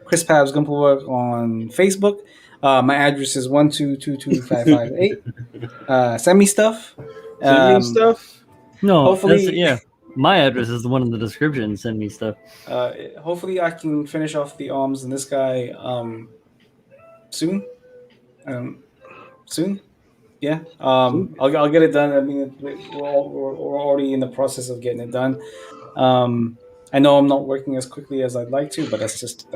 Chris Pabs Gumplework on Facebook. My address is 1222558. Send me stuff. Send me stuff. No, Hopefully- that's it, yeah. My address is the one in the description. Send me stuff. Hopefully, I can finish off the arms and this guy soon. Soon. Yeah. I'll get it done. I mean, we're already in the process of getting it done. I know I'm not working as quickly as I'd like to, but that's just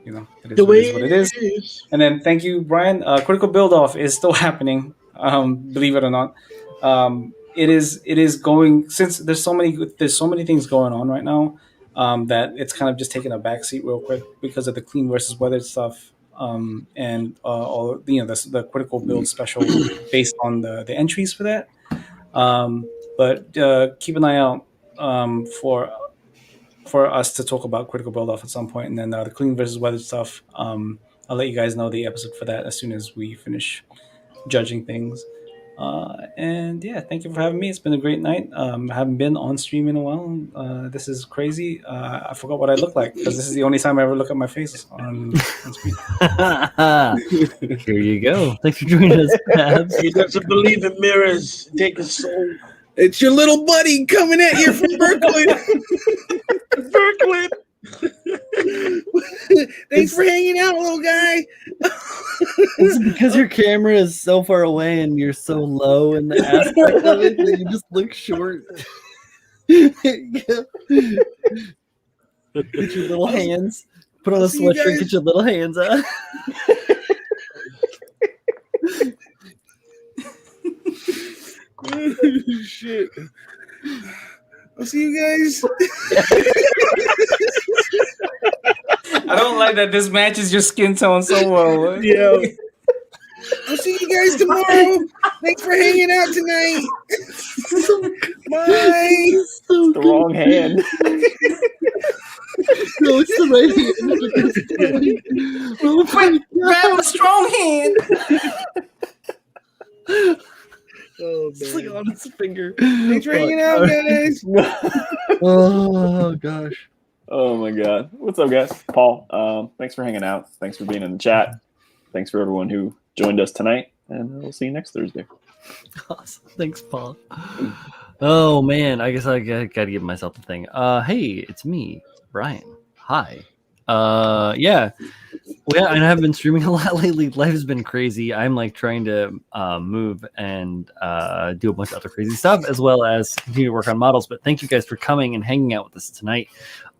it The way is what it is. And then thank you, Brian. Critical build off is still happening. Believe it or not, it is going, since there's so many things going on right now, that it's kind of just taking a backseat real quick because of the clean versus weathered stuff, and all the critical build special based on the entries for that. But keep an eye out for us to talk about critical build off at some point, and then the clean versus weathered stuff. I'll let you guys know the episode for that as soon as we finish judging things. And yeah, thank you for having me. It's been a great night. I haven't been on stream in a while. This is crazy. I forgot what I look like because this is the only time I ever look at my face on screen. Here you go. Thanks for joining us, Babs. He doesn't believe in mirrors. Take his soul. It's your little buddy coming at you from Berkeley. Berkeley. Thanks for hanging out, little guy. It's because your camera is so far away and you're so low in the aspect of it that you just look short. Get your little hands. Put on a sweatshirt. Get your little hands out. Shit. I'll see you guys. I don't like that this matches your skin tone so well. Yeah. I'll see you guys tomorrow. Thanks for hanging out tonight. Bye. The wrong hand. No, it's the right hand. Grab a strong hand. Oh, It's like on its finger. thanks for hanging out, guys. Oh gosh. Oh my god. What's up, guys? Paul, thanks for hanging out. Thanks for being in the chat. Thanks for everyone who joined us tonight, and we'll see you next Thursday. Awesome. Thanks, Paul. Oh man, I guess I gotta give myself the thing. Hey, it's me, Brian. Hi. Yeah. Well, yeah, and I've been streaming a lot lately. Life has been crazy. I'm like trying to move and do a bunch of other crazy stuff, as well as continue to work on models. But thank you guys for coming and hanging out with us tonight.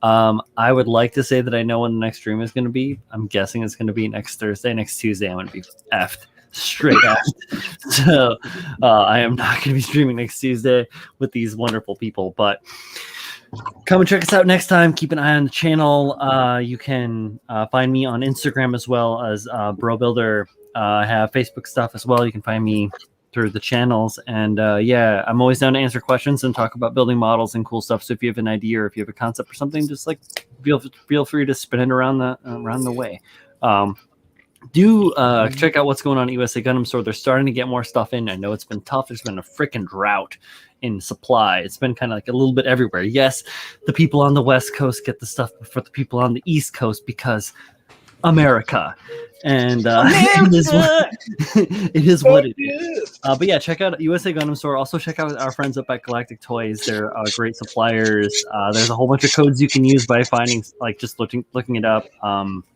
I would like to say that I know when the next stream is going to be. I'm guessing it's going to be next Thursday. Next Tuesday, I'm going to be effed. Straight effed. So I am not going to be streaming next Tuesday with these wonderful people. But come and check us out next time. Keep an eye on the channel. You can find me on Instagram as well as Bro Builder. I have Facebook stuff as well. You can find me through the channels. And yeah, I'm always down to answer questions and talk about building models and cool stuff. So if you have an idea or if you have a concept or something, just like feel free to spin it around the way. Do check out what's going on at USA Gundam Store. They're starting to get more stuff in. I know it's been tough. There's been a freaking drought in supply. It's been kind of like a little bit everywhere. Yes, the people on the West Coast get the stuff before the people on the East Coast because America. And it is what it is. But yeah, check out USA Gundam Store. Also check out our friends up at Galactic Toys. They're great suppliers. There's a whole bunch of codes you can use by finding, like just looking it up.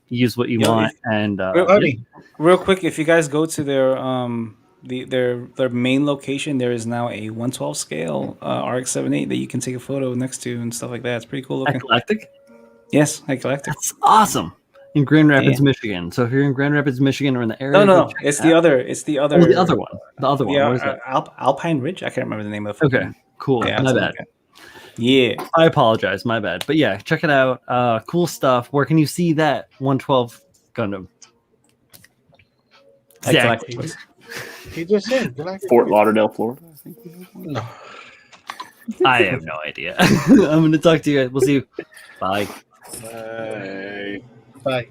Use what you want. And real quick, if you guys go to their their main location, there is now a 112 scale RX-78 that you can take a photo next to and stuff like that. It's pretty cool looking. At Galactic? Yes, at Galactic. That's awesome. In Grand Rapids, Michigan. So if you're in Grand Rapids, Michigan, or in the area, no, it's the other. It's the other. Oh, the other one. The other one. Yeah, What is that? Alpine Ridge. I can't remember the name of it. Okay, cool. Yeah, My bad. okay. Yeah, I apologize. My bad. But yeah, check it out. Cool stuff. Where can you see that 112 Gundam? Exactly. He just said Galactic. Fort Lauderdale, Florida. I think. No. I have no idea. I'm going to talk to you guys. We'll see you. Bye. Bye. Bye.